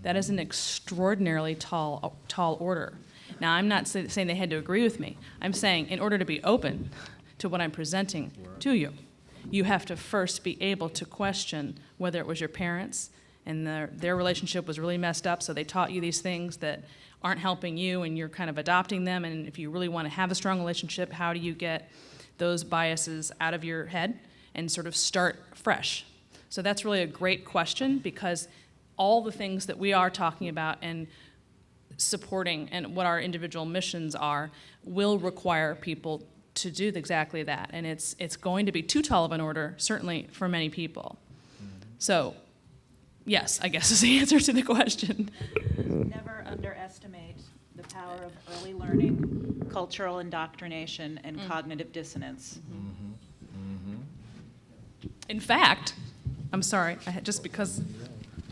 That is an extraordinarily tall order. Now, I'm not saying they had to agree with me. I'm saying in order to be open to what I'm presenting to you, you have to first be able to question whether it was your parents and their relationship was really messed up, so they taught you these things that aren't helping you and you're kind of adopting them, and if you really want to have a strong relationship, how do you get those biases out of your head and sort of start fresh? So that's really a great question, because all the things that we are talking about and supporting and what our individual missions are will require people to do exactly that, and it's going to be too tall of an order, certainly for many people. So, yes, I guess is the answer to the question. Never underestimate the power of early learning, cultural indoctrination, and cognitive dissonance. In fact, I'm sorry, just because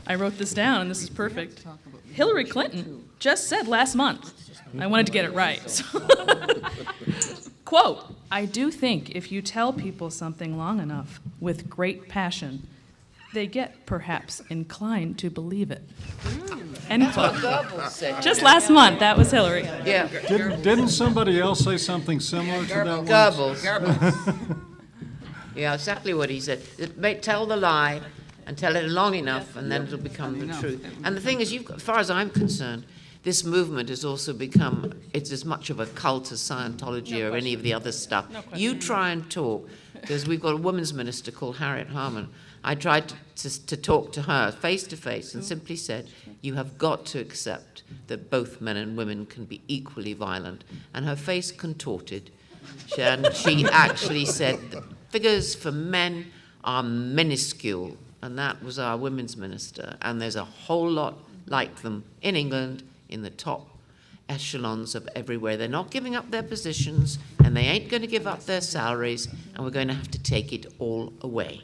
I wrote this down and this is perfect, Hillary Clinton just said last month I wanted to get it right. Quote, "I do think if you tell people something long enough with great passion, they get perhaps inclined to believe it." End quote. Just last month, that was Hillary. Yeah. Didn't somebody else say something similar to that? Goebbels. Yeah, exactly what he said. Tell the lie and tell it long enough, and then it'll become the truth. And the thing is, as far as I'm concerned, this movement has also become, it's as much of a cult as Scientology or any of the other stuff. You try and talk, because we've got a women's minister called Harriet Harman. I tried to talk to her face to face and simply said, you have got to accept that both men and women can be equally violent. And her face contorted. And she actually said, the figures for men are minuscule. And that was our women's minister. And there's a whole lot like them in England, in the top echelons of everywhere. They're not giving up their positions, and they ain't going to give up their salaries, and we're going to have to take it all away.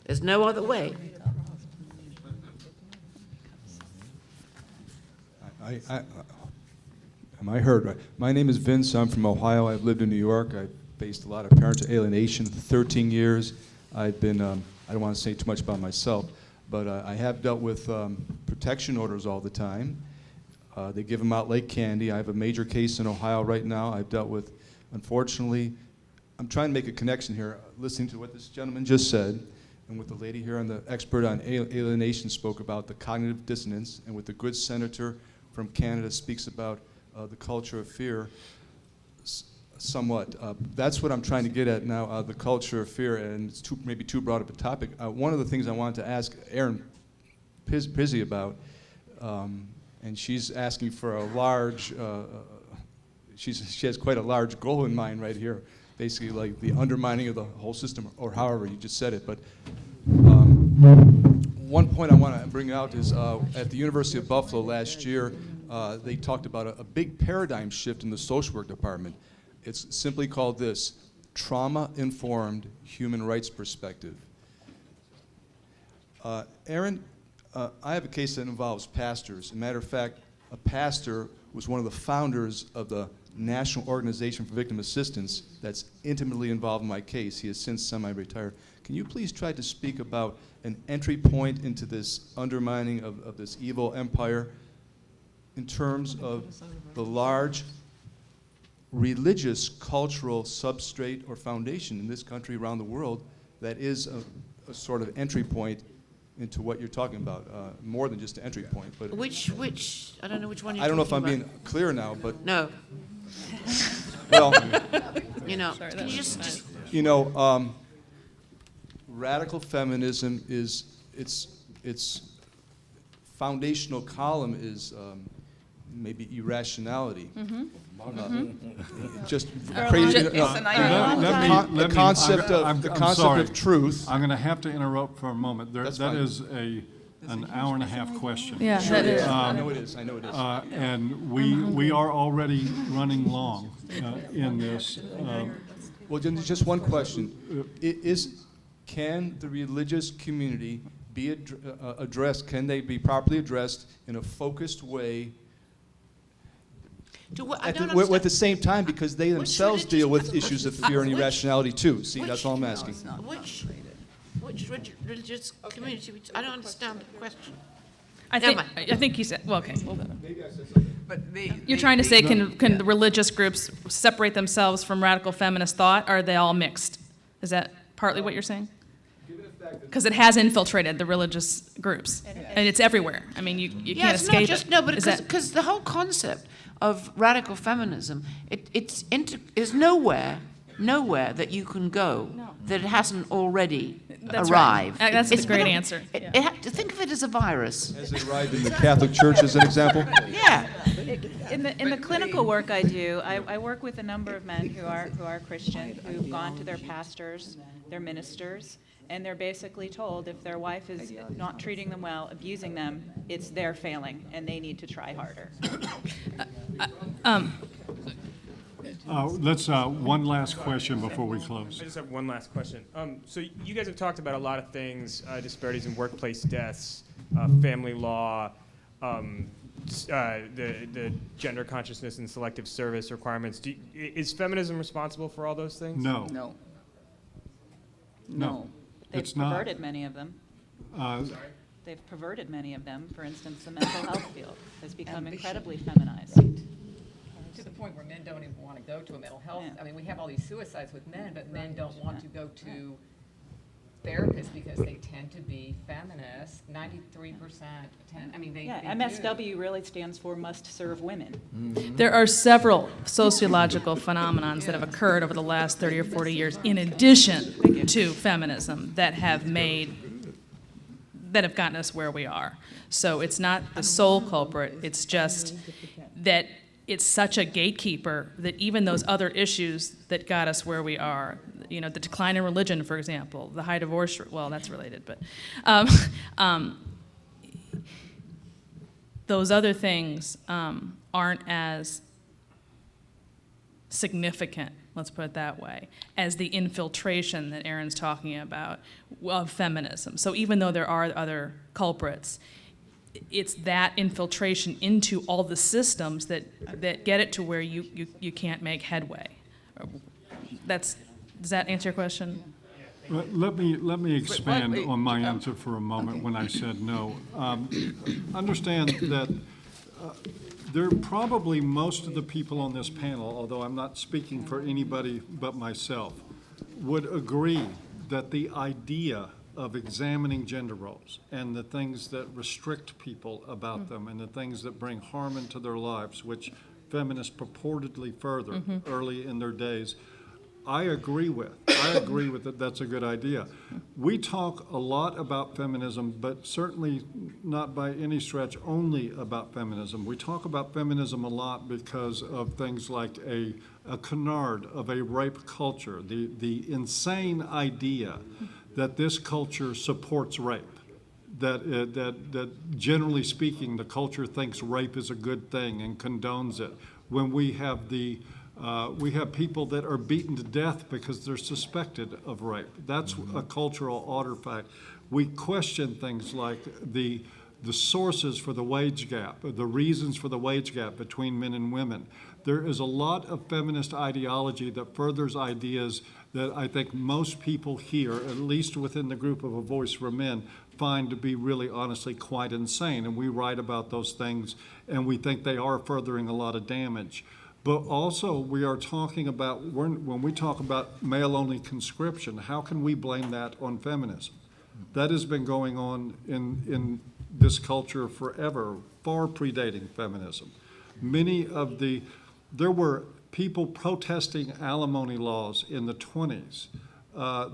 There's no other way. Am I heard right? My name is Vince. I'm from Ohio. I've lived in New York. I've faced a lot of parental alienation for 13 years. I've been, I don't want to say too much about myself, but I have dealt with protection orders all the time. They give them out like candy. I have a major case in Ohio right now. I've dealt with, unfortunately, I'm trying to make a connection here, listening to what this gentleman just said, and what the lady here and the expert on alienation spoke about, the cognitive dissonance, and what the good senator from Canada speaks about the culture of fear, somewhat. That's what I'm trying to get at now, the culture of fear, and it's maybe too broad of a topic. One of the things I wanted to ask Erin Pizzi about, and she's asking for a large, she has quite a large goal in mind right here, basically like the undermining of the whole system, or however you just said it. But one point I want to bring out is at the University of Buffalo last year, they talked about a big paradigm shift in the social work department. It's simply called this: trauma-informed human rights perspective. Erin, I have a case that involves pastors. As a matter of fact, a pastor was one of the founders of the National Organization for Victim Assistance that's intimately involved in my case. He has since semi-retired. Can you please try to speak about an entry point into this undermining of this evil empire in terms of the large religious, cultural substrate or foundation in this country, around the world, that is a sort of entry point into what you're talking about, more than just an entry point. But Which, I don't know which one you're I don't know if I'm talking being clear now, but... No. Well... You know, can you just... You know, radical feminism is, its foundational column is maybe irrationality. Just crazy. The concept of truth. I'm going to have to interrupt for a moment. That is an hour and a half question. Yeah, that is. I know it is. I know it is. And we are already running long in this. Well, just one question: can the religious community be addressed? Can they be properly addressed in a focused way? At the same time, because they themselves deal with issues of fear and irrationality too. See, that's all I'm asking. Which religious community? I don't understand the question. I think you said, well, okay. But you're trying to say, can the religious groups separate themselves from radical feminist thought, or are they all mixed? Is that partly what you're saying? Because it has infiltrated the religious groups, and it's everywhere. I mean, you can't escape it. No, but because the whole concept of radical feminism, is nowhere that you can go that it hasn't already arrived. Right. That's a great answer. Think of it as a virus. Has it arrived in the Catholic Church as an example? Yeah. In the clinical work I do, I work with a number of men who are Christian, who've gone to their pastors, their ministers, and they're basically told if their wife is not treating them well, abusing them, it's their failing, and they need to try harder. Let's one last question before we close. I just have one last question. So you guys have talked about a lot of things, disparities in workplace deaths, family law, the gender consciousness and selective service requirements. Is feminism responsible for all those things? No. No. No. They've It's not. perverted many of them. They've perverted many of them. For instance, the mental health field has become incredibly feminized. To the point where men don't even want to go to a mental health. I mean, we have all these suicides with men, but men don't want to go to therapists because they tend to be feminist. 93% tend. I mean, they. Yeah, they MSW do. really stands for Must Serve Women. There are several sociological phenomenons that have occurred over the last 30 or 40 years in addition to feminism that have gotten us where we are. So it's not the sole culprit, it's just that it's such a gatekeeper that even those other issues that got us where we are, you know, the decline in religion, for example, the high divorce rate, well, that's related, but those other things aren't as significant, let's put it that way, as the infiltration that Aaron's talking about of feminism. So even though there are other culprits, it's that infiltration into all the systems that get it to where you can't make headway. Does that answer your question? Let me expand on my answer for a moment when I said no. Understand that there probably most of the people on this panel, although I'm not speaking for anybody but myself, would agree that the idea of examining gender roles and the things that restrict people about them and the things that bring harm into their lives, which feminists purportedly further early in their days, I agree with that. That's a good idea. We talk a lot about feminism, but certainly not by any stretch only about feminism. We talk about feminism a lot because of things like a canard of a rape culture, the insane idea that this culture supports rape, that generally speaking, the culture thinks rape is a good thing and condones it. When we have people that are beaten to death because they're suspected of rape. That's a cultural artifact. We question things like the sources for the wage gap, the reasons for the wage gap between men and women. There is a lot of feminist ideology that furthers ideas that I think most people here, at least within the group of A Voice for Men, find to be really honestly quite insane. And we write about those things, and we think they are furthering a lot of damage. But also, we are talking about, when we talk about male-only conscription, how can we blame that on feminism? That has been going on in this culture forever, far predating feminism. There were people protesting alimony laws in the 20s.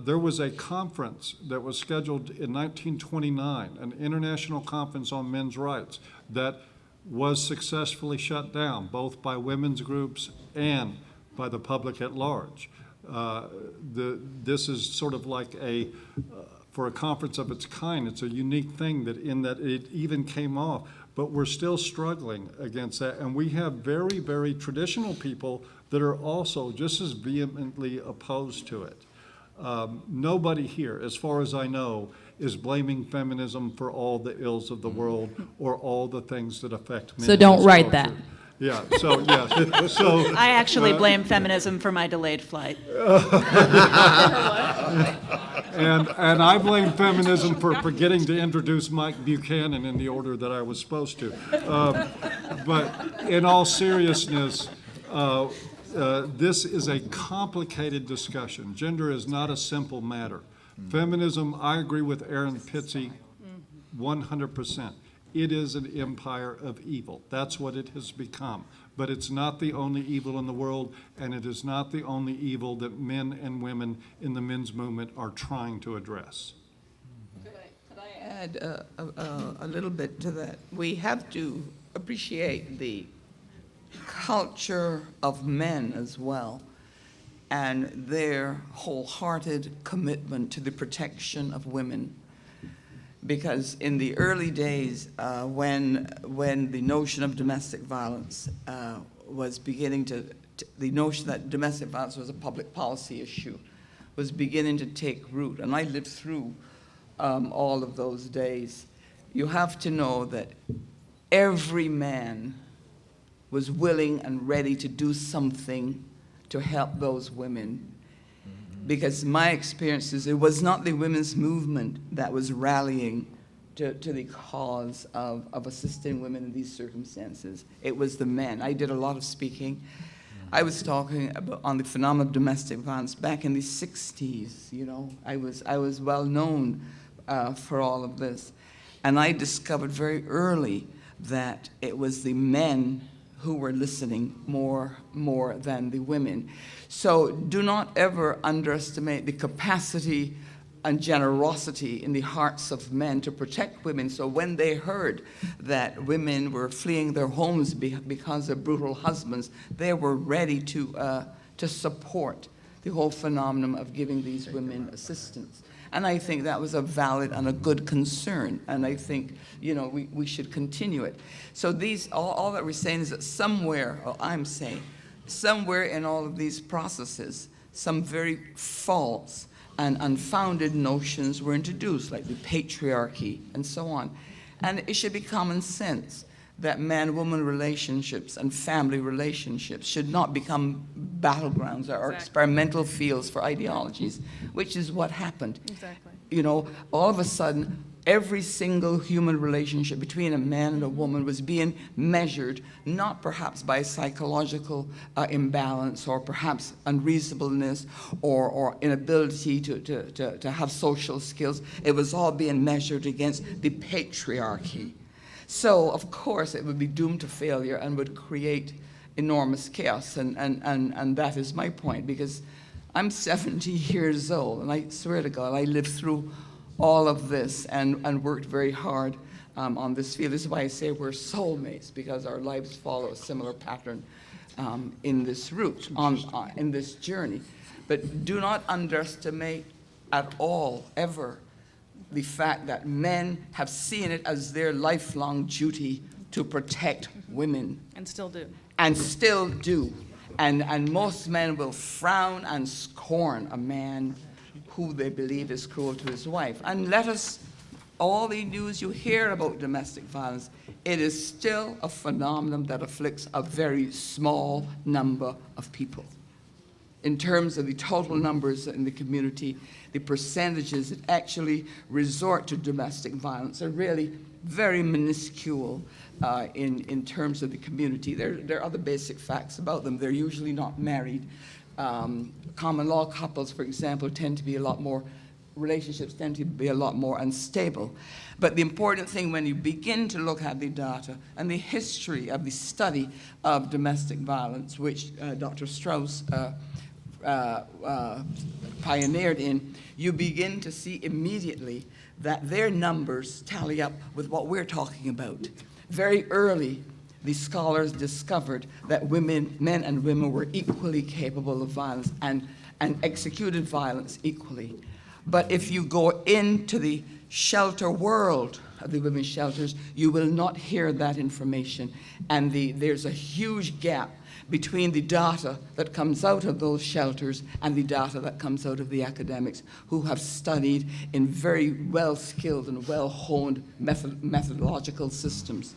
There was a conference that was scheduled in 1929, an international conference on men's rights, that was successfully shut down, both by women's groups and by the public at large. This is sort of like for a conference of its kind, it's a unique thing that it even came off, but we're still struggling against that. And we have very, very traditional people that are also just as vehemently opposed to it. Nobody here, as far as I know, is blaming feminism for all the ills of the world or all the things that affect men. So don't write that. Yeah, so I actually blame feminism for my delayed flight. And I blame feminism for forgetting to introduce Mike Buchanan in the order that I was supposed to. But in all seriousness, this is a complicated discussion. Gender is not a simple matter. Feminism, I agree with Aaron Pitsey 100%. It is an empire of evil. That's what it has become. But it's not the only evil in the world, and it is not the only evil that men and women in the men's movement are trying to address. Could I add a little bit to that? We have to appreciate the culture of men as well, and their wholehearted commitment to the protection of women. Because in the early days, when the notion of domestic violence was beginning the notion that domestic violence was a public policy issue was beginning to take root, and I lived through all of those days, you have to know that every man was willing and ready to do something to help those women. Because my experience is it was not the women's movement that was rallying to the cause of assisting women in these circumstances. It was the men. I did a lot of speaking. I was talking about, on the phenomenon of domestic violence back in the 60s, you know. I was well known for all of this. And I discovered very early that it was the men who were listening more than the women. So do not ever underestimate the capacity and generosity in the hearts of men to protect women. So when they heard that women were fleeing their homes because of brutal husbands, they were ready to support the whole phenomenon of giving these women assistance. And I think that was a valid and a good concern. And I think, you know, we should continue it. So these, all that we're saying is that somewhere, or I'm saying, somewhere in all of these processes, some very false and unfounded notions were introduced, like the patriarchy and so on. And it should be common sense that man-woman relationships and family relationships should not become battlegrounds or experimental fields for ideologies, which is what happened. Exactly. You know, all of a sudden, every single human relationship between a man and a woman was being measured, not perhaps by psychological imbalance or perhaps unreasonableness or inability to have social skills. It was all being measured against the patriarchy. So, of course, it would be doomed to failure and would create enormous chaos. And that is my point, because I'm 70 years old, and I swear to God, I lived through all of this and worked very hard on this field. This is why I say we're soulmates, because our lives follow a similar pattern in this route, in this journey. But do not underestimate at all, ever, the fact that men have seen it as their lifelong duty to protect women. And still do. And still do. And most men will frown and scorn a man who they believe is cruel to his wife. And let us, all the news you hear about domestic violence, it is still a phenomenon that afflicts a very small number of people. In terms of the total numbers in the community, the percentages that actually resort to domestic violence are really very minuscule in terms of the community. There are other basic facts about them. They're usually not married. Common law couples, for example, tend to be a lot more, relationships tend to be a lot more unstable. But the important thing when you begin to look at the data and the history of the study of domestic violence, which Dr. Strauss pioneered in, you begin to see immediately that their numbers tally up with what we're talking about. Very early, the scholars discovered that men and women were equally capable of violence and executed violence equally. But if you go into the shelter world of the women's shelters, you will not hear that information. And there's a huge gap between the data that comes out of those shelters and the data that comes out of the academics who have studied in very well-skilled and well-honed methodological systems.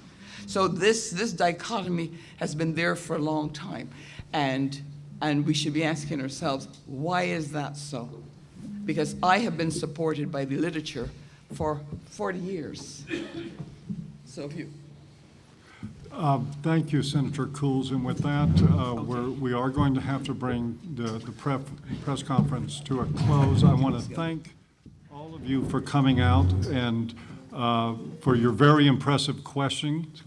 So this dichotomy has been there for a long time, and we should be asking ourselves, why is that so? Because I have been supported by the literature for 40 years. So if you... Thank you, Senator Coles. And with that, we are going to have to bring the press conference to a close. I want to thank all of you for coming out and for your very impressive questions.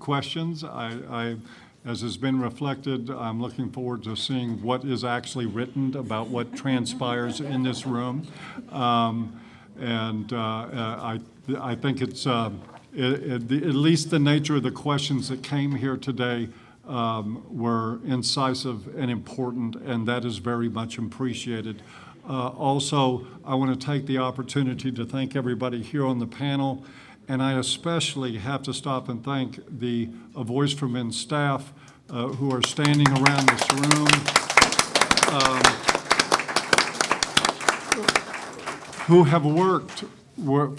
As has been reflected, I'm looking forward to seeing what is actually written about what transpires in this room. I think it's at least the nature of the questions that came here today were incisive and important, and that is very much appreciated. Also, I want to take the opportunity to thank everybody here on the panel, and I especially have to stop and thank the A Voice for Men staff who are standing around this room. Who have worked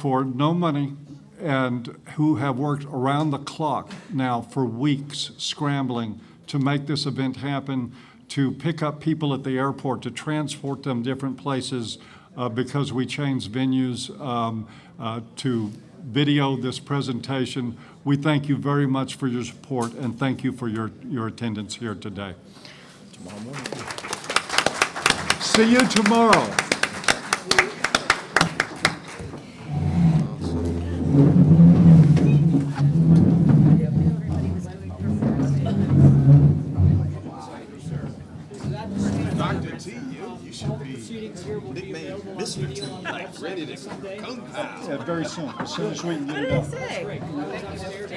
for no money and who have worked around the clock now for weeks scrambling to make this event happen, to pick up people at the airport, to transport them different places because we changed venues, to video this presentation. We thank you very much for your support, and thank you for your attendance here today. Tomorrow morning. See you tomorrow. Dr. T, you should be nicknamed Mr. T, ready to come out. Yeah, very soon, as soon as we can get it up.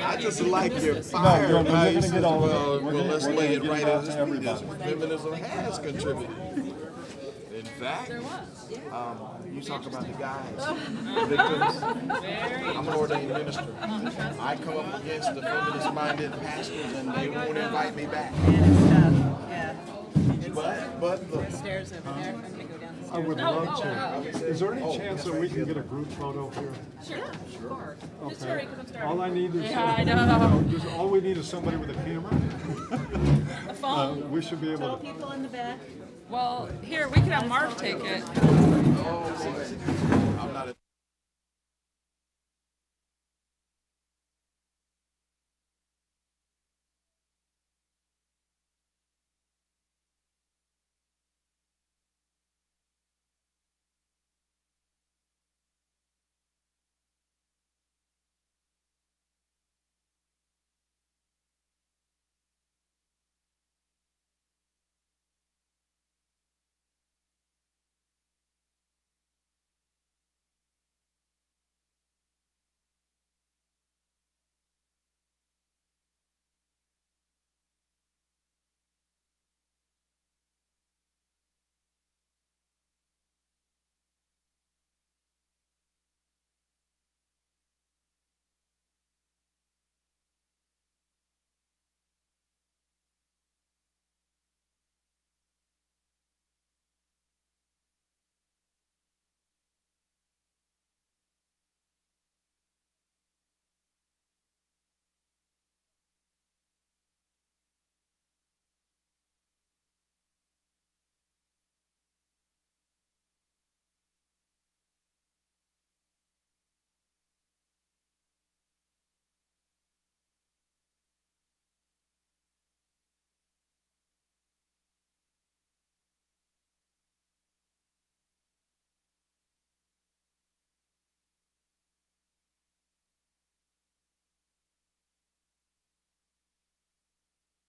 I just like your fire. No, we're gonna get all well, we're well, gonna, let's we're lay gonna it get right it on out the to street. everybody. Feminism has contributed. In fact, you talk about the guys, victims. I'm an ordained minister. I come up against the feminist-minded pastors, and they won't invite me back. But look. Stairs over there. I'm gonna go down the I would love to. Is there any chance that we can get a group photo here? Sure. Okay. Just hurry, 'cause I'm starting. All I need is Yeah, I know. all we need is somebody with a camera. A phone. We should be able Tell to. people in the back. Well, here, we can have Marv take it. I'm not a